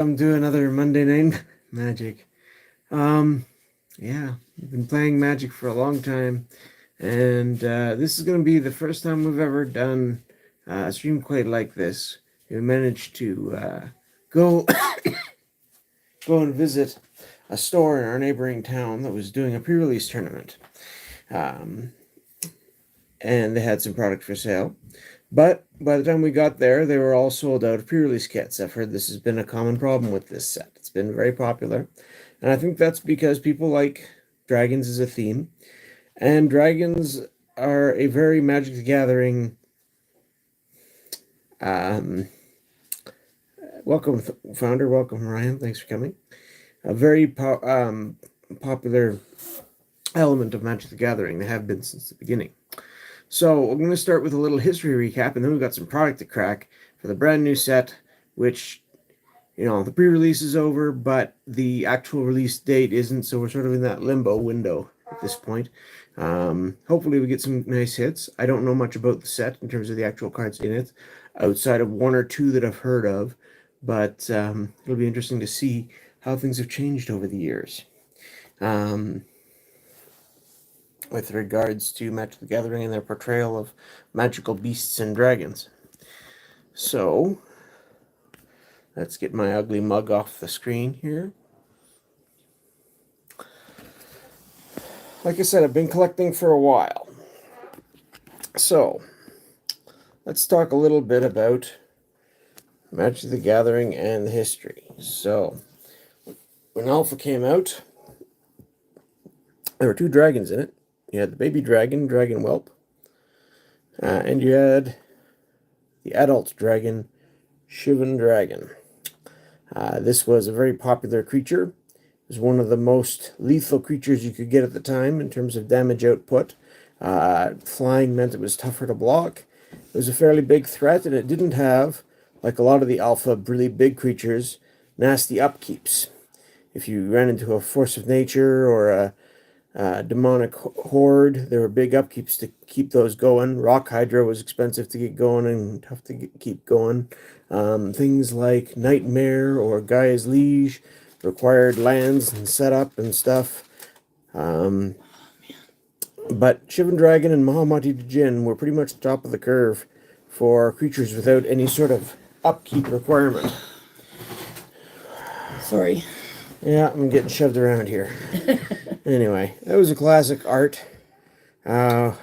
I'm doing another Monday Night Magic. Yeah, we've been playing Magic for a long time, and this is going to be the first time we've ever done a stream quite like this. We managed to go go and visit a store in our neighboring town that was doing a pre-release tournament, um, and they had some product for sale. But by the time we got there, they were all sold out of pre-release kits. I've heard this has been a common problem with this set. It's been very popular, and I think that's because people like dragons as a theme, and dragons are a very Magic the Gathering. Um, welcome, founder. Welcome, Ryan. Thanks for coming. A very popular element of Magic the Gathering. They have been since the beginning. So I'm going to start with a little history recap, and then we've got some product to crack for the brand new set, which, the pre-release is over, but the actual release date isn't, so we're sort of in that limbo window at this point. Hopefully we get some nice hits. I don't know much about the set in terms of the actual cards in it, outside of one or two that I've heard of, but it'll be interesting to see how things have changed over the years. With regards to Magic the Gathering and their portrayal of magical beasts and dragons. So, let's get my ugly mug off the screen here. Like I said, I've been collecting for a while. So, let's talk a little bit about Magic the Gathering and the history. So, when Alpha came out, there were two dragons in it. You had the baby dragon, Dragon Whelp, and you had the adult dragon, Shivan Dragon. This was a very popular creature. It was one of the most lethal creatures you could get at the time in terms of damage output. Flying meant it was tougher to block. It was a fairly big threat, and it didn't have, like a lot of the alpha really big creatures, nasty upkeeps. If you ran into a force of nature or a demonic horde, there were big upkeeps to keep those going. Rock Hydra was expensive to get going and tough to keep going. Things like Nightmare or Gaia's Liege required lands and setup and stuff. But Shivan Dragon and Mahamati Djinn were pretty much the top of the curve for creatures without any sort of upkeep requirement. Sorry. Yeah, I'm getting shoved around here. Anyway, that was a classic art. While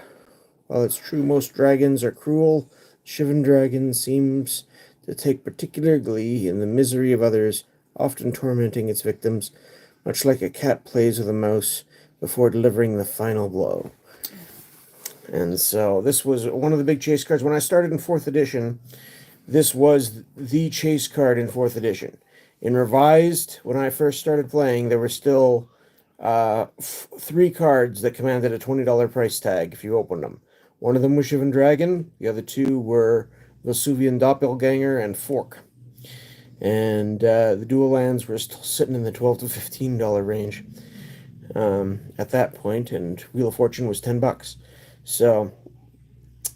it's true most dragons are cruel, Shivan Dragon seems to take particular glee in the misery of others, often tormenting its victims, much like a cat plays with a mouse before delivering the final blow. And so this was one of the big chase cards. When I started in 4th edition, this was the chase card in 4th edition. In Revised, when I first started playing, there were still 3 cards that commanded a $20 price tag if you opened them. One of them was Shivan Dragon. The other 2 were Vesuvian Doppelganger and Fork. And the dual lands were still sitting in the $12 to $15 range at that point, and Wheel of Fortune was $10. So,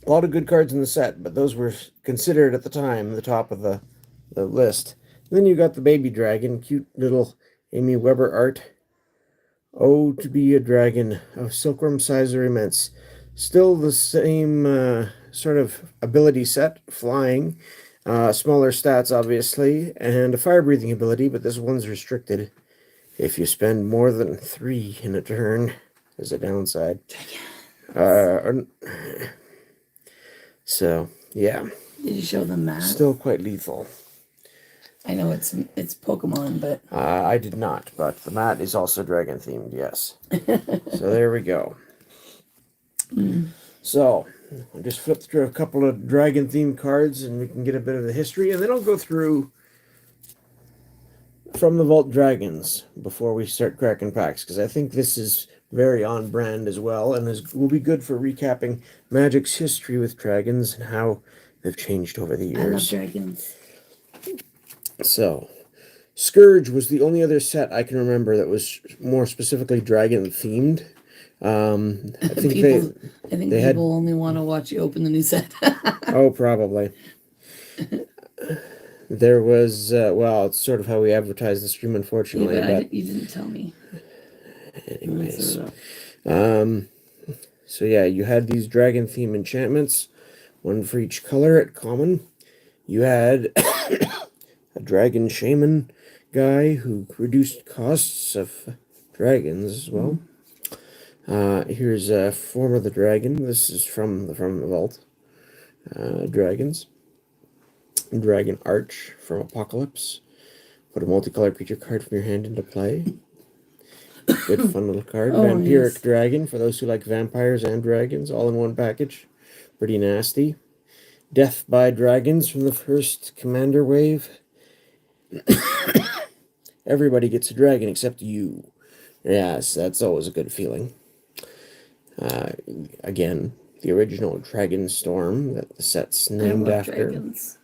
a lot of good cards in the set, but those were considered at the time the top of the list. And then you got the baby dragon, cute little Amy Weber art. Oh, to be a dragon of silkworm size or immense. Still the same sort of ability set, flying, smaller stats obviously, and a fire-breathing ability, but this one's restricted. If you spend more than 3 in a turn, there's a downside. So, yeah. Did you show them that? Still quite lethal. I know it's Pokemon, but I did not, but the mat is also dragon themed, yes. So there we go. So I just flipped through a couple of dragon themed cards and we can get a bit of the history, and then I'll go through From the Vault Dragons before we start cracking packs, because I think this is very on brand as well, and will be good for recapping Magic's history with dragons and how they've changed over the years. I love dragons. So, Scourge was the only other set I can remember that was more specifically dragon themed. I think people only want to watch you open the new set. Oh, probably. There was, well, it's sort of how we advertise the stream, unfortunately. Yeah, but you didn't tell me. anyways, so yeah, you had these dragon theme enchantments, one for each color at common. You had a dragon shaman guy who reduced costs of dragons as well. Here's a form of the dragon. This is from the vault. Dragons. Dragon Arch from Apocalypse. Put a multicolored creature card from your hand into play. Good fun little card. Oh, Vampiric yes. Dragon for those who like vampires and dragons, all in one package. Pretty nasty. Death by Dragons from the first Commander wave. Everybody gets a dragon except you. Yes, that's always a good feeling. Again, the original Dragonstorm that the set's named after. Dragons.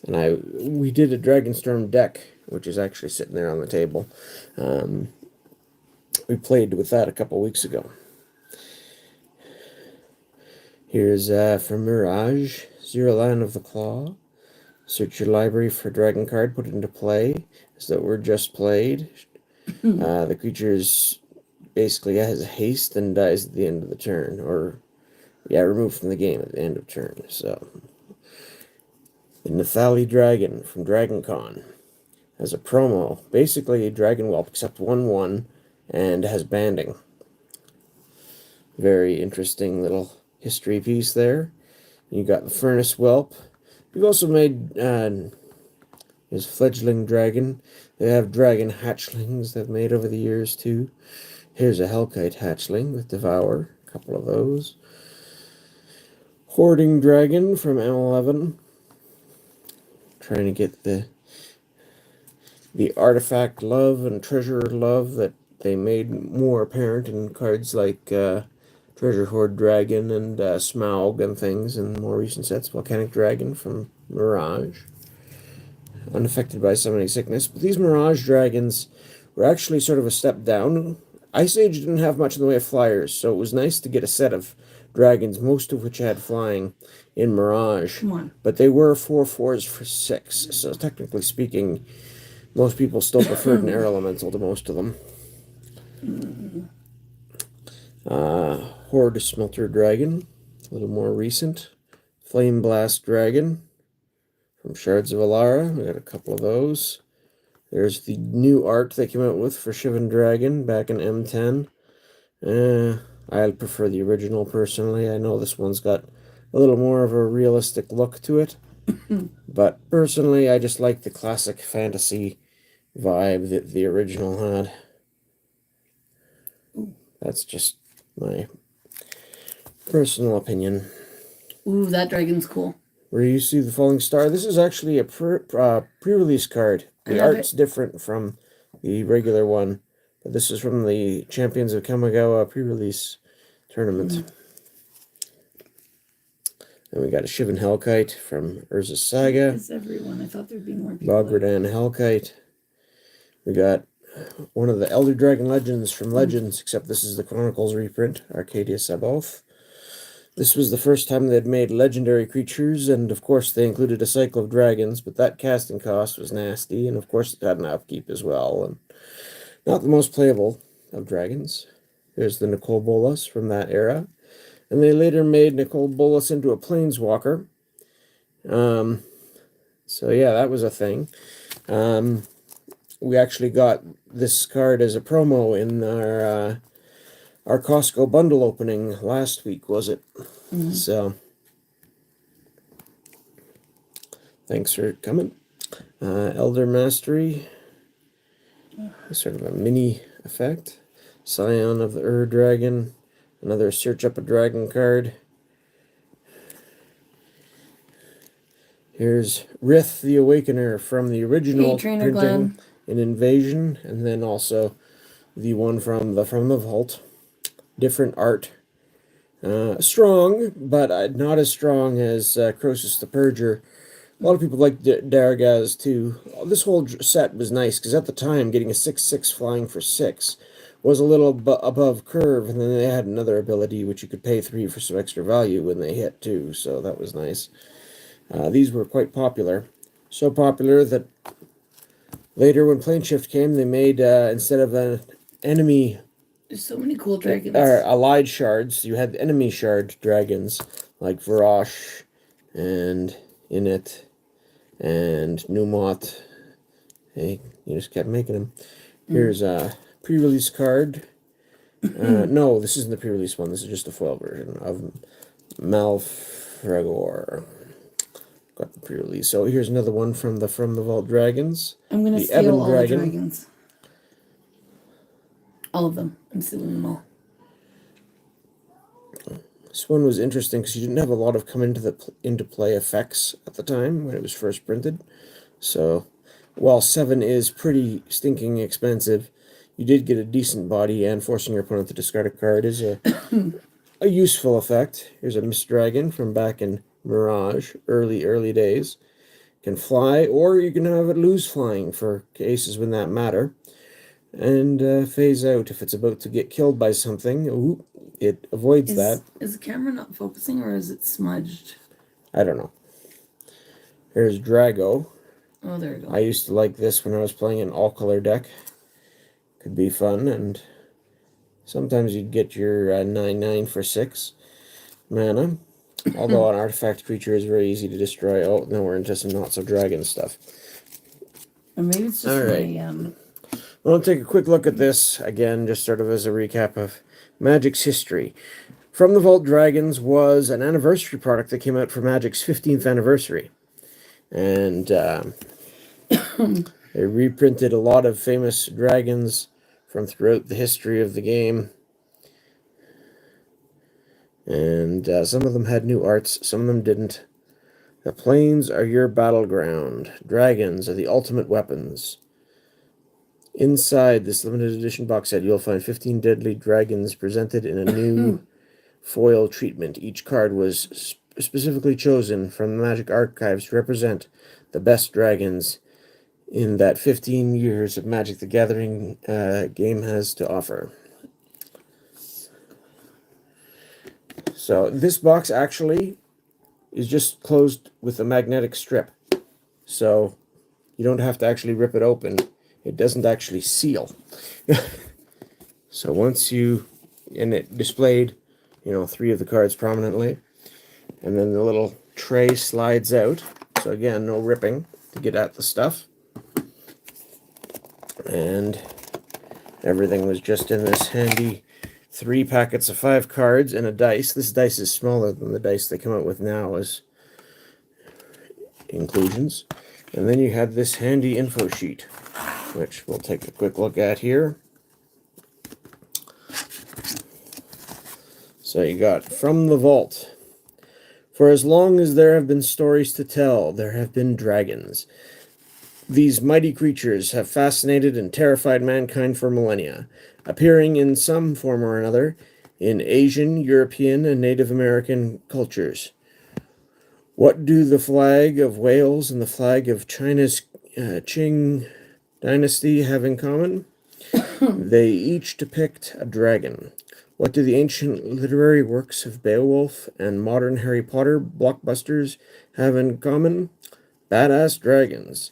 And we did a Dragonstorm deck, which is actually sitting there on the table. We played with that a couple weeks ago. Here's for Mirage, Zero Line of the Claw. Search your library for a dragon card, put it into play, as though it were just played. The creature's basically has haste and dies at the end of the turn, or removed from the game at the end of turn. So the Nethali Dragon from DragonCon has a promo, basically a Dragon Whelp except 1/1, and has banding. Very interesting little history piece there. You got the Furnace Whelp. We've also made his Fledgling Dragon. They have dragon hatchlings they've made over the years too. Here's a Hellkite hatchling with Devour, a couple of those. Hoarding Dragon from M11. Trying to get the artifact love and treasure love that they made more apparent in cards like Treasure Hoard Dragon and Smaug and things in more recent sets. Volcanic Dragon from Mirage. Unaffected by summoning sickness. But these Mirage Dragons were actually sort of a step down. Ice Age didn't have much in the way of flyers, so it was nice to get a set of dragons, most of which had flying, in Mirage. Come on. But they were 4/4s for 6, so technically speaking, most people still preferred an air elemental to most of them. Horde Smelter Dragon, a little more recent. Flame Blast Dragon from Shards of Alara. We got a couple of those. There's the new art they came out with for Shivan Dragon back in M10. I prefer the original personally. I know this one's got a little more of a realistic look to it. But personally, I just like the classic fantasy vibe that the original had. That's just my personal opinion. Ooh, that dragon's cool. Where you see the falling star. This is actually a pre-release card. The art's different from the regular one, but this is from the Champions of Kamigawa pre-release tournament. And we got a Shivan Hellkite from Urza's Saga. It's everyone. I thought there'd be more people. Bogradan Hellkite. We got one of the Elder Dragon Legends from Legends, except this is the Chronicles reprint, Arcadia Saboth. This was the first time they'd made legendary creatures, and of course they included a cycle of dragons, but that casting cost was nasty, and of course it had an upkeep as well, and not the most playable of dragons. There's the Nicol Bolas from that era, and they later made Nicol Bolas into a planeswalker. So yeah, that was a thing. We actually got this card as a promo in our Costco bundle opening last week, was it? So, thanks for coming. Elder Mastery, sort of a mini effect. Scion of the Dragon, another Search Up a Dragon card. Here's Rith the Awakener from the original printing Glenn. in Invasion, and then also the one from the vault. Different art. Strong, but not as strong as Croesus the Purger. A lot of people like Daragaz too. This whole set was nice, because at the time, getting a 6/6 flying for 6 was a little above curve, and then they had another ability which you could pay 3 for some extra value when they hit too, so that was nice. These were quite popular. So popular that later when Plane Shift came, they made, instead of an enemy There's so many cool dragons. or allied shards, you had enemy shard dragons like Varash and Init and Numot. Hey, you just kept making them. Here's a pre-release card. No, this isn't the pre-release one. This is just a foil version of Malfregor. Got the pre-release. So here's another one from the Vault Dragons. I'm gonna the steal Ebon all Dragon. the dragons. All of them. I'm stealing them all. This one was interesting because you didn't have a lot of come into play effects at the time when it was first printed. So while 7 is pretty stinking expensive, you did get a decent body, and forcing your opponent to discard a card is a useful effect. Here's a Mist Dragon from back in Mirage, early days. Can fly, or you can have it lose flying for cases when that matter. And phase out if it's about to get killed by something. Ooh, it avoids that. Is the camera not focusing, or is it smudged? I don't know. Here's Drago. Oh, there we go. I used to like this when I was playing an all-color deck. Could be fun, and sometimes you'd get your 9/9 for 6 mana. Although an artifact creature is very easy to destroy. Oh, no, we're into some not-so-dragon stuff. Or maybe it's just my... We'll take a quick look at this, again, just sort of as a recap of Magic's history. From the Vault Dragons was an anniversary product that came out for Magic's 15th anniversary. And they reprinted a lot of famous dragons from throughout the history of the game. And some of them had new arts, some of them didn't. The plains are your battleground. Dragons are the ultimate weapons. Inside this limited edition box set, you'll find 15 deadly dragons presented in a new foil treatment. Each card was specifically chosen from the Magic archives to represent the best dragons in that 15 years of Magic the Gathering game has to offer. So this box actually is just closed with a magnetic strip. So you don't have to actually rip it open. It doesn't actually seal. So once and it displayed, 3 of the cards prominently. And then the little tray slides out. So again, no ripping to get at the stuff. And everything was just in this handy 3 packets of 5 cards and a dice. This dice is smaller than the dice they come out with now as inclusions. And then you had this handy info sheet, which we'll take a quick look at here. So you got from the vault. For as long as there have been stories to tell, there have been dragons. These mighty creatures have fascinated and terrified mankind for millennia, appearing in some form or another in Asian, European, and Native American cultures. What do the flag of Wales and the flag of China's Qing dynasty have in common? They each depict a dragon. What do the ancient literary works of Beowulf and modern Harry Potter blockbusters have in common? Badass dragons.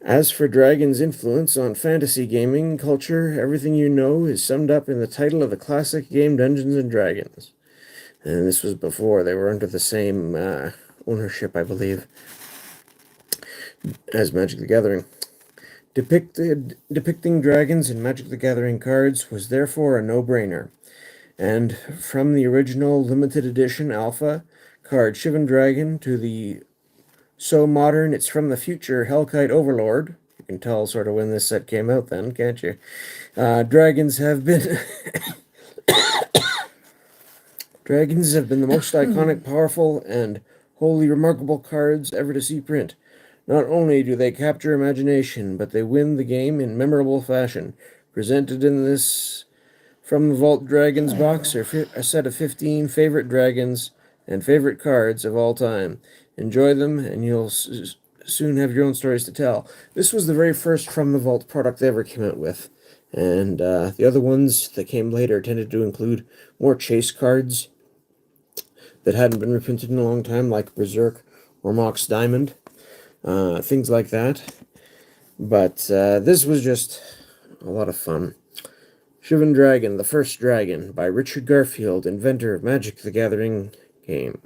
As for dragons' influence on fantasy gaming culture, everything you know is summed up in the title of the classic game Dungeons & Dragons. And this was before they were under the same ownership, I believe, as Magic the Gathering. Depicting dragons in Magic the Gathering cards was therefore a no-brainer. And from the original limited edition alpha card Shivan Dragon to the so modern it's from the future Hellkite Overlord, you can tell sort of when this set came out then, can't you? Dragons have been Dragons have been the most iconic, powerful, and wholly remarkable cards ever to see print. Not only do they capture imagination, but they win the game in memorable fashion. Presented in this From the Vault Dragons box are a set of 15 favorite dragons and favorite cards of all time. Enjoy them, and you'll soon have your own stories to tell. This was the very first From the Vault product they ever came out with. And the other ones that came later tended to include more chase cards that hadn't been reprinted in a long time, like Berserk or Mox Diamond. things like that. But this was just a lot of fun. Shivan Dragon, the First Dragon, by Richard Garfield, inventor of Magic the Gathering game.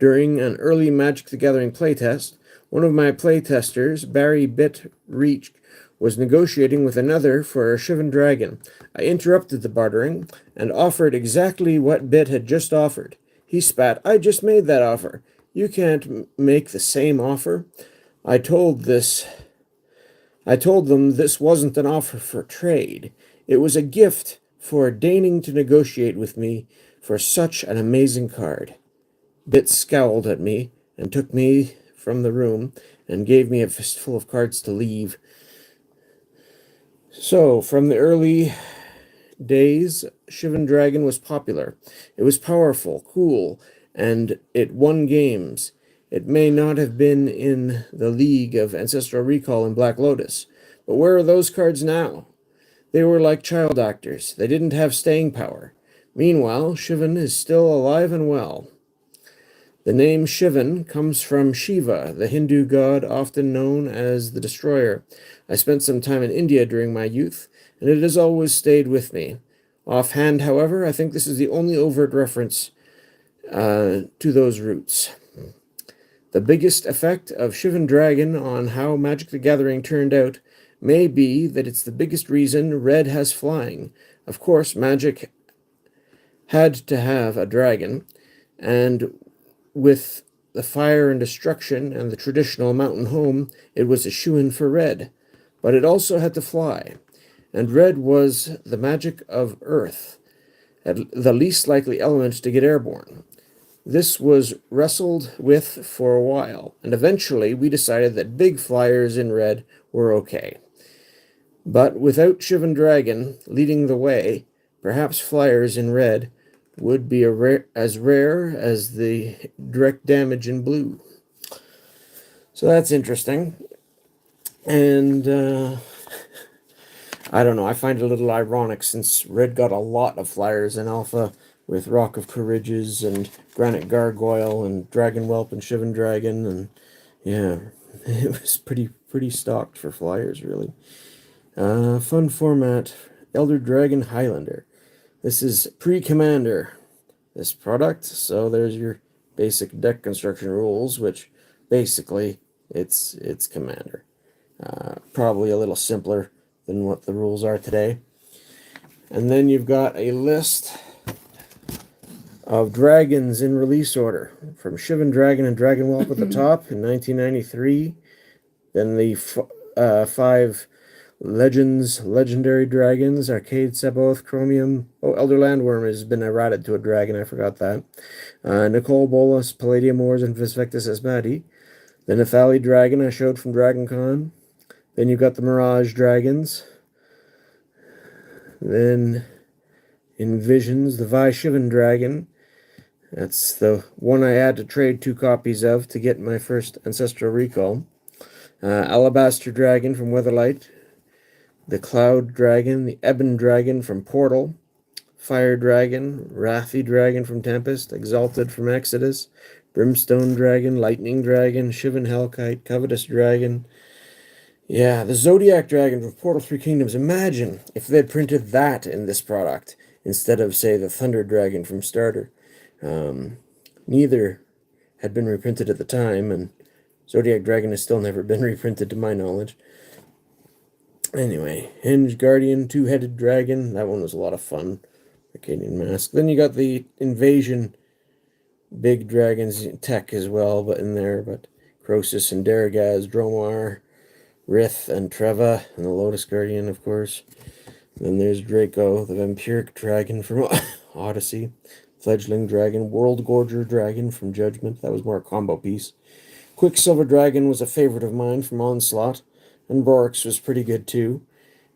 During an early Magic the Gathering playtest, one of my playtesters, Barry Bit Reach, was negotiating with another for a Shivan Dragon. I interrupted the bartering and offered exactly what Bit had just offered. He spat, "I just made that offer. You can't make the same offer." I told them this wasn't an offer for trade. It was a gift for deigning to negotiate with me for such an amazing card. Bit scowled at me and took me from the room and gave me a fistful of cards to leave. So, from the early days, Shivan Dragon was popular. It was powerful, cool, and it won games. It may not have been in the league of Ancestral Recall and Black Lotus, but where are those cards now? They were like child actors. They didn't have staying power. Meanwhile, Shivan is still alive and well. The name Shivan comes from Shiva, the Hindu god often known as the Destroyer. I spent some time in India during my youth, and it has always stayed with me. Offhand, however, I think this is the only overt reference to those roots. The biggest effect of Shivan Dragon on how Magic the Gathering turned out may be that it's the biggest reason Red has flying. Of course, Magic had to have a dragon, and with the fire and destruction and the traditional mountain home, it was a shoo-in for Red. But it also had to fly, and Red was the magic of Earth, the least likely element to get airborne. This was wrestled with for a while, and eventually we decided that big flyers in Red were okay. But without Shivan Dragon leading the way, perhaps flyers in Red would be as rare as the direct damage in Blue. So that's interesting. And I don't know, I find it a little ironic since Red got a lot of flyers in Alpha with Rock of Courageous and Granite Gargoyle and Dragon Whelp and Shivan Dragon, and yeah, it was pretty stocked for flyers, really. Fun format, Elder Dragon Highlander. This is pre-Commander, this product, so there's your basic deck construction rules, which basically it's Commander. Probably a little simpler than what the rules are today. And then you've got a list of dragons in release order, from Shivan Dragon and Dragon Whelp at the top in 1993. Then the 5 legendary dragons, Arcade, Seboth, Chromium. Oh, Elder Landworm has been errated to a dragon, I forgot that. Nicole Bolas, Palladium Wars, and Visvectus Asmati. The Nephali Dragon I showed from Dragon Con. Then you've got the Mirage Dragons. Then in Visions, the Vi Shivan Dragon. That's the one I had to trade 2 copies of to get my first Ancestral Recall. Alabaster Dragon from Weatherlight. The Cloud Dragon, the Ebon Dragon from Portal. Fire Dragon, Wrathy Dragon from Tempest, Exalted from Exodus. Brimstone Dragon, Lightning Dragon, Shivan Hellkite, Covetous Dragon. Yeah, the Zodiac Dragon from Portal 3 Kingdoms. Imagine if they'd printed that in this product instead of, say, the Thunder Dragon from Starter. Neither had been reprinted at the time, and Zodiac Dragon has still never been reprinted to my knowledge. Anyway, Henge Guardian, 2-headed dragon. That one was a lot of fun. Arcadian Mask. Then you got the Invasion big dragons tech as well, but in there, but Croesus and Daragaz, Dromar, Rith and Treva, and the Lotus Guardian, of course. Then there's Draco, the Vampiric Dragon from Odyssey. Fledgling Dragon, World Gorger Dragon from Judgment. That was more a combo piece. Quicksilver Dragon was a favorite of mine from Onslaught. And Borix was pretty good too.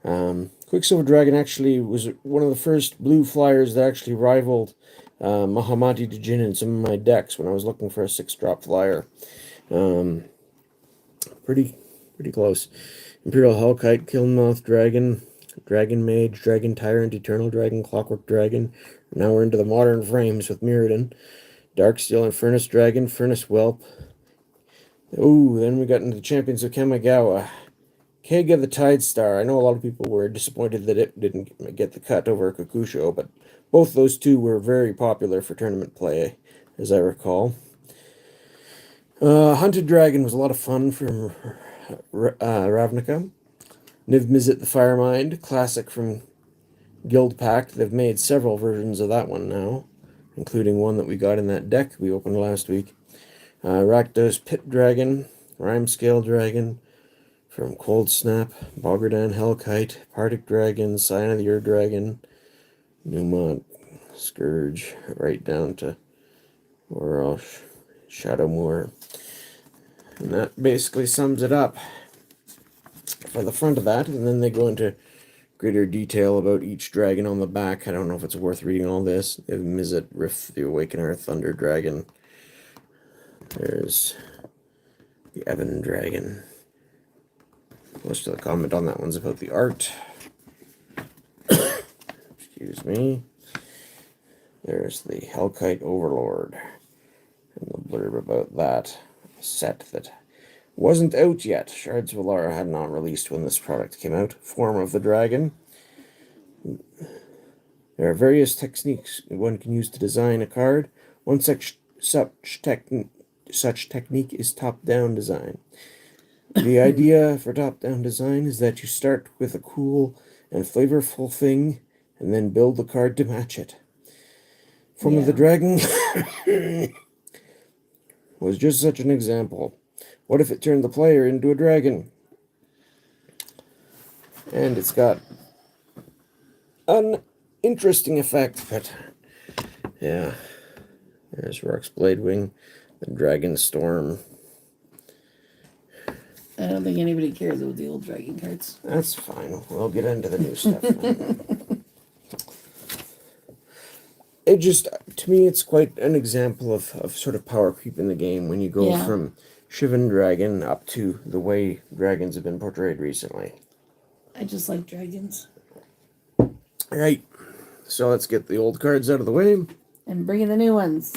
Quicksilver Dragon actually was one of the first blue flyers that actually rivaled Mahamati Djinn in some of my decks when I was looking for a 6-drop flyer. Pretty close. Imperial Hellkite, Killmoth Dragon, Dragon Mage, Dragon Tyrant, Eternal Dragon, Clockwork Dragon. Now we're into the modern frames with Mirrodin. Darksteel and Furnace Dragon, Furnace Whelp, Oh, then we got into the Champions of Kamigawa. Kega the Tide Star. I know a lot of people were disappointed that it didn't get the cut over Kakusho, but both those two were very popular for tournament play, as I recall. Hunted Dragon was a lot of fun from Ravnica. Niv Mizzet the Firemind, classic from Guild Pact. They've made several versions of that one now, including one that we got in that deck we opened last week. Rakdos Pit Dragon, Rhymescale Dragon from Cold Snap, Bogardan Hellkite, Partick Dragon, Sign of the Ur Dragon, Newmont Scourge, right down to Orosh, Shadowmoor. And that basically sums it up for the front of that, and then they go into greater detail about each dragon on the back. I don't know if it's worth reading all this. They have Mizzet, Rift, the Awakener, Thunder Dragon. There's the Ebon Dragon. Most of the comment on that one's about the art. Excuse me. There's the Hellkite Overlord. And the blurb about that set that wasn't out yet. Shards of Alara had not released when this product came out. Form of the Dragon. There are various techniques one can use to design a card. One such technique is top-down design. The idea for top-down design is that you start with a cool and flavorful thing and then build the card to match it. Form of the Dragon was just such an example. What if it turned the player into a dragon? And it's got an interesting effect, but yeah. There's Rock's Bladewing, the Dragonstorm. I don't think anybody cares about the old dragon cards. That's fine. We'll get into the new stuff now. It just, to me, it's quite an example of sort of power creep in the game when you go from Shivan Dragon up to the way dragons have been portrayed recently. I just like dragons. Right. So let's get the old cards out of the way. And bring in the new ones.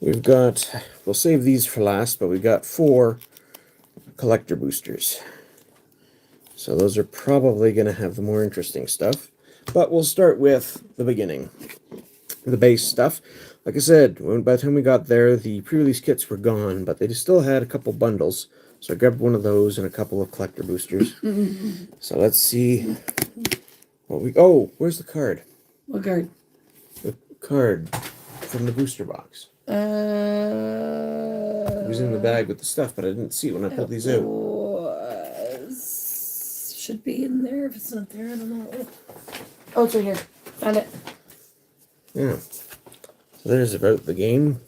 We've got, we'll save these for last, but we've got 4 collector boosters. So those are probably going to have the more interesting stuff. But we'll start with the beginning. The base stuff. Like I said, by the time we got there, the pre-release kits were gone, but they still had a couple bundles. So I grabbed one of those and a couple of collector boosters. So let's see what we... Oh, where's the card? What card? The card from the booster box. It was in the bag with the stuff, but I didn't see it when I pulled these out. Should be in there. If it's not there, I don't know. Oh, it's right here. Found it. Yeah. So there's about the game.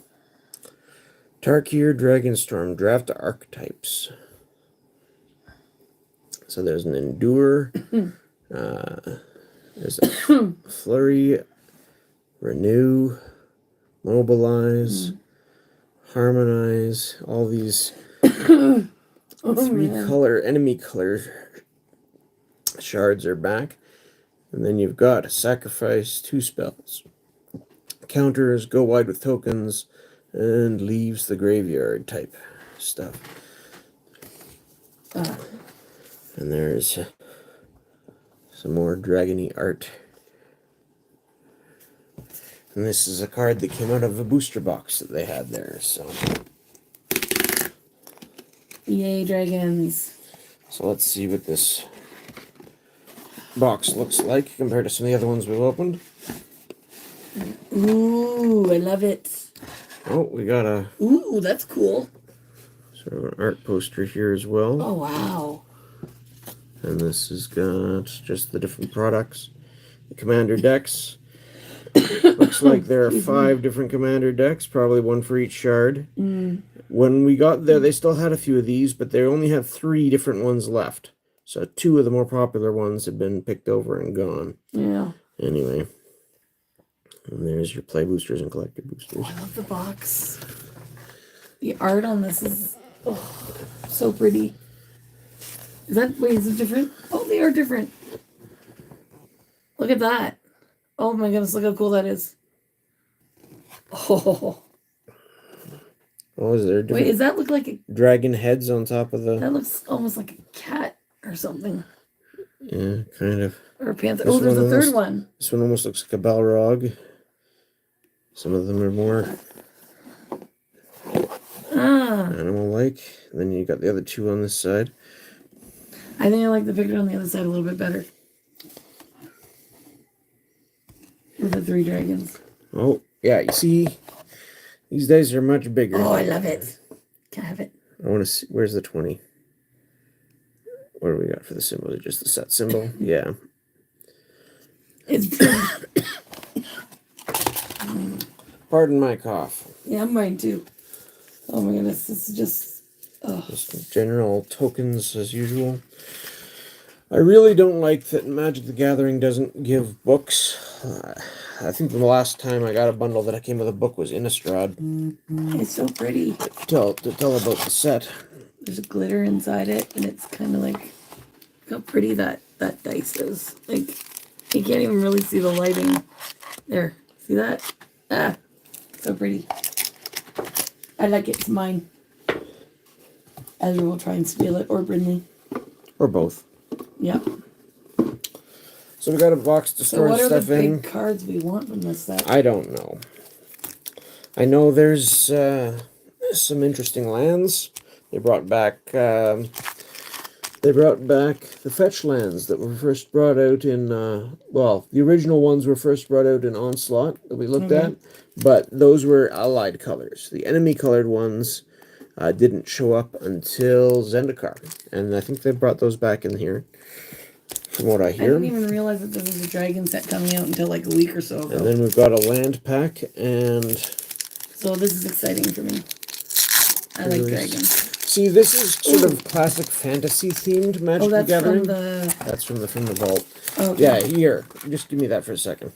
Tarkir Dragonstorm, draft archetypes. So there's an Endure. There's a Flurry, Renew, Mobilize, Harmonize, all these 3-color enemy color shards are back. And then you've got Sacrifice 2 spells. Counters, go wide with tokens, and leaves the graveyard type stuff. And there's some more dragony art. And this is a card that came out of a booster box that they had there, so. Yay, dragons. So let's see what this box looks like compared to some of the other ones we've opened. Ooh, I love it. Oh, we got a... Ooh, that's cool. sort of an art poster here as well. Oh, wow. And this has got just the different products. The commander decks. Looks like there are 5 different commander decks, probably one for each shard. When we got there, they still had a few of these, but they only had 3 different ones left. So 2 of the more popular ones have been picked over and gone. Yeah. Anyway. And there's your play boosters and collector boosters. Oh, I love the box. The art on this is so pretty. Is it different? Oh, they are different. Look at that. Oh my goodness, look how cool that is. Oh. Oh, is there Wait, different does that look like a... dragon heads on top of the... That looks almost like a cat or something. Yeah, kind of. Or a panther. This Oh, there's one a third almost- one. This one almost looks like a Balrog. Some of them are more animal-like. And then you got the other two on this side. I think I like the picture on the other side a little bit better. With the 3 dragons. Oh, yeah, you see, these dice are much bigger. Oh, I love it. Can I have it? I want to see, where's the 20? What do we got for the symbol? Is it just the set symbol? Yeah. It's pretty. Pardon my cough. Yeah, mine too. Oh my goodness, this is just... Oh. Just general tokens as usual. I really don't like that Magic the Gathering doesn't give books. I think the last time I got a bundle that came with a book was Innistrad. It's so pretty. To tell about the set. There's a glitter inside it, and it's kind of like... Look how pretty that dice is. Like, you can't even really see the lighting. There, see that? Ah, so pretty. I like it. It's mine. Ezra will try and steal it, or Brindley. Or both. Yep. So we got a box to So store what are the stuff in. big cards we want from this set? I don't know. I know there's some interesting lands. They brought back the fetch lands that were first brought out in well, the original ones were first brought out in Onslaught that we looked at, but those were allied colors. The enemy colored ones didn't show up until Zendikar, and I think they brought those back in here. From what I I hear. didn't even realize that there was a dragon set coming out until like a week or so ago. And then we've got a land pack, and so this is exciting for me. I like dragons. See, this is sort of classic fantasy themed Magic Oh, the that's Gathering. from the... That's from the vault. Oh, okay. Yeah, here. Just give me that for a second.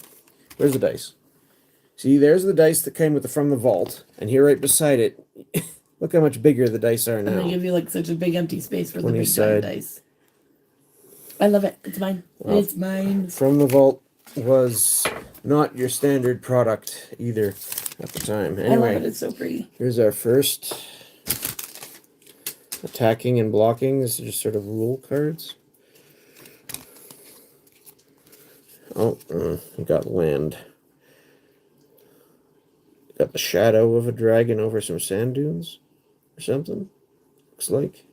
Where's the dice? See, there's the dice that came with the from the vault, and here right beside it, look how much bigger the dice are And they now. give you like such a big empty space for the big side. giant dice. I love it. It's mine. Well, it's mine. From the vault was not your standard product either at the time. I Anyway, love it. It's so pretty. here's our first attacking and blocking. This is just sort of rule cards. Oh, we got land. Got the shadow of a dragon over some sand dunes or something. Looks like.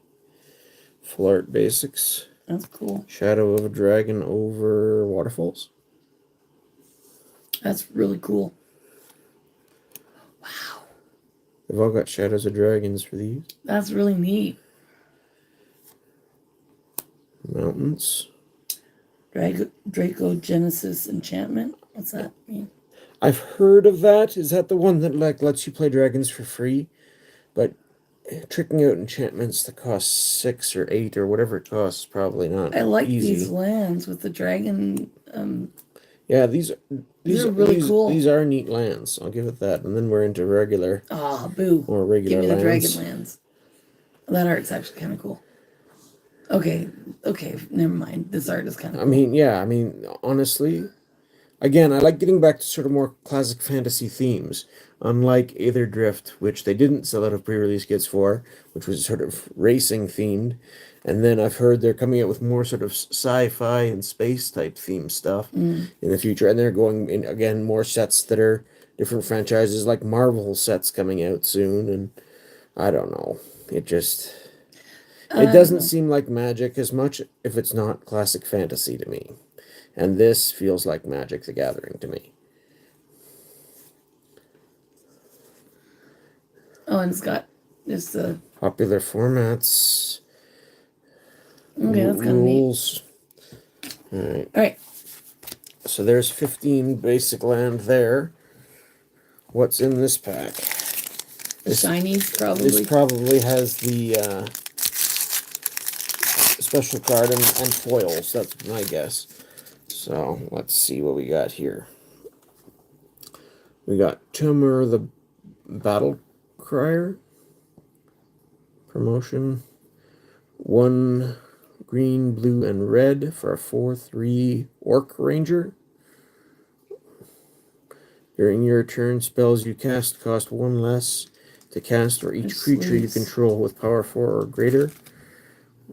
Full art basics. That's cool. Shadow of a dragon over waterfalls. That's really cool. Wow. They've all got shadows of dragons for these. That's really neat. Mountains. Draco Genesis enchantment. What's that mean? I've heard of that. Is that the one that like lets you play dragons for free? But tricking out enchantments that cost 6 or 8 or whatever it costs, probably not. I like easy. these lands with the dragon. Yeah, these are really cool. These are neat lands. I'll give it that. And then we're into regular. Oh, boo! Or regular Give me the lands. dragon lands. That art's actually kind of cool. Okay, never mind. This art is kind of. I mean, honestly, again, I like getting back to sort of more classic fantasy themes. Unlike Aether Drift, which they didn't sell out of pre-release kits for, which was sort of racing themed. And then I've heard they're coming out with more sort of sci-fi and space type theme stuff in the future. And they're going in, again, more sets that are different franchises, like Marvel sets coming out soon. And I don't know. It just... It doesn't seem like Magic as much if it's not classic fantasy to me. And this feels like Magic the Gathering to me. Oh, and it's got just the Popular formats. okay. That's kind of neat. Rules. Alright. All right. So there's 15 basic land there. What's in this pack? The shinies probably. This probably has the special card and foils. That's my guess. So let's see what we got here. We got Tumor the Battle Crier. Promotion. 1 green, blue, and red for a 4/3 Orc Ranger. During your turn, spells you cast cost 1 less, to cast or each There's creature you sleeves. control with power 4 or greater.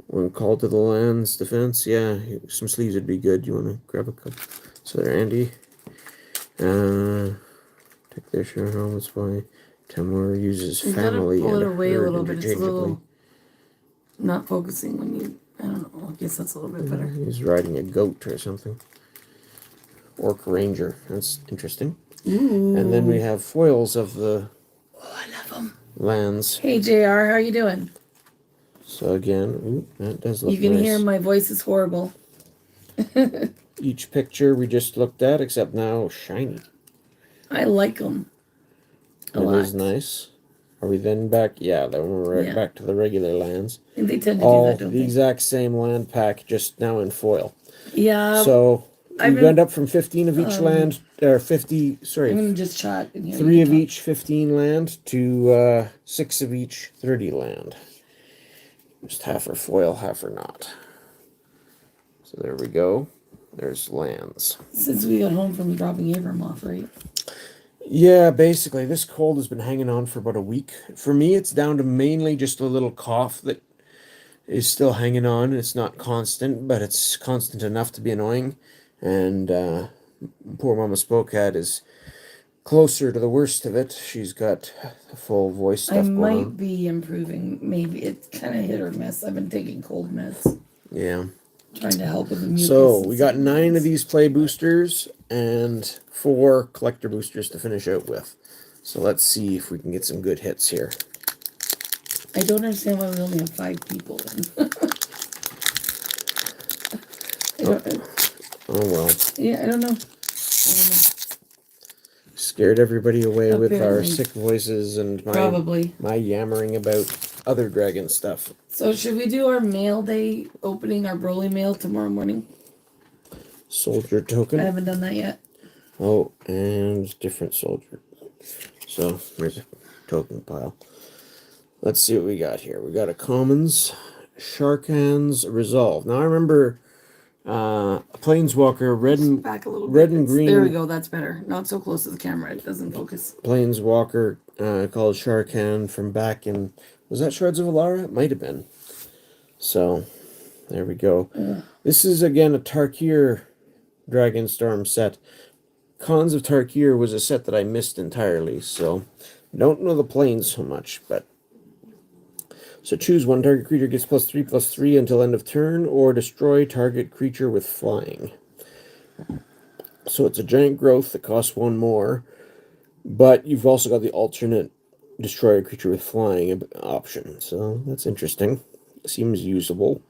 When called to the land's defense, yeah, some sleeves would be good. You want to grab a couple? So there, Andy. Take their share home. That's why Tamur uses You gotta family pull and it away a herd little bit. It's a interchangeably. little not focusing when you. I don't know. I guess that's a little bit better. He's riding a goat or something. Orc Ranger. That's interesting. Ooh. And then we have foils of the I love them. lands. Hey JR, how you doing? So again, ooh, that does look You can nice. hear my voice is horrible. Each picture we just looked at, except now shiny. I like them a lot. It is nice. Are we then back? Yeah, then we're right back to the regular lands. And they tend to All do that, don't the they? exact same land pack, just now in foil. Yeah. So we went up from 15 of each land, or 50. Sorry, I'm gonna just chat in here. 3 of each 15 land to 6 of each 30 land. Just half are foil, half are not. So there we go. There's lands. Since we got home from dropping Abram off, right? Yeah, basically, this cold has been hanging on for about a week. For me, it's down to mainly just a little cough that is still hanging on. It's not constant, but it's constant enough to be annoying. And poor Mama Spocat is closer to the worst of it. She's got a full voice stuff I going might on. be improving. Maybe it's kind of hit or miss. I've been taking cold meds, Yeah. trying to help with the mucus. So and we got certain 9 of things. these play boosters and 4 collector boosters to finish out with. So let's see if we can get some good hits here. I don't understand why we only have 5 people then. Oh well. Yeah, I don't know. Scared everybody away with our Apparently. sick voices and Probably. my yammering about other dragon stuff. So should we do our mail day opening, our Broly mail tomorrow morning? Soldier I token. haven't done that yet. Oh, and different soldier. So there's a token pile. Let's see what we got here. We got a commons, Sharkan's Resolve. Now I remember Planeswalker red and Back a little red bit. and green. There we go. That's better. Not so close to the camera. It doesn't focus. Planeswalker called Sharkan from back in, was that Shards of Alara? It might have been. So there we go. This is again a Tarkir Dragonstorm set. Cons of Tarkir was a set that I missed entirely, so I don't know the planes so much, but so choose one target creature gets +3/+3 until end of turn, or destroy target creature with flying. So it's a giant growth that costs 1 more, but you've also got the alternate destroy a creature with flying option. So that's interesting. Seems usable.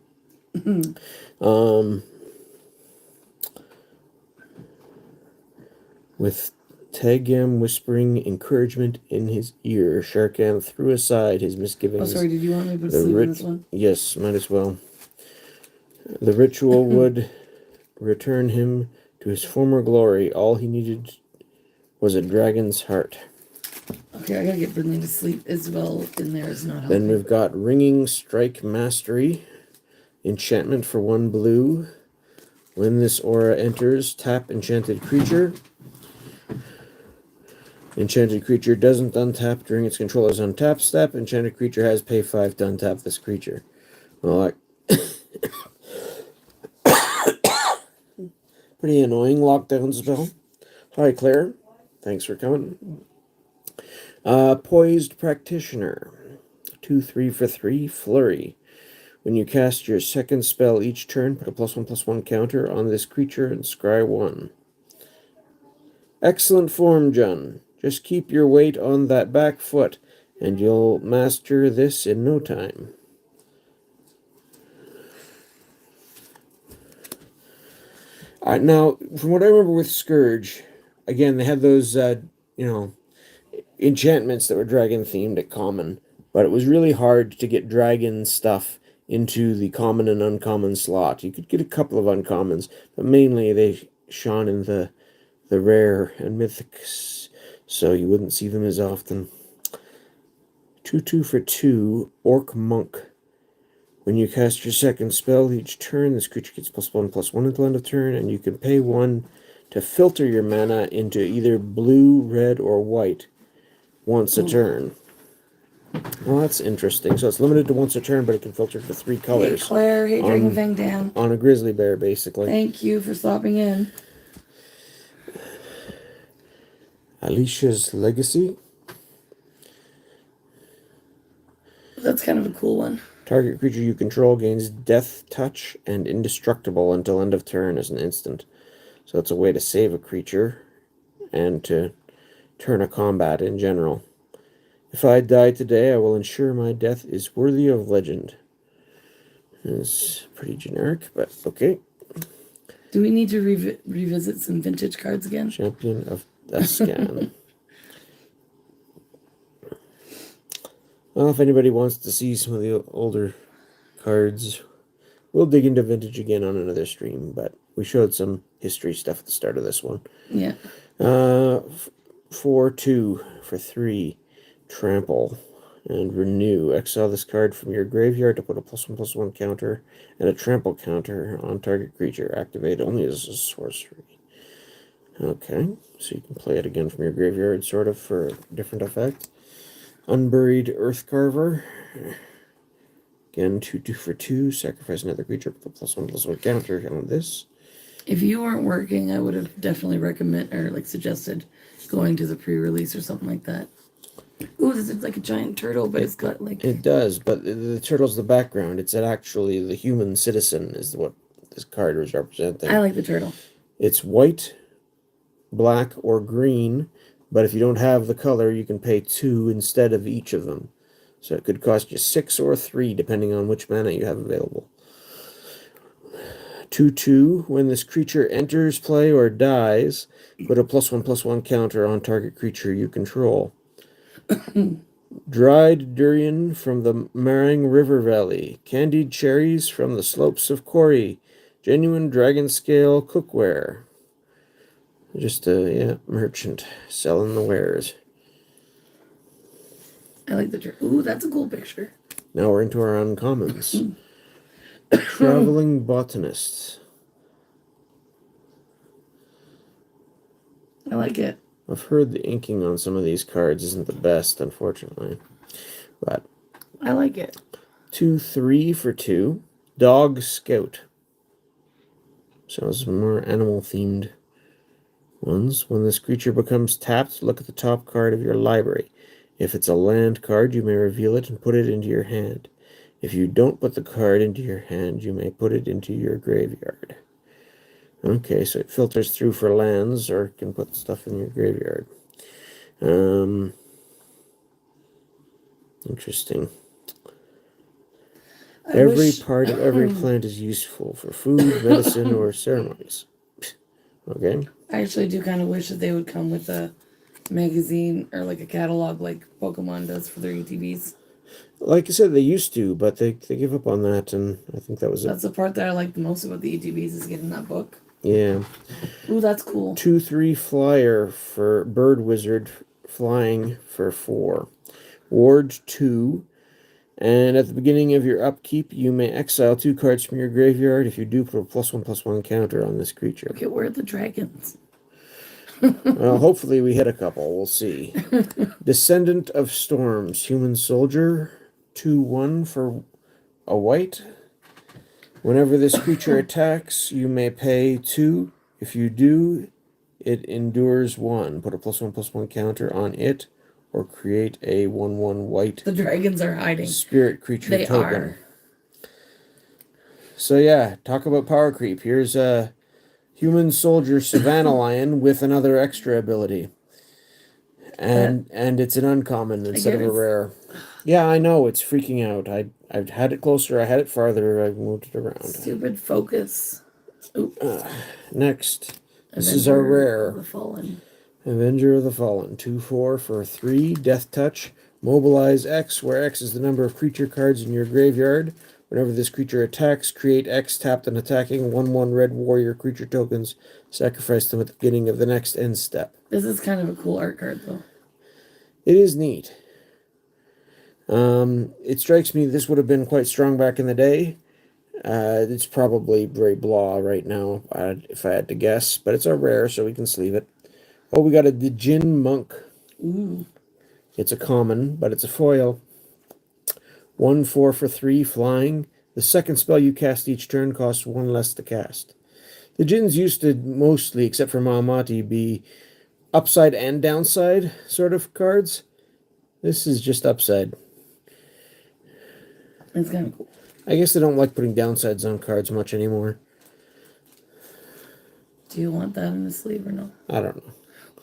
With Tegam whispering encouragement in his ear, Sharkan threw aside his misgivings. Oh, sorry. Did you want me to put a sleeve in this one? Yes, might as well. The ritual would return him to his former glory. All he needed was a dragon's heart. Okay, I gotta get Brinley to sleep as well in there. Is not helping. Then we've got Ringing Strike Mastery. Enchantment for 1 blue. When this aura enters, tap enchanted creature. Enchanted creature doesn't untap during its controller's untap step. Enchanted creature has pay 5 to untap this creature. Well, pretty annoying lockdown spell. Hi, Claire. Thanks for coming. Poised Practitioner. 2/3 for 3. Flurry. When you cast your second spell each turn, put a +1/+1 counter on this creature and scry 1. Excellent form, John. Just keep your weight on that back foot, and you'll master this in no time. Now, from what I remember with Scourge, again, they had those, enchantments that were dragon-themed at common, but it was really hard to get dragon stuff into the common and uncommon slot. You could get a couple of uncommons, but mainly they shone in the rare and mythics, so you wouldn't see them as often. 2/2 for 2, Orc Monk. When you cast your second spell each turn, this creature gets +1/+1 until end of turn, and you can pay 1 to filter your mana into either blue, red, or white once a turn. Well, that's interesting. So it's limited to once a turn, but it can filter for 3 Hey, colors. Claire. Hey, Dragon Fang Dan. On a grizzly bear, basically. Thank you for stopping in. Alicia's Legacy. That's kind of a cool one. Target creature you control gains Death Touch and Indestructible until end of turn as an instant. So it's a way to save a creature and to turn a combat in general. If I die today, I will ensure my death is worthy of legend. It's pretty generic, but okay. Do we need to revisit some vintage cards again? Champion of Thescan. Well, if anybody wants to see some of the older cards, we'll dig into vintage again on another stream, but we showed some history stuff at the start of this one. Yeah. 4/2 for 3. Trample and renew. Exile this card from your graveyard to put a +1/+1 counter and a trample counter on target creature. Activate only as a sorcery. Okay, so you can play it again from your graveyard, sort of, for a different effect. Unburied Earthcarver. Again, 2/2 for 2. Sacrifice another creature with a +1/+1 counter on this. If you weren't working, I would have definitely recommended or like suggested going to the pre-release or something like that. Ooh, this is like a giant turtle, but it's got like... It does, but the turtle's the background. It's actually the human citizen is what this card is representing. I like the turtle. It's white, black, or green, but if you don't have the color, you can pay 2 instead of each of them. So it could cost you 6 or 3, depending on which mana you have available. 2/2, when this creature enters play or dies, put a +1/+1 counter on target creature you control. Dried durian from the Marang River Valley. Candied cherries from the slopes of Kori. Genuine dragon scale cookware. Just a merchant selling the wares. I like the turtle. Ooh, that's a cool picture. Now we're into our uncommons. Traveling Botanist. I like it. I've heard the inking on some of these cards isn't the best, unfortunately. But I like it. 2/3 for 2. Dog Scout. So some more animal-themed ones. When this creature becomes tapped, look at the top card of your library. If it's a land card, you may reveal it and put it into your hand. If you don't put the card into your hand, you may put it into your graveyard. Okay, so it filters through for lands or can put stuff in your graveyard. Interesting. Every part of every plant is useful for food, medicine, or ceremonies. Okay. I actually do kind of wish that they would come with a magazine or like a catalog like Pokemon does for their ETBs. Like I said, they used to, but they give up on that, and I think that was it. That's the part that I like the most about the ETBs is getting that book. Yeah. Ooh, that's cool. 2/3 flyer for Bird Wizard, flying for 4. Ward 2. And at the beginning of your upkeep, you may exile 2 cards from your graveyard. If you do, put a +1/+1 counter on this creature. Okay, where are the dragons? Well, hopefully we hit a couple. We'll see. Descendant of Storms, human soldier, 2/1 for a white. Whenever this creature attacks, you may pay 2. If you do, it endures 1. Put a +1/+1 counter on it, or create a 1/1 white. The dragons are hiding. Spirit creature they token. Are. So yeah, talk about power creep. Here's a human soldier Savannah Lion with another extra ability. And it's an uncommon instead of a rare. Yeah, I know, it's freaking out. I've had it closer, I had it farther, I moved it around. Stupid focus. Next. This is our rare. The Fallen. Avenger of the Fallen. 2/4 for 3. Death Touch. Mobilize X, where X is the number of creature cards in your graveyard. Whenever this creature attacks, create X tapped and attacking 1/1 red warrior creature tokens. Sacrifice them at the beginning of the next end step. This is kind of a cool art card, though. It is neat. It strikes me this would have been quite strong back in the day. It's probably very blah right now, if I had to guess. But it's a rare, so we can sleeve it. Oh, we got a Djinn Monk. Ooh. It's a common, but it's a foil. 1/4 for 3 flying. The second spell you cast each turn costs 1 less to cast. The Djinns used to mostly, except for Mahamati, be upside and downside sort of cards. This is just upside. It's kind of cool. I guess they don't like putting downsides on cards much anymore. Do you want that in the sleeve or no? I don't know.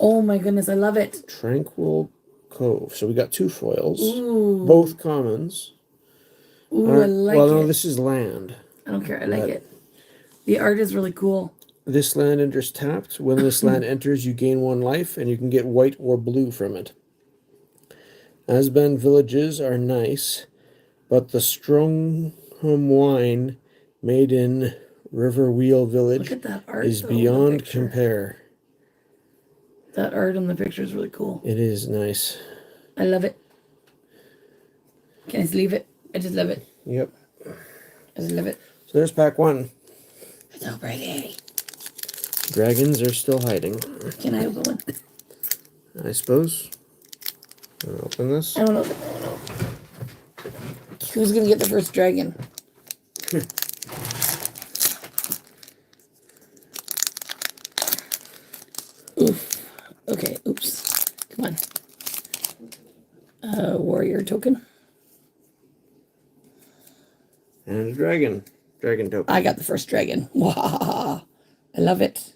Oh my goodness, I love it. Tranquil Cove. So we got 2 foils. Ooh. Both commons. Ooh, I like well, it. no, this is land. I don't care. I like it. The art is really cool. This land enters tapped. When this land enters, you gain 1 life, and you can get white or blue from it. Asban villages are nice, but the Strongham wine made in Riverwheel Village Look at that art, is though, beyond compare. That art on the picture is really cool. It is nice. I love it. Can I just leave it? I just love it. Yep. I just love it. So there's pack 1. It's so pretty. Dragons are still hiding. Can I open one? I suppose. I'll open this. I don't know. Who's gonna get the first dragon? Oof. Okay, oops. Come on. Warrior token. And a dragon. Dragon token. I got the first dragon. Wow. I love it.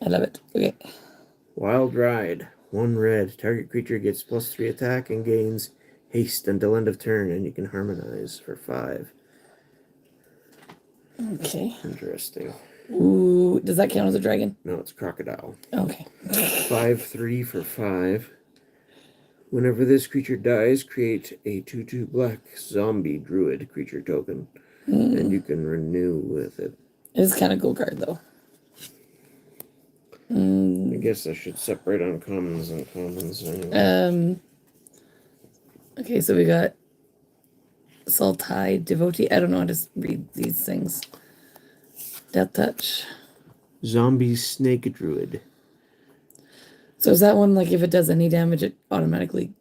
I love it. Okay. Wild Ride. 1 red. Target creature gets +3 attack and gains haste until end of turn, and you can harmonize for 5. Okay. Interesting. Ooh, does that count as a dragon? No, it's crocodile. Okay. 5/3 for 5. Whenever this creature dies, create a 2/2 black zombie druid creature token, and you can renew with it. It's kind of cool card though. I guess I should separate uncommons and commons anyway. Okay, so we got Sultai Devotee. I don't know how to read these things. Death Touch. Zombie snake druid. So is that one like if it does any damage, it automatically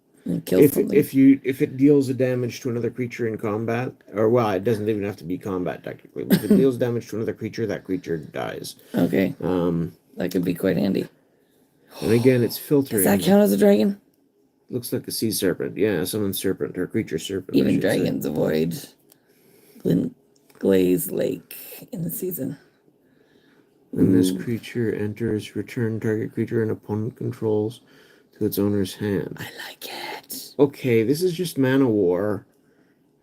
kills something? If it deals a damage to another creature in combat, or well, it doesn't even have to be combat technically. But if it deals damage to another creature, that creature dies. Okay. That could be quite handy. And again, it's filtering. Does that count as a dragon? Looks like a sea serpent. Yeah, summon serpent or creature serpent. Even dragons avoid Glaze Lake in the season. When this creature enters, return target creature an opponent controls to its owner's hand. I like it. Okay, this is just Mana War,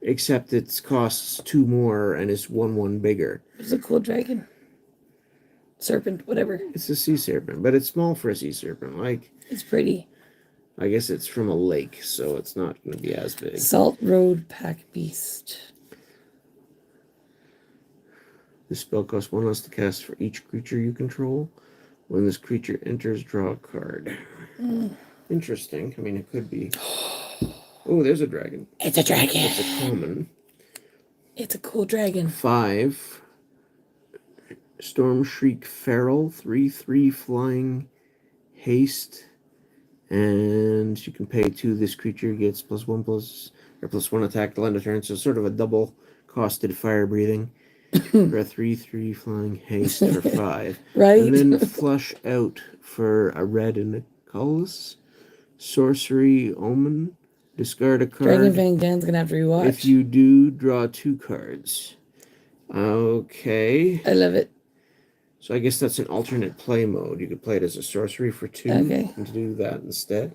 except it costs 2 more and is 1/1 bigger. It's a cool dragon. Serpent, whatever. It's a sea serpent, but it's small for a sea serpent. Like, It's pretty. I guess it's from a lake, so it's not going to be as big. Salt Road Pack Beast. This spell costs 1 less to cast for each creature you control. When this creature enters, draw a card. Interesting. I mean, it could be. Oh, there's a dragon. It's a dragon. It's a common. It's a cool dragon. 5. Storm Shriek Feral. 3/3 flying haste. And you can pay 2. This creature gets +1 attack to end of turn. So sort of a double costed fire breathing. For a 3/3 flying haste for 5. Right? And then flush out for a red and a colorless. Sorcery Omen. Discard a card. Dragon Fang Dan's gonna have to rewatch. If you do, draw 2 cards. Okay. I love it. So I guess that's an alternate play mode. You could play it as a sorcery for 2 Okay. and do that instead.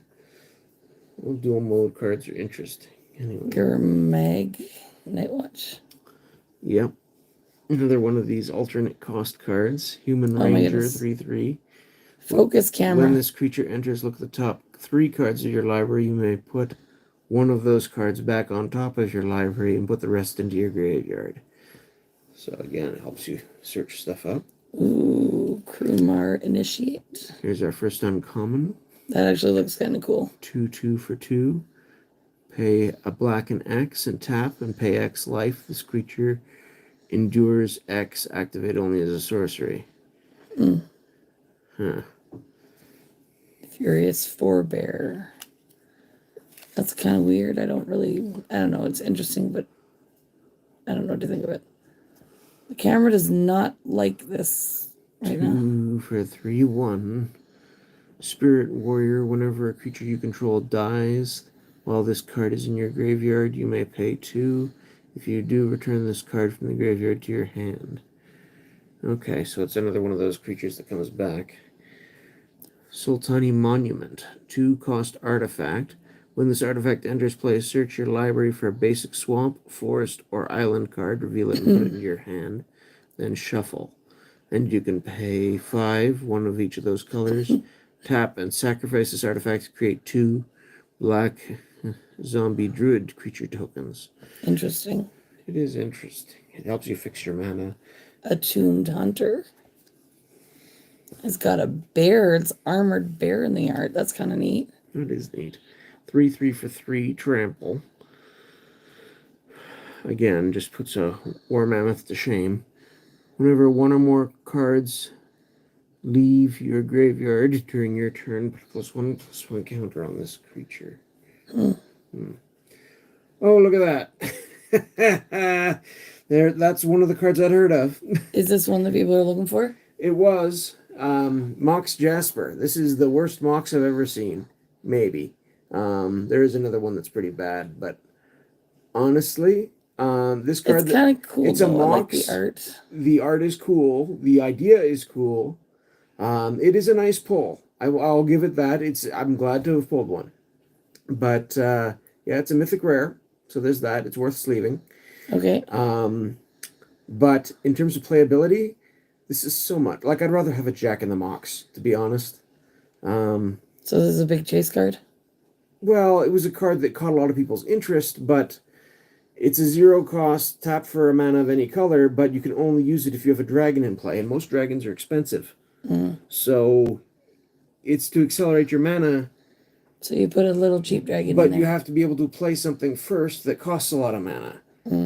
Well, dual mode cards are interesting. Anyway. Gurmag Nightwatch. Yep. Another one of these alternate cost cards. Human Oh my Ranger, goodness. 3/3. Focus camera. When this creature enters, look at the top 3 cards of your library. You may put one of those cards back on top of your library and put the rest into your graveyard. So again, it helps you search stuff up. Ooh, Krumar Initiate. Here's our first uncommon. That actually looks kind of cool. 2/2 for 2. Pay a black and X and tap and pay X life. This creature endures X. Activate only as a sorcery. Huh. Furious Forebear. That's kind of weird. I don't know. It's interesting, but I don't know what to think of it. The camera does not like this right now. 2 for 3/1. Spirit Warrior. Whenever a creature you control dies while this card is in your graveyard, you may pay 2. If you do, return this card from the graveyard to your hand. Okay, so it's another one of those creatures that comes back. Sultani Monument. 2-cost artifact. When this artifact enters play, search your library for a basic swamp, forest, or island card, reveal it and put it into your hand, then shuffle. And you can pay 5, one of each of those colors. Tap and sacrifice this artifact to create 2 black zombie druid creature tokens. Interesting. It is interesting. It helps you fix your mana. Attuned Hunter. It's got a bear. It's armored bear in the art. That's kind of neat. That is neat. 3 for 3 trample. Again, just puts a war mammoth to shame. Whenever one or more cards leave your graveyard during your turn, put +1/+1 counter on this creature. Oh, look at that. That's one of the cards I'd heard of. Is this one that people are looking for? It was Mox Jasper. This is the worst Mox I've ever seen. Maybe. There is another one that's pretty bad, but honestly, this card... It's kind of cool, it's a though. Mox. I like the art. The art is cool. The idea is cool. It is a nice pull. I'll give it that. I'm glad to have pulled one. But, yeah, it's a mythic rare. So there's that. It's worth sleeving. Okay. But in terms of playability, this is so much. Like, I'd rather have a Jack in the Mox, to be honest. So this is a big chase card? Well, it was a card that caught a lot of people's interest, but it's a 0-cost, tap for a mana of any color, but you can only use it if you have a dragon in play, and most dragons are expensive. So it's to accelerate your mana. So you put a little cheap dragon in But there. you have to be able to play something first that costs a lot of mana,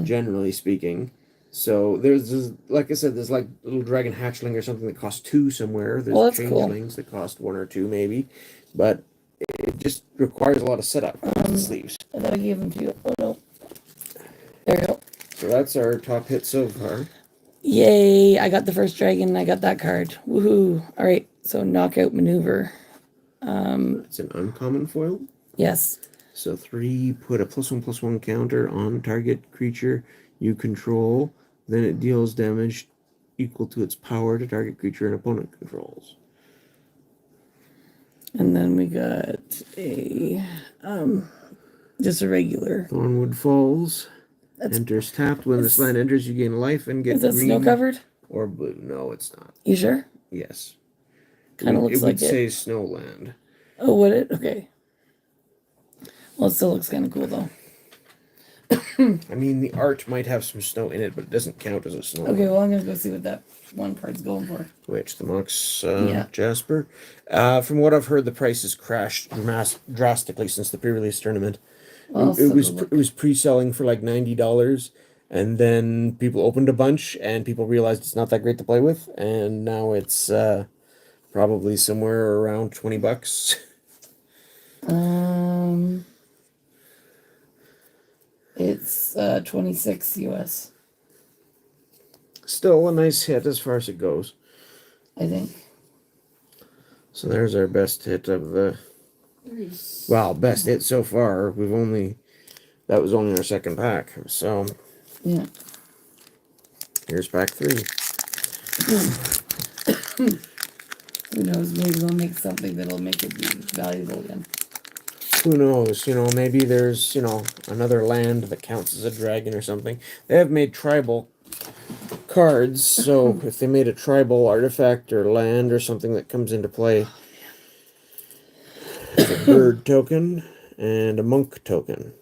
generally speaking. So there's, like I said, there's like a little dragon hatchling or something that costs 2 somewhere. There's changelings that cost 1 or 2 maybe. But it just requires a lot of setup with the sleeves. I thought I gave them to you. Oh no. There you go. So that's our top hit so far. Yay, I got the first dragon and I got that card. Woohoo. All right, so knockout maneuver. It's an uncommon foil. Yes. So 3, put a +1/+1 counter on target creature you control. Then it deals damage equal to its power to target creature an opponent controls. And then we got a just a regular. Thornwood Falls. Enters tapped. When this land enters, you gain life and get Is that green snow covered? or blue. No, it's not. You sure? Yes. Kind of looks like it would say Snowland. Oh, would it? Okay. Well, it still looks kind of cool, though. I mean, the art might have some snow in it, but it doesn't count as a snow. Okay, well, I'm going to go see what that one card's going for. Which, the Mox Yeah. Jasper? From what I've heard, the price has crashed drastically since the pre-release tournament. Well, it was pre-selling for like $90, and then people opened a bunch, and people realized it's not that great to play with, and now it's probably somewhere around $20. It's 26 US, Still a nice hit as far as it goes. I think. So there's our best hit of the... Well, best hit so far. That was only our second pack. So, yeah. Here's pack 3. Who knows? Maybe we'll make something that'll make it be valuable again. Who knows? Maybe there's, another land that counts as a dragon or something. They have made tribal cards, so if they made a tribal artifact or land or something that comes into play, there's a bird token and a monk token.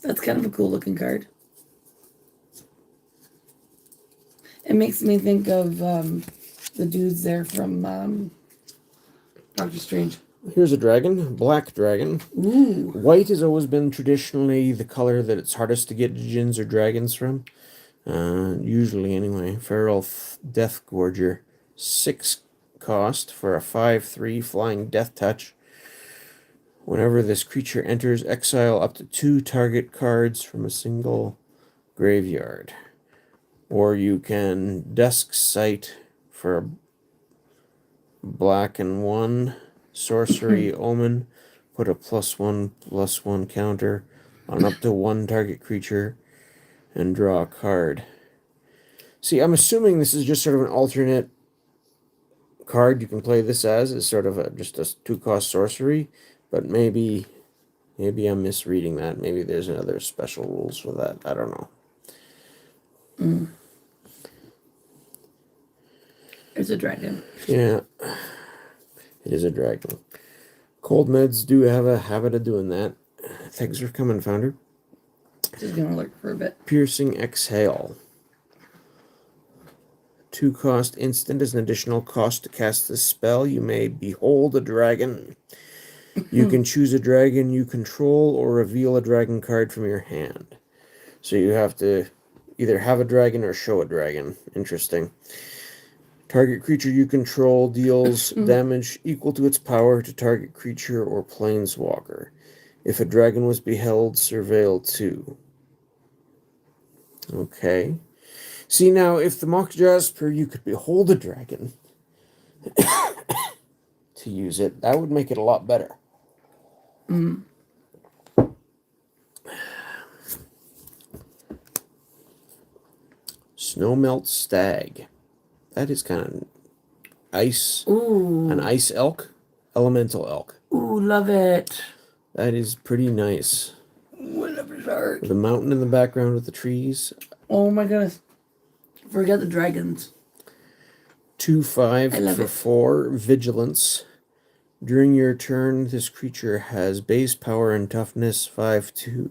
That's kind of a cool looking card. It makes me think of the dudes there from Doctor Strange. Here's a dragon, black dragon. Ooh. White has always been traditionally the color that it's hardest to get djinns or dragons from. Usually anyway. Feral Death Gorger. 6 cost for a 5/3 flying death touch. Whenever this creature enters, exile up to 2 target cards from a single graveyard. Or you can Dusk Sight for a black and 1 sorcery omen. Put a +1/+1 counter on up to 1 target creature and draw a card. See, I'm assuming this is just sort of an alternate card you can play this as. It's sort of just a 2-cost sorcery, but maybe I'm misreading that. Maybe there's another special rules for that. I don't know. There's a dragon. Yeah, it is a dragon. Cold meds do have a habit of doing that. Thanks for coming, Founder. Just gonna lurk for a bit. Piercing Exhale. 2-cost instant is an additional cost to cast this spell. You may behold a dragon. You can choose a dragon you control or reveal a dragon card from your hand. So you have to either have a dragon or show a dragon. Interesting. Target creature you control deals damage equal to its power to target creature or planeswalker. If a dragon was beheld, surveil 2. Okay. See, now, if the Mock Jasper, you could behold a dragon to use it, that would make it a lot better. Snowmelt Stag. That is kind of ice. Ooh. An ice elk. Elemental elk. Ooh, love it. That is pretty nice. What up, art? The mountain in the background with the trees. Oh my goodness. Forget the dragons. 2/5 for it. 4. Vigilance. During your turn, this creature has base power and toughness 5/2.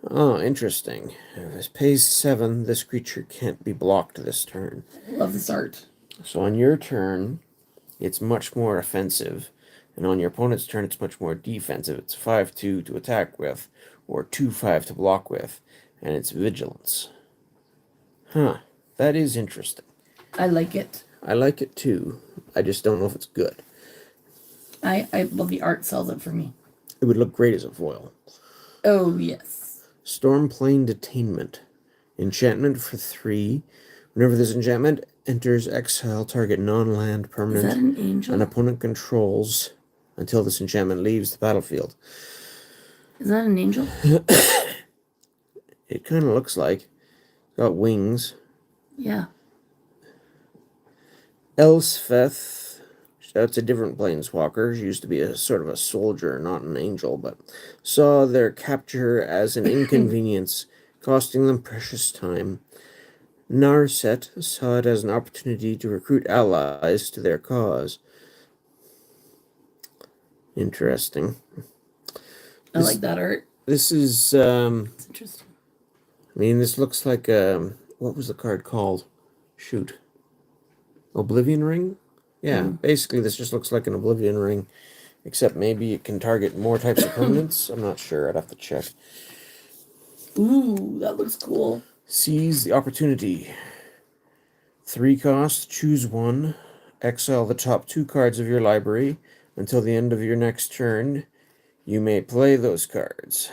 Oh, interesting. If it pays 7, this creature can't be blocked this turn. Love this art. So on your turn, it's much more offensive. And on your opponent's turn, it's much more defensive. It's 5/2 to attack with, or 2/5 to block with. And it's vigilance. Huh. That is interesting. I like it. I like it too. I just don't know if it's good. I love the art sells it for me. It would look great as a foil. Oh, yes. Stormplane Detainment. Enchantment for 3. Whenever this enchantment enters, exile target non-land permanent Is that an angel? an opponent controls until this enchantment leaves the battlefield. Is that an angel? It kind of looks like. It's got wings. Yeah. Elspeth. That's a different planeswalker. She used to be a sort of a soldier, not an angel, but saw their capture as an inconvenience, costing them precious time. Narset saw it as an opportunity to recruit allies to their cause. Interesting. I like that art. This is, It's interesting. I mean, this looks like, what was the card called? Shoot. Oblivion Ring? Yeah, basically this just looks like an Oblivion Ring, except maybe it can target more types of permanents. I'm not sure. I'd have to check. Ooh, that looks cool. Seize the opportunity. 3 cost, choose 1. Exile the top 2 cards of your library. Until the end of your next turn, you may play those cards.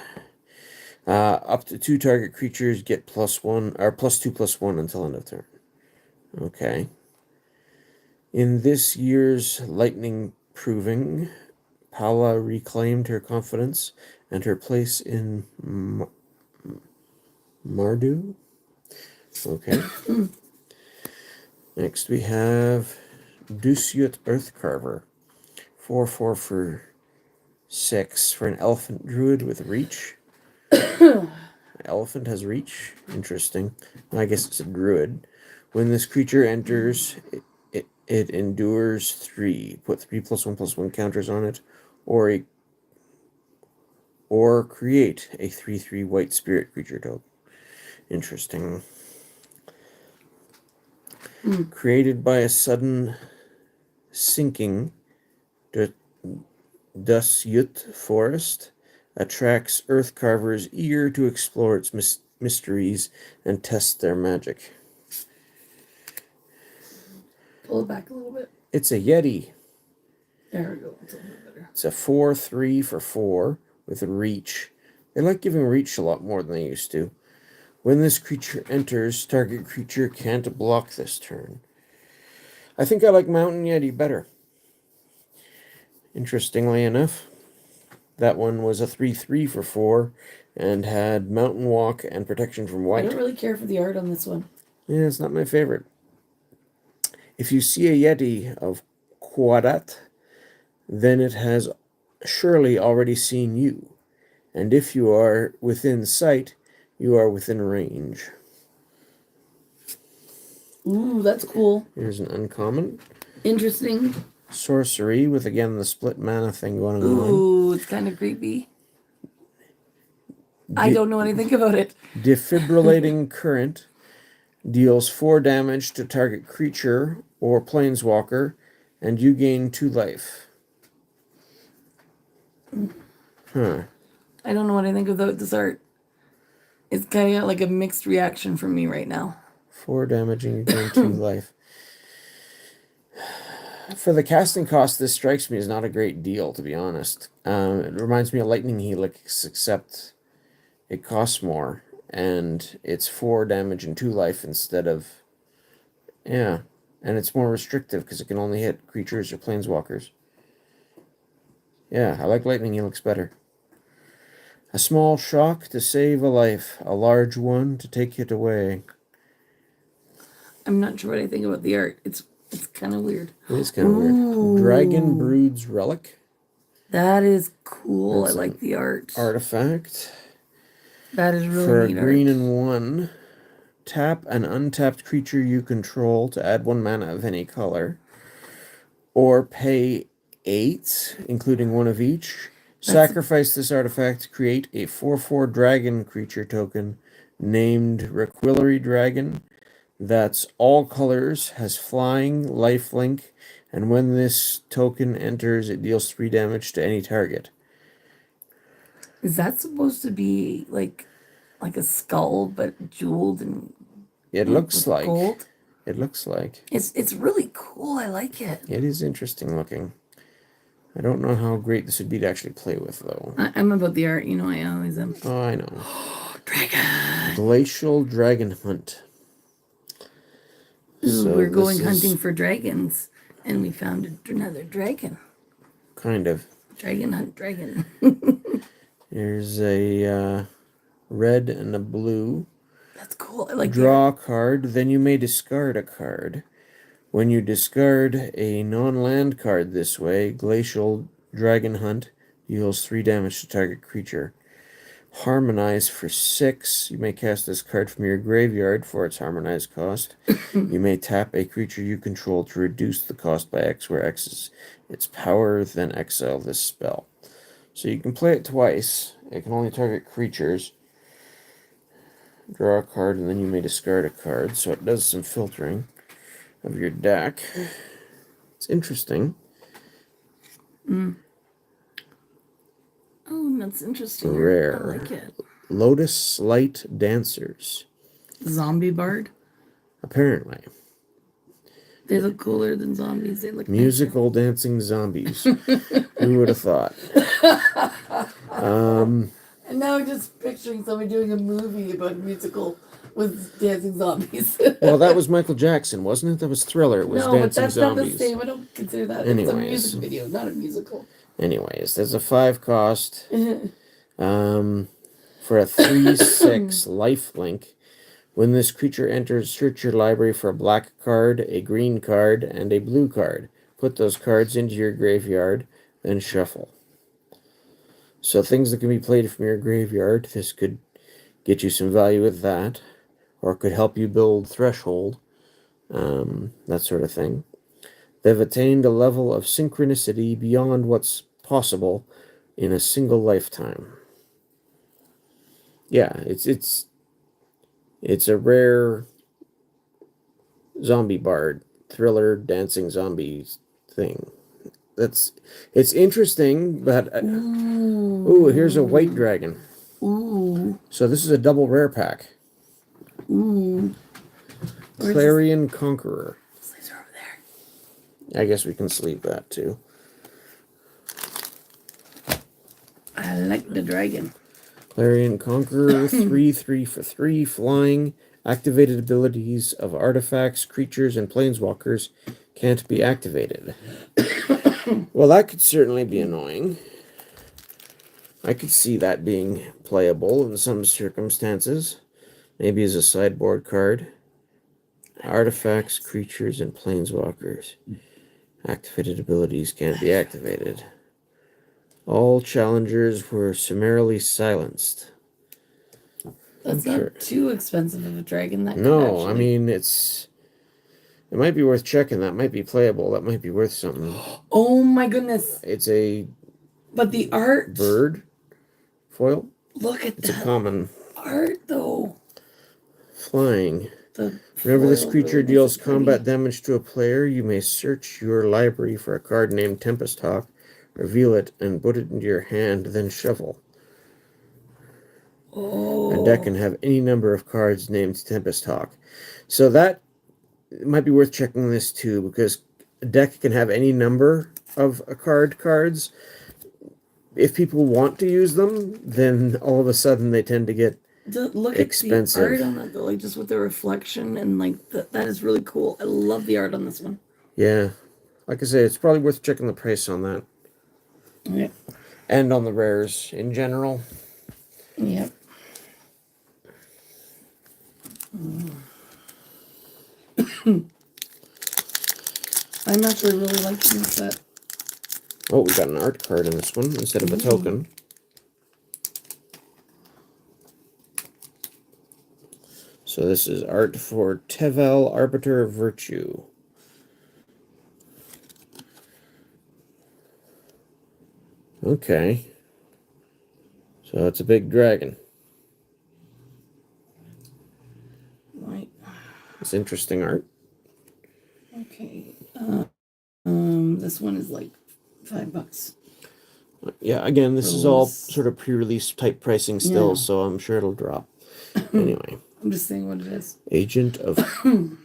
Up to 2 target creatures get +1 or +2/+1 until end of turn. Okay. In this year's lightning proving, Paula reclaimed her confidence and her place in Mardu. Okay. Next we have Dusyut Earthcarver. 4/4 for 6 for an elephant druid with reach. Elephant has reach. Interesting. I guess it's a druid. When this creature enters, it endures 3. Put 3 +1/+1 counters on it, or create a 3/3 white spirit creature token. Interesting. Created by a sudden sinking, Dusyut Forest attracts Earthcarvers eager to explore its mysteries and test their magic. Pull it back a little bit. It's a Yeti. There we go. It's a little bit better. It's a 4/3 for 4 with a reach. They like giving reach a lot more than they used to. When this creature enters, target creature can't block this turn. I think I like Mountain Yeti better. Interestingly enough, that one was a 3/3 for 4 and had Mountain Walk and protection from I white. don't really care for the art on this one. Yeah, it's not my favorite. If you see a Yeti of Quadat, then it has surely already seen you. And if you are within sight, you are within range. Ooh, that's cool. Here's an uncommon. Interesting. Sorcery with, again, the split mana thing going on. Ooh, it's kind of creepy. I don't know anything about it. Defibrillating Current deals 4 damage to target creature or planeswalker, and you gain 2 life. Huh. I don't know what I think about this art. It's kind of like a mixed reaction from me right now. 4 damage and you gain 2 life. For the casting cost, this strikes me as not a great deal, to be honest. It reminds me of Lightning Helix, except it costs more, and it's 4 damage and 2 life instead of... Yeah, and it's more restrictive because it can only hit creatures or planeswalkers. Yeah, I like Lightning Helix better. A small shock to save a life, a large one to take it away. I'm not sure what I think about the art. It's kind of weird. It is kind of weird. Dragon Brood's Relic. That is cool. That's I like the art. Artifact. That is really For a neat green art. and 1, tap an untapped creature you control to add 1 mana of any color. Or pay 8, including 1 of each. Sacrifice this artifact to create a 4/4 dragon creature token named Requillery Dragon. That's all colors, has flying, lifelink, and when this token enters, it deals 3 damage to any target. Is that supposed to be like a skull but jeweled and It looks like gold? It looks like. It's really cool. I like it. It is interesting looking. I don't know how great this would be to actually play with, though. I'm about the art. You know, I always am. Oh, I know. Dragon. Glacial Dragon Hunt. Ooh, So we're going this is hunting for dragons, and we found another dragon. kind of. Dragon hunt dragon. Here's a red and a blue. That's cool. I like Draw a card, then you may discard a card. When you discard a non-land card this way, Glacial Dragon Hunt deals 3 damage to target creature. Harmonize for 6. You may cast this card from your graveyard for its harmonized cost. You may tap a creature you control to reduce the cost by X, where X is its power, then exile this spell. So you can play it twice. It can only target creatures. Draw a card, and then you may discard a card. So it does some filtering of your deck. It's interesting. Oh, that's interesting. Rare. I like it. Lotus Light Dancers. Zombie bard. Apparently. They look cooler than zombies. They look Musical dancing zombies. Who would have thought? And now I'm just picturing somebody doing a movie about a musical with dancing zombies. Well, that was Michael Jackson, wasn't it? That was Thriller. It was No, but dancing that's zombies. not the same. I don't consider that. It's a Anyways. music video, not a musical. Anyways, there's a 5 cost. For a 3/6 lifelink. When this creature enters, search your library for a black card, a green card, and a blue card. Put those cards into your graveyard, then shuffle. So things that can be played from your graveyard, this could get you some value with that, or it could help you build Threshold, that sort of thing. They've attained a level of synchronicity beyond what's possible in a single lifetime. Yeah, it's a rare zombie bard, thriller, dancing zombies thing. It's interesting, but ooh, here's a white dragon. Ooh. So this is a double rare pack. Ooh. Clarion Conqueror. Sleeves are over there. I guess we can sleeve that too. like the dragon. Clarion Conqueror, 3/3 for 3, flying. Activated abilities of artifacts, creatures, and planeswalkers can't be activated. Well, that could certainly be annoying. I could see that being playable in some circumstances. Maybe as a sideboard card. Artifacts, creatures, and planeswalkers. Activated abilities can't be activated. All challengers were summarily silenced. That's not too expensive of a dragon. That No, actually... I mean, it might be worth checking. That might be playable. That might be worth something. Oh my goodness. It's a... But the art... bird foil? Look at it's that. It's a common. Art, though. Flying. Whenever this creature really deals combat damage to a player, you may search your library for a card named Tempest Hawk, reveal it, and put it into your hand, then shuffle. Oh. A deck can have any number of cards named Tempest Hawk. So that might be worth checking this too, because a deck can have any number of cards. If people want to use them, then all of a sudden they tend to get Look expensive. At the art on that, though, like just with the reflection and like that is really cool. I love the art on this one. Yeah, like I say, it's probably worth checking the price on that. Yeah. And on the rares in general. Yep. I'm actually really liking this set. Oh, we got an art card in this one instead of a token. So this is art for Tevel, Arbiter of Virtue. Okay. So it's a big dragon. Right. It's interesting art. Okay. This one is like $5. Yeah, again, this is all sort of pre-release type pricing still, so I'm sure it'll drop. Anyway. I'm just saying what it is. Agent of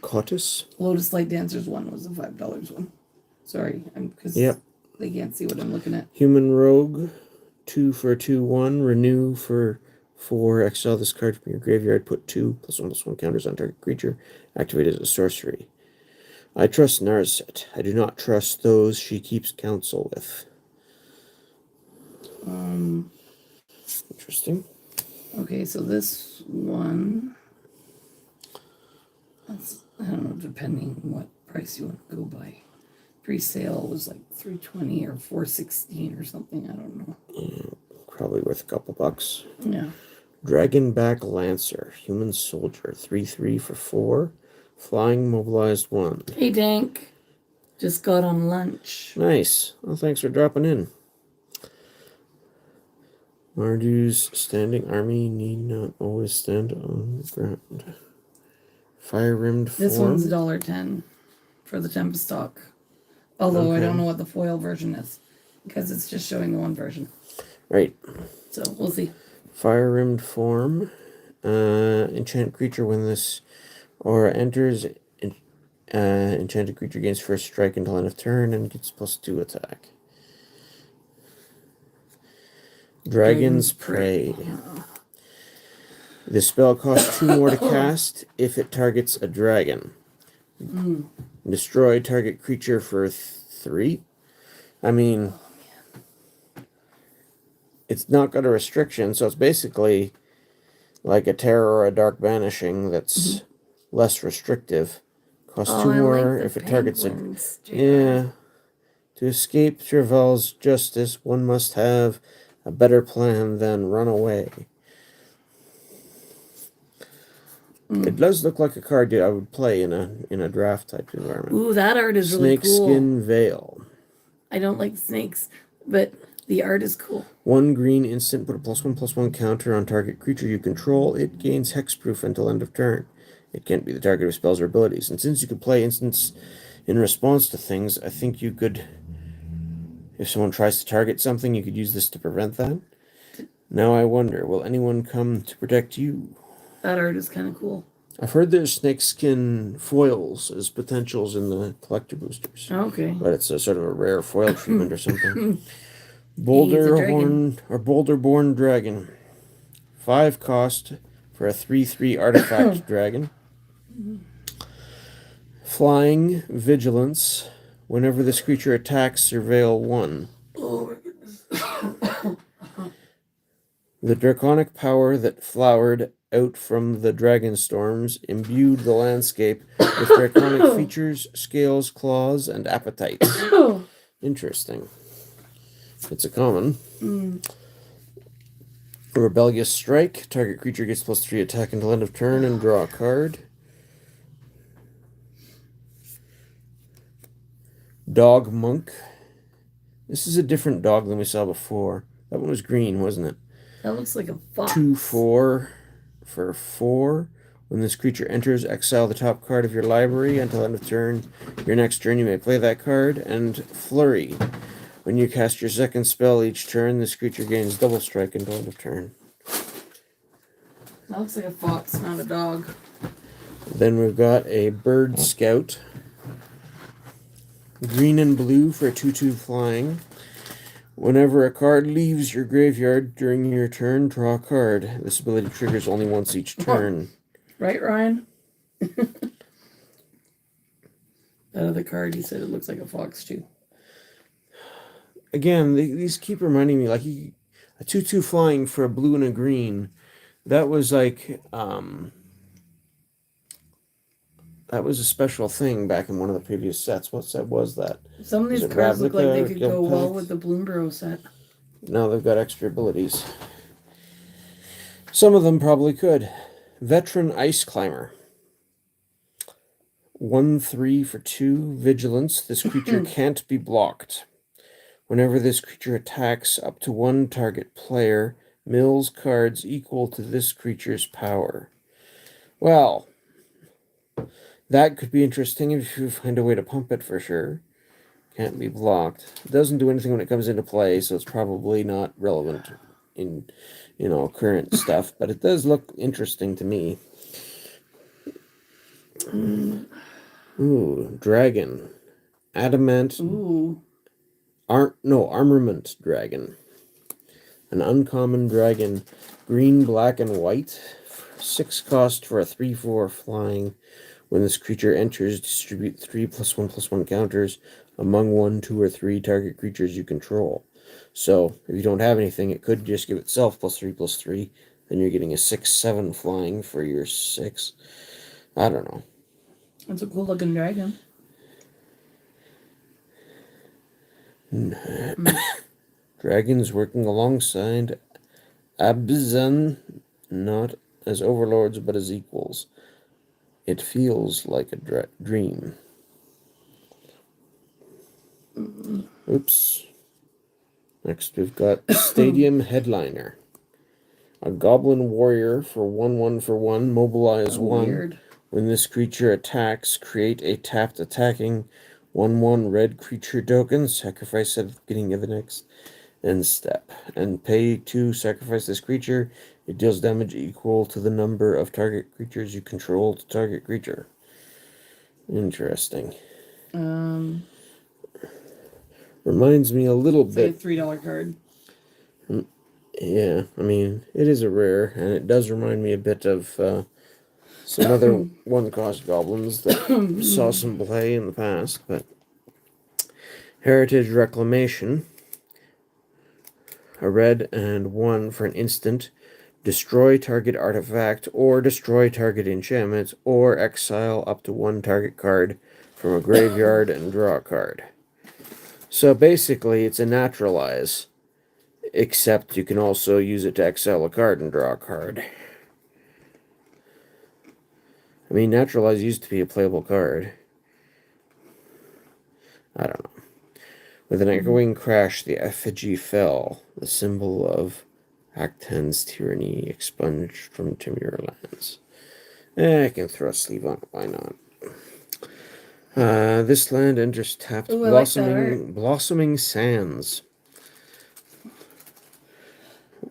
Cottus. Lotus Light Dancers one was a $5 one. Sorry, because they can't see what I'm looking at. Human Rogue, 2 for a 2/1. Renew for 4. Exile this card from your graveyard. Put 2+1/+1 counters on target creature. Activate as a sorcery. I trust Narset. I do not trust those she keeps counsel with. Interesting. Okay, so this one, that's, I don't know, depending what price you want to go by. Pre-sale was like $320 or $416 or something. I don't know. Probably worth a couple bucks. Yeah. Dragonback Lancer, human soldier, 3/3 for 4. Flying, mobilized 1. Hey, Dank. Just got on lunch. Nice. Well, thanks for dropping in. Marduk's standing army need not always stand on the ground. Fire-rimmed form. This one's $1.10 for the Tempest Hawk. Although I don't know what the foil version is, because it's just showing the one version. Right. So we'll see. Fire-rimmed form. Enchant creature when this aura enters. Enchanted creature gains first strike until end of turn and gets +2 attack. Dragon's Prey. This spell costs 2 more to cast if it targets a dragon. Destroy target creature for 3. I mean, it's not got a restriction, so it's basically like a terror or a dark banishing that's less restrictive. Costs 2 more if it targets a... Yeah. To escape Travel's justice, one must have a better plan than run away. It does look like a card I would play in a draft type environment. Ooh, that art is really cool. Snakeskin Veil. I don't like snakes, but the art is cool. 1 green instant, put a +1/+1 counter on target creature you control. It gains hexproof until end of turn. It can't be the target of spells or abilities. And since you could play instants in response to things, I think you could... If someone tries to target something, you could use this to prevent that. Now I wonder, will anyone come to protect you? That art is kind of cool. I've heard there's snakeskin foils as potentials in the collector boosters. Okay. But it's a sort of a rare foil treatment or something. Boulder-born dragon. 5 cost for a 3/3 artifact dragon. Flying, vigilance. Whenever this creature attacks, surveil 1. Oh my goodness. The draconic power that flowered out from the Dragonstorms imbued the landscape with draconic features, scales, claws, and appetites. Interesting. It's a common. A rebellious strike. Target creature gets +3 attack until end of turn and draw a card. Dog monk. This is a different dog than we saw before. That one was green, wasn't it? That looks like a fox. 2/4 for 4. When this creature enters, exile the top card of your library until end of turn. Your next turn, you may play that card. And flurry. When you cast your second spell each turn, this creature gains double strike until end of turn. That looks like a fox, not a dog. Then we've got a bird scout. Green and blue for a 2/2 flying. Whenever a card leaves your graveyard during your turn, draw a card. This ability triggers only once each turn. Right, Ryan? That other card, he said it looks like a fox too. Again, these keep reminding me, like, a 2/2 flying for a blue and a green. That was like, that was a special thing back in one of the previous sets. What set was that? Some of these cards look like they could go well with the Bloomborough set. Now they've got extra abilities. Some of them probably could. Veteran Ice Climber. 1/3 for 2. Vigilance. This creature can't be blocked. Whenever this creature attacks up to 1 target player, mills cards equal to this creature's power. Well, that could be interesting if you find a way to pump it for sure. Can't be blocked. It doesn't do anything when it comes into play, so it's probably not relevant in, current stuff. But it does look interesting to me. Ooh, dragon. Adamant. Ooh. Armament dragon. An uncommon dragon. Green, black, and white. 6 cost for a 3/4 flying. When this creature enters, distribute 3 +1/+1 counters among 1, 2, or 3 target creatures you control. So, if you don't have anything, it could just give itself +3/+3. Then you're getting a 6/7 flying for your 6. I don't know. That's a cool looking dragon. Dragons working alongside Abzan, not as overlords but as equals. It feels like a dream. Oops. Next we've got Stadium Headliner. A goblin warrior for 1/1 for 1, mobilize 1. Weird. When this creature attacks, create a tapped attacking 1/1 red creature token, sacrifice at the beginning of the next end step, and pay 2, sacrifice this creature. It deals damage equal to the number of target creatures you control to target creature. Interesting. Reminds me a little bit. Like a $3 card. Yeah, I mean, it is a rare, and it does remind me a bit of some other one-cost goblins that saw some play in the past, but Heritage Reclamation. A red and 1 for an instant. Destroy target artifact or destroy target enchantment or exile up to 1 target card from a graveyard and draw a card. So basically it's a naturalize, except you can also use it to exile a card and draw a card. I mean, naturalize used to be a playable card. I don't know. With an echoing crash, the effigy fell, the symbol of Act 10's tyranny expunged from Timur lands. I can throw a sleeve on it, why not? This land enters tapped. Ooh, blossoming Sands.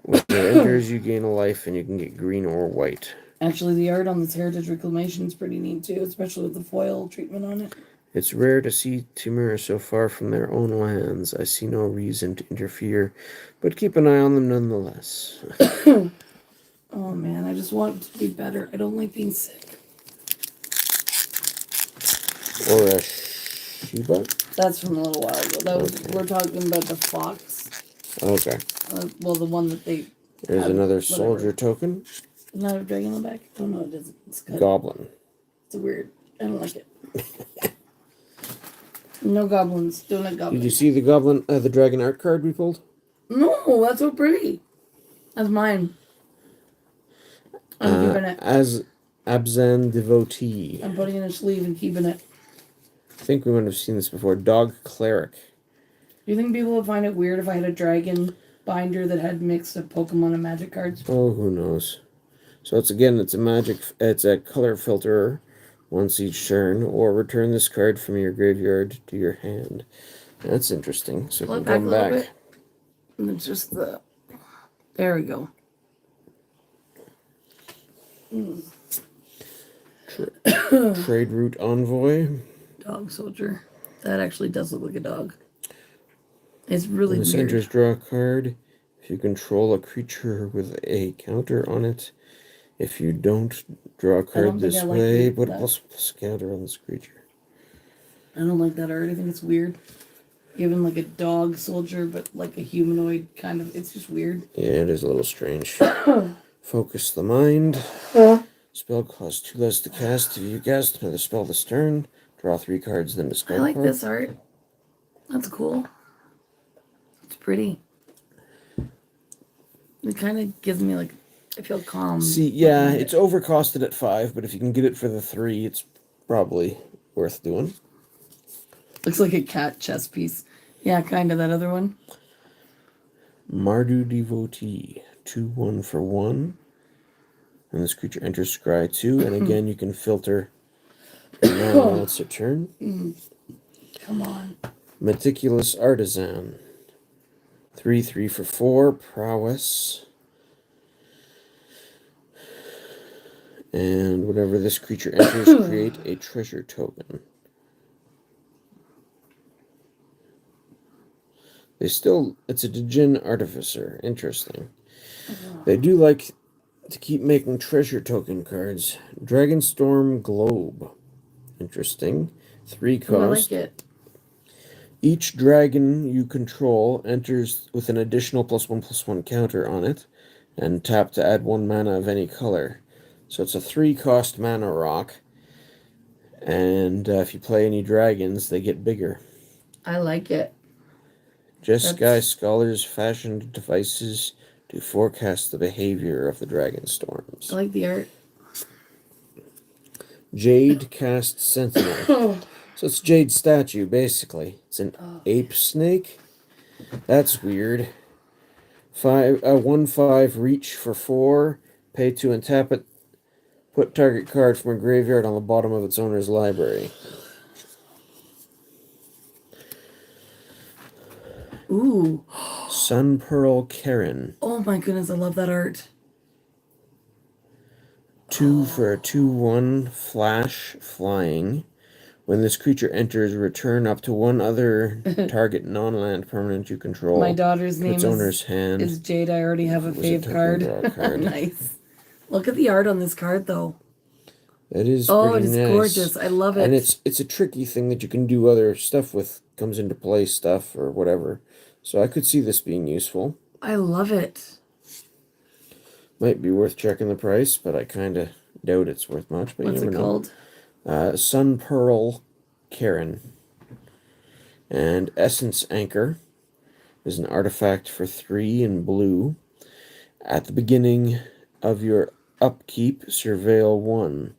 When it enters, you gain a life, and you can get green or white. Actually, the art on this Heritage Reclamation is pretty neat too, especially with the foil treatment on it. It's rare to see Timur so far from their own lands. I see no reason to interfere, but keep an eye on them nonetheless. Oh man, I just want it to be better. I don't like being sick. Or a Shiba? That's from a little while ago. That was we're talking about the fox. Okay. Well, the one that they. There's had, another whatever. soldier token. Doesn't that have a dragon on the back? Oh no, it doesn't. It's good. Goblin. It's weird. I don't like it. No goblins. Don't like goblins. Did you see the goblin, the dragon art card we pulled? No, that's so pretty. That's mine. I'm keeping it. As Abzan devotee. I'm putting it in a sleeve and keeping it. I think we might have seen this before. Dog cleric. Do you think people would find it weird if I had a dragon binder that had mixed of Pokemon and Magic cards? Oh, who knows? So it's a color filterer once each turn, or return this card from your graveyard to your hand. That's interesting. So Pull it it can back come a little back. bit. And it's just the. There we go. Trade route envoy. Dog soldier. That actually does look like a dog. It's really In the weird. centers, draw a card. If you control a creature with a counter on it, if you don't, draw a card this way, put a plus counter on this creature. I don't like that art. I think it's weird. Given like a dog soldier, but like a humanoid kind of. It's just weird. Yeah, it is a little strange. Focus the mind. Spell costs 2 less to cast. If you cast another spell this turn, draw 3 cards, then discard. I like this art. That's cool. It's pretty. It kind of gives me like, I feel calm. See, yeah, it's overcosted at 5, but if you can get it for the 3, it's probably worth doing. Looks like a cat chess piece. Yeah, kind of that other one. Mardu devotee. 2/1 for 1. And this creature enters scry 2, and again you can filter while it's a turn. Come on. Meticulous artisan. 3/3 for 4. Prowess. And whenever this creature enters, create a treasure token. It's a Djinn artificer. Interesting. They do like to keep making treasure token cards. Dragonstorm Globe. Interesting. 3 cost. I like it. Each dragon you control enters with an additional +1/+1 counter on it, and tap to add 1 mana of any color. So it's a 3 cost mana rock, and if you play any dragons, they get bigger. I like it. Jeskai scholars fashioned devices to forecast the behavior of the Dragonstorms. I like the art. Jade cast sentinel. So it's Jade statue, basically. It's an ape snake. That's weird. 1/5 reach for 4. Pay 2 and tap it. Put target card from a graveyard on the bottom of its owner's library. Ooh. Sun Pearl Karen. Oh my goodness, I love that art. 2 for a 2/1 flash flying. When this creature enters, return up to 1 other target non-land permanent you control. My daughter's name its owner's hand. is Jade. I already have a fave card. Nice. Look at the art on this card, though. It is it is nice. gorgeous. I love it. And it's a tricky thing that you can do other stuff with. Comes into play stuff or whatever. So I could see this being useful. I love it. Might be worth checking the price, but I kind of doubt it's worth much. But What's you it never called? know. Sun Pearl Karen. And Essence Anchor is an artifact for 3 in blue. At the beginning of your upkeep, surveil 1.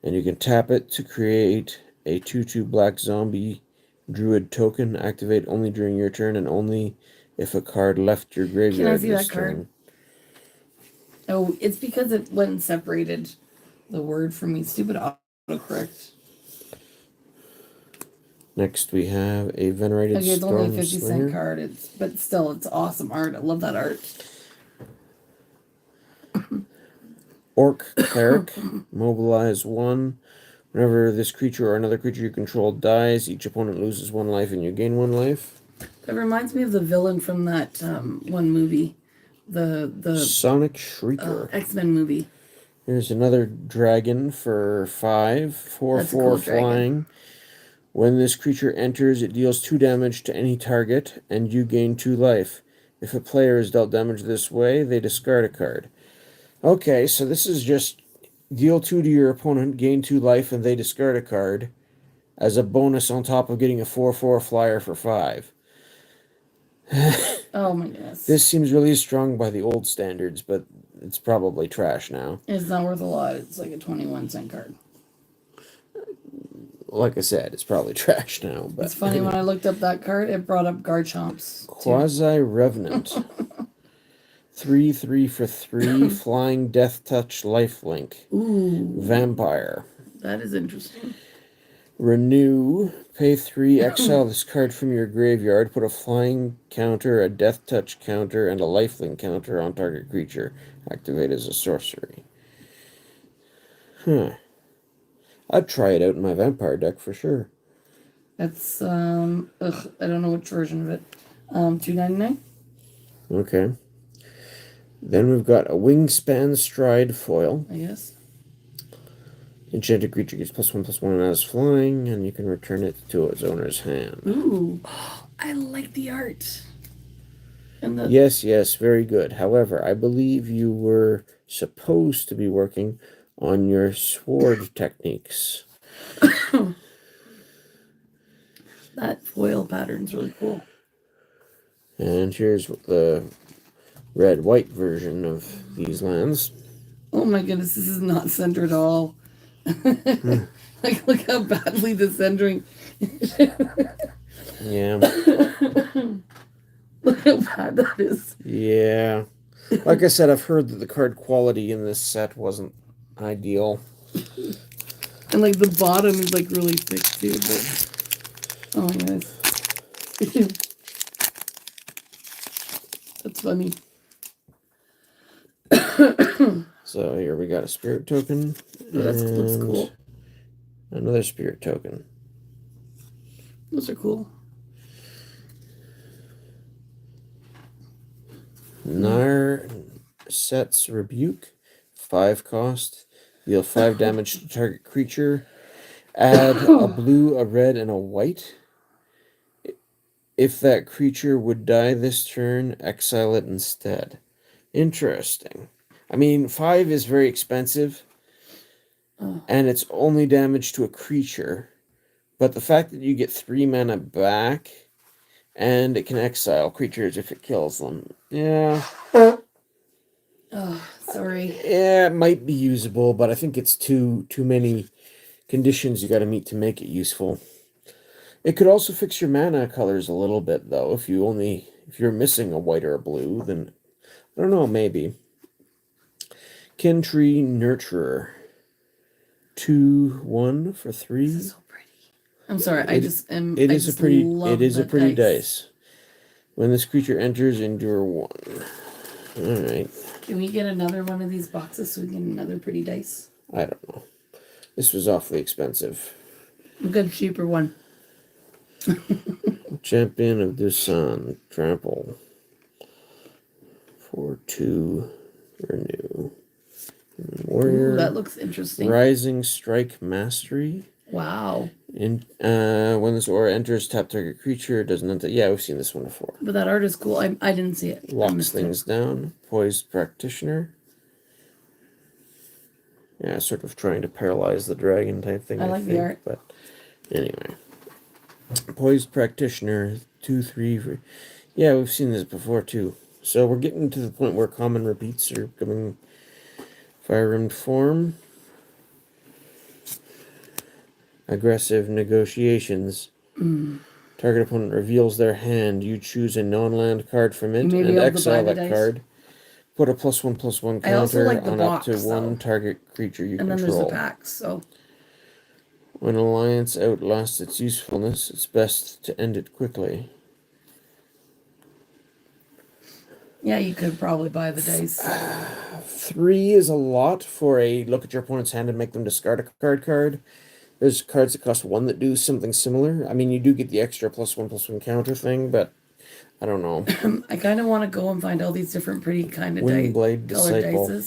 And you can tap it to create a 2/2 black zombie druid token. Activate only during your turn and only if a card left your graveyard. Can I see this that card? turn. Oh, it's because it went and separated the word for me. Stupid autocorrect. Next we have a venerated Okay, it's only a Storm 50-cent Slinger. card. But still, it's awesome art. I love that art. Orc Cleric. Mobilize 1. Whenever this creature or another creature you control dies, each opponent loses 1 life and you gain 1 life. That reminds me of the villain from that one movie, the Sonic Shrieker. X-Men movie. Here's another dragon for 5, 4, That's a 4 cool flying. dragon. When this creature enters, it deals 2 damage to any target, and you gain 2 life. If a player is dealt damage this way, they discard a card. Okay, so this is just deal 2 to your opponent, gain 2 life, and they discard a card as a bonus on top of getting a 4/4 flyer for 5. Oh my goodness. This seems really strong by the old standards, but it's probably trash now. It's not worth a lot. It's like a 21-cent card. Like I said, it's probably trash now. But It's funny, when I looked up that card, it brought up Garchomps. Quasi-Revenant. 3/3 for 3, flying death touch lifelink. Ooh. Vampire. That is interesting. Renew. Pay 3, exile this card from your graveyard. Put a flying counter, a death touch counter, and a lifelink counter on target creature. Activate as a sorcery. Huh. I'd try it out in my vampire deck for sure. That's I don't know which version of it. $2.99. Okay. Then we've got a Wingspan Stride foil. I guess. Enchanted creature gets +1/+1 as flying, and you can return it to its owner's hand. Ooh, I like the art. And the Yes, very good. However, I believe you were supposed to be working on your sword techniques. that foil pattern's really cool. And here's the red-white version of these lands. Oh my goodness, this is not centered at all. Like, look how badly the centering. Yeah. Look how bad that is. Yeah. Like I said, I've heard that the card quality in this set wasn't ideal. And like the bottom is like really thick too, but oh my goodness. That's funny. So here we got a spirit token. Oh, that looks cool. Another spirit token. Those are cool. Narset's Rebuke. 5 cost. Deal 5 damage to target creature. Add a blue, a red, and a white. If that creature would die this turn, exile it instead. Interesting. I mean, 5 is very expensive, and it's only damage to a creature. But the fact that you get 3 mana back, and it can exile creatures if it kills them. Yeah. Oh, sorry. Yeah, it might be usable, but I think it's too many conditions you got to meet to make it useful. It could also fix your mana colors a little bit, though. If you're missing a white or a blue, then I don't know, maybe. Kintree Nurturer. 2/1 for 3. This is so pretty. I'm sorry, It is a pretty dice. When this creature enters, endure 1. Alright. Can we get another one of these boxes so we get another pretty dice? I don't know. This was awfully expensive. A good cheaper one. Champion of Dusan. Trample. 4/2. Renew. Warrior. Ooh, that looks interesting. Rising Strike Mastery. Wow. When this aura enters, tap target creature. Doesn't enter. Yeah, we've seen this one before. But that art is cool. I didn't see it. Locks things down. Poised Practitioner. Yeah, sort of trying to paralyze the dragon type thing. I like the art. But anyway. Poised Practitioner. 2/3. Yeah, we've seen this before too. So we're getting to the point where common repeats are coming Fire Rimmed Form. Aggressive Negotiations. Target opponent reveals their hand. You choose a non-land card from it and exile that card. Put a +1/+1 counter on up to one target creature you control. And then there's the packs, so. When Alliance outlasts its usefulness, it's best to end it quickly. Yeah, you could probably buy the dice. 3 is a lot for a look at your opponent's hand and make them discard a card. There's cards that cost 1 that do something similar. I mean, you do get the extra +1/+1 counter thing, but I don't know. I kind of want to go and find all these different pretty kind of Windblade colored Disciple.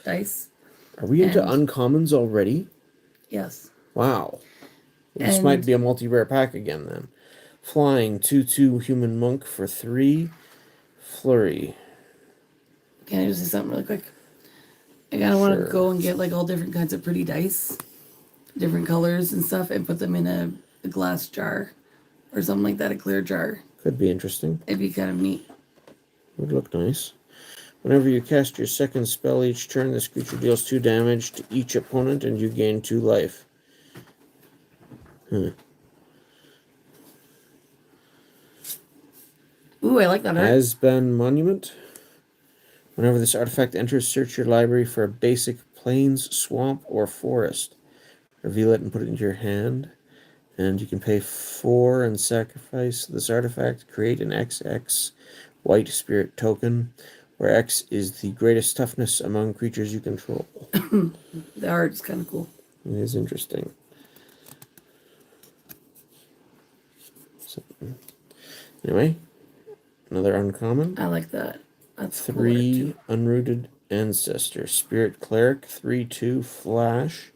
dice. Are we into And- uncommons already? Yes. Wow. This And- might be a multi-rare pack again then. Flying 2/2 human monk for 3. Flurry. Can I just say something really quick? I kind of want to Sure. go and get like all different kinds of pretty dice, different colors and stuff, and put them in a glass jar or something like that, a clear jar. Could be interesting. It'd be kind of neat. Would look nice. Whenever you cast your second spell each turn, this creature deals 2 damage to each opponent and you gain 2 life. Ooh, I like that art. Asban Monument. Whenever this artifact enters, search your library for a basic plains, swamp, or forest. Reveal it and put it into your hand. And you can pay 4 and sacrifice this artifact. Create an XX white spirit token, where X is the greatest toughness among creatures you control. The art's kind of cool. It is interesting. So, anyway, another uncommon. I like that. That's 3 Unrooted Ancestor. Spirit Cleric, 3/2 Flash.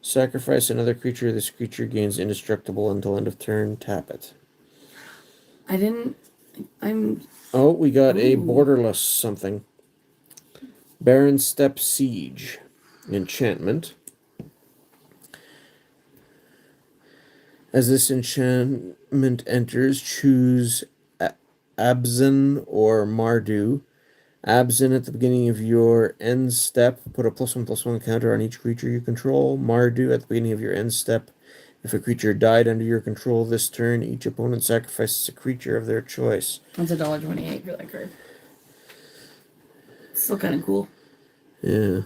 Sacrifice another creature. This creature gains indestructible until end of turn. Tap it. Oh, we got a Ooh. borderless something. Barren Step Siege. Enchantment. As this enchantment enters, choose Abzan or Mardu. Abzan at the beginning of your end step, put a +1/+1 counter on each creature you control. Mardu at the beginning of your end step. If a creature died under your control this turn, each opponent sacrifices a creature of their choice. That's $1.28 for that card. It's still kind of cool. Yeah.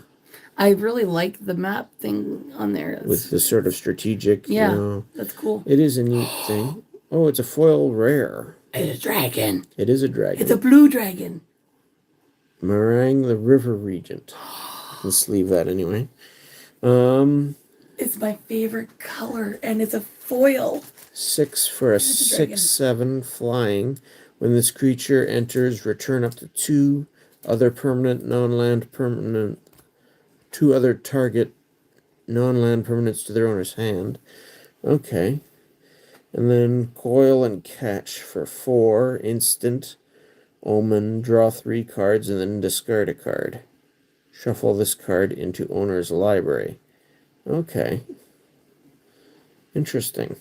I really like the map thing on there. With the sort of strategic, yeah, that's cool. It is a neat thing. Oh, it's a foil rare. It's a dragon. It is a dragon. It's a blue dragon. Meringue the River Regent. Let's leave that anyway. It's my favorite color, and it's a foil. 6 for a 6/7 flying. When this creature enters, return up to 2 other permanent non-land permanent, 2 other target non-land permanents to their owner's hand. Okay. And then Coil and Catch for 4 instant. Omen, draw 3 cards and then discard a card. Shuffle this card into owner's library. Okay. Interesting.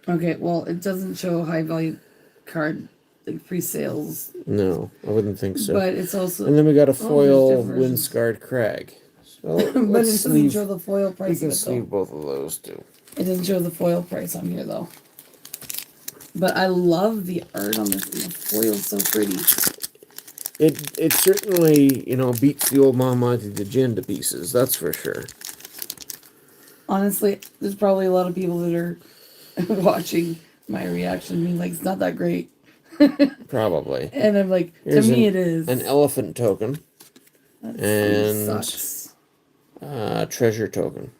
Okay, well, it doesn't show a high value card like pre-sales. No, I wouldn't think so. But it's also. And then we got a foil different versions. Windscarred Crag. So But it let's doesn't show the foil we price can of it, though. sleeve both of those too. It didn't show the foil price on here, though. But I love the art on this. The foil's so pretty. It certainly, beats the old Mama the Gin to pieces, that's for sure. Honestly, there's probably a lot of people that are watching my reaction being like, it's not that great. Probably. And I'm like, Here's to me it is. An elephant token. That and sucks. Treasure token.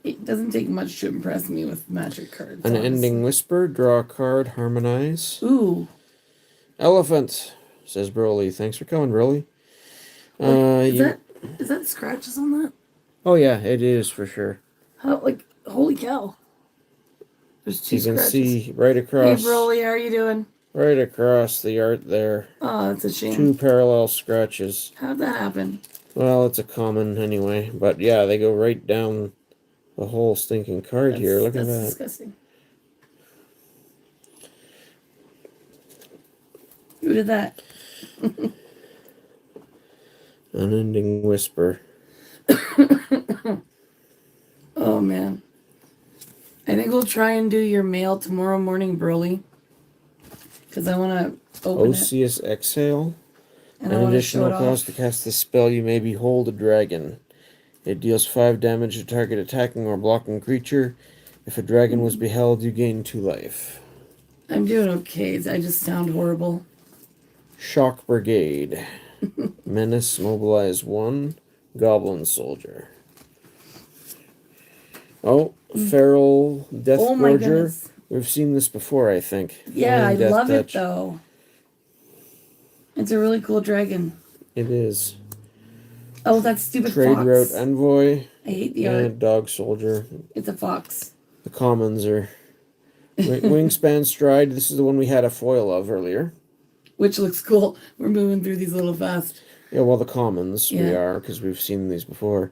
It doesn't take much to impress me with magic cards. An honestly. Ending Whisper, draw a card, harmonize. Ooh. Elephant, says Broly. Thanks for coming, Broly. Is that scratches on that? Oh yeah, it is for sure. How, holy cow. There's 2 You can scratches. see right across. Hey, Broly, how are you doing? Right across the art there. Oh, that's a shame. 2 parallel scratches. How'd that happen? Well, it's a common anyway. But yeah, they go right down the whole stinking card here. Look at that. That's disgusting. Who did that? Unending Whisper. Oh, man. I think we'll try and do your mail tomorrow morning, Broly. Because I want to open it. Osseous Exhale. And I An want to show additional it cost off. to cast this spell, you may behold a dragon. It deals 5 damage to target attacking or blocking creature. If a dragon was beheld, you gain 2 life. I'm doing okay. I just sound horrible. Shock Brigade. Menace, mobilize 1. Goblin Soldier. Oh, Feral Death Oh my Gorger. goodness. We've seen this before, I think. Yeah, I Flying Death love it Touch. though. It's a really cool dragon. It is. Oh, that stupid Trade fox. Route Envoy. I hate the art. And Dog Soldier. It's a fox. The commons are Wingspan Stride. This is the one we had a foil of earlier. Which looks cool. We're moving through these a little fast. Yeah, well, the commons we are, because we've seen these before.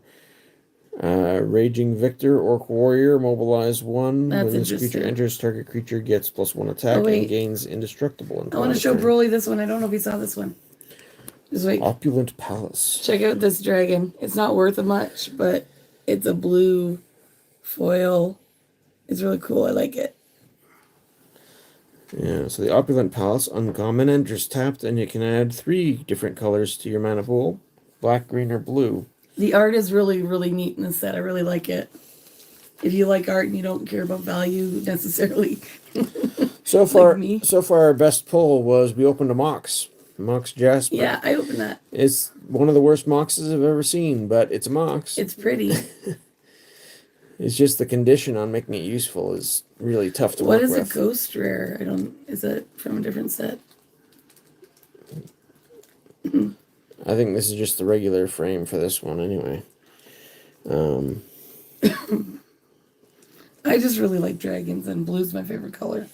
Raging Victor, Orc Warrior, mobilize 1. That's When this creature interesting. enters, target creature gets +1 attack and gains indestructible. I want to show Broly this one. I don't know if he saw this one. Just wait. Opulent Palace. Check out this dragon. It's not worth much, but it's a blue foil. It's really cool. I like it. Yeah, so the Opulent Palace, uncommon, enters tapped, and you can add 3 different colors to your mana pool. Black, green, or blue. The art is really, really neat in this set. I really like it. If you like art and you don't care about value necessarily. So far, me. our best pull was we opened a Mox. Mox Jasper. Yeah, I opened that. It's one of the worst Moxes I've ever seen, but it's a Mox. It's pretty. It's just the condition on making it useful is really tough to work with. What is a ghost rare? Is it from a different set? I think this is just the regular frame for this one anyway. I just really like dragons, and blue's my favorite color.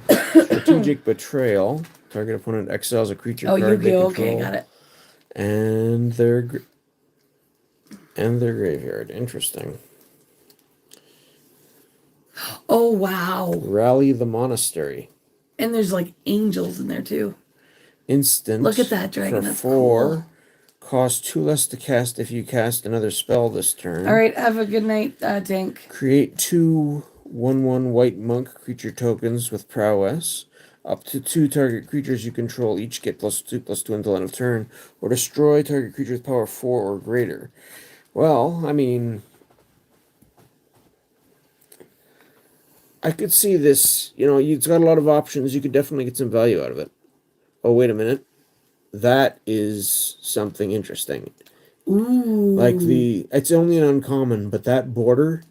Strategic Betrayal. Target opponent exiles a creature Oh, card they Yu-Gi-Oh! control. Okay, got it. And their graveyard. Interesting. Oh, wow. Rally the Monastery. And there's like angels in there too. Instant. Look at that dragon. For That's 4. cool. Cost 2 less to cast if you cast another spell this turn. All right, have a good night, Tank. Create 2 1/1 white monk creature tokens with prowess. Up to 2 target creatures you control each get +2/+2 until end of turn, or destroy target creature with power 4 or greater. Well, I mean, I could see this. It's got a lot of options. You could definitely get some value out of it. Oh, wait a minute. That is something interesting. Ooh. It's only an uncommon, but that border.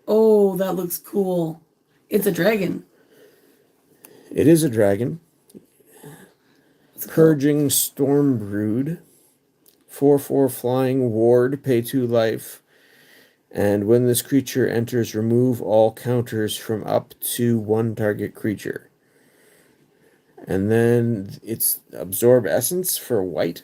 Oh, that looks cool. It's a dragon. It is a dragon. Purging Stormbrood. 4/4 flying ward, pay 2 life. And when this creature enters, remove all counters from up to 1 target creature. And then it's Absorb Essence for white.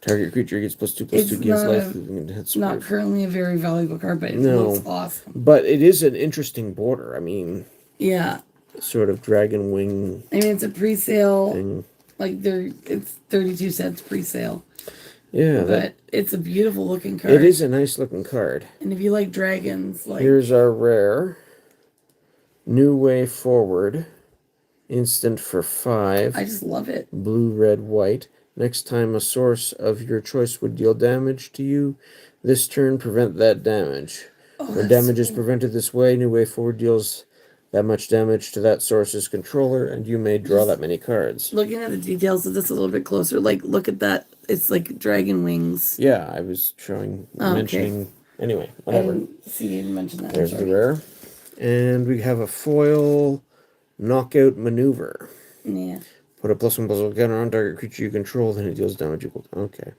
Target creature gets +2/+2 gains life. It's not currently a very valuable card, but it looks awesome. But it is an interesting border. I mean, yeah, sort of dragon wing. I mean, it's a pre-sale. Thing. It's 32 cents pre-sale. Yeah, but it's a beautiful looking card. It is a nice looking card. And if you like dragons, here's our rare. New Way Forward. Instant for 5. I just love it. Blue, red, white. Next time a source of your choice would deal damage to you, this turn prevent that damage. When damage is prevented this way, New Way Forward deals that much damage to that source's controller, and you may draw that many cards. Looking at the details of this a little bit closer, look at that. It's like dragon wings. Yeah, I was mentioning. Anyway, whatever. I didn't see you mention that. There's the rare. And we have a foil Knockout Maneuver. Yeah. Put a +1/+1 counter on target creature you control, then it deals damage equal to... Okay.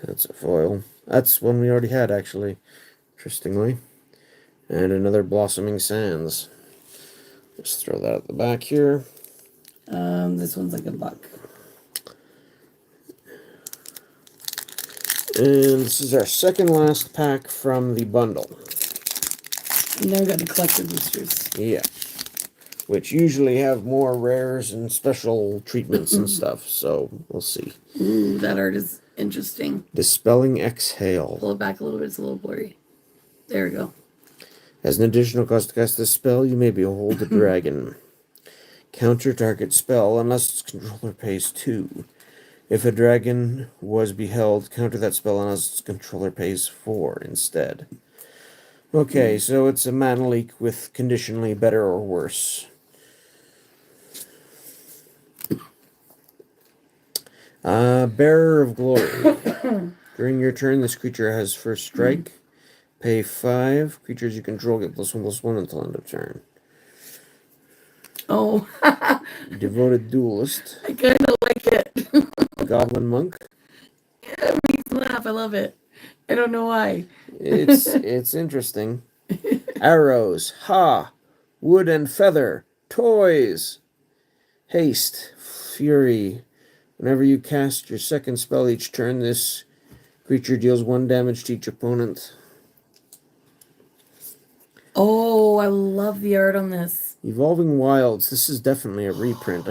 That's a foil. That's one we already had, actually. Interestingly. And another Blossoming Sands. Just throw that at the back here. This one's like $1. And this is our second last pack from the bundle. And then we got the collector boosters. Yeah. Which usually have more rares and special treatments and stuff, so we'll see. Ooh, that art is interesting. Dispelling Exhale. Pull it back a little bit, it's a little blurry. There we go. As an additional cost to cast this spell, you may behold the dragon. Counter target spell unless its controller pays 2. If a dragon was beheld, counter that spell unless its controller pays 4 instead. Okay, so it's a mana leak with conditionally better or worse. Bearer of Glory. During your turn, this creature has first strike. Pay 5. Creatures you control get +1/+1 until end of turn. Oh, Devoted Duelist. I kind of like it. Goblin Monk. It makes me laugh. I love it. I don't know why. It's interesting. Arrows. Ha! Wood and feather. Toys. Haste. Fury. Whenever you cast your second spell each turn, this creature deals 1 damage to each opponent. Oh, I love the art on this. Evolving Wilds. This is definitely a reprint.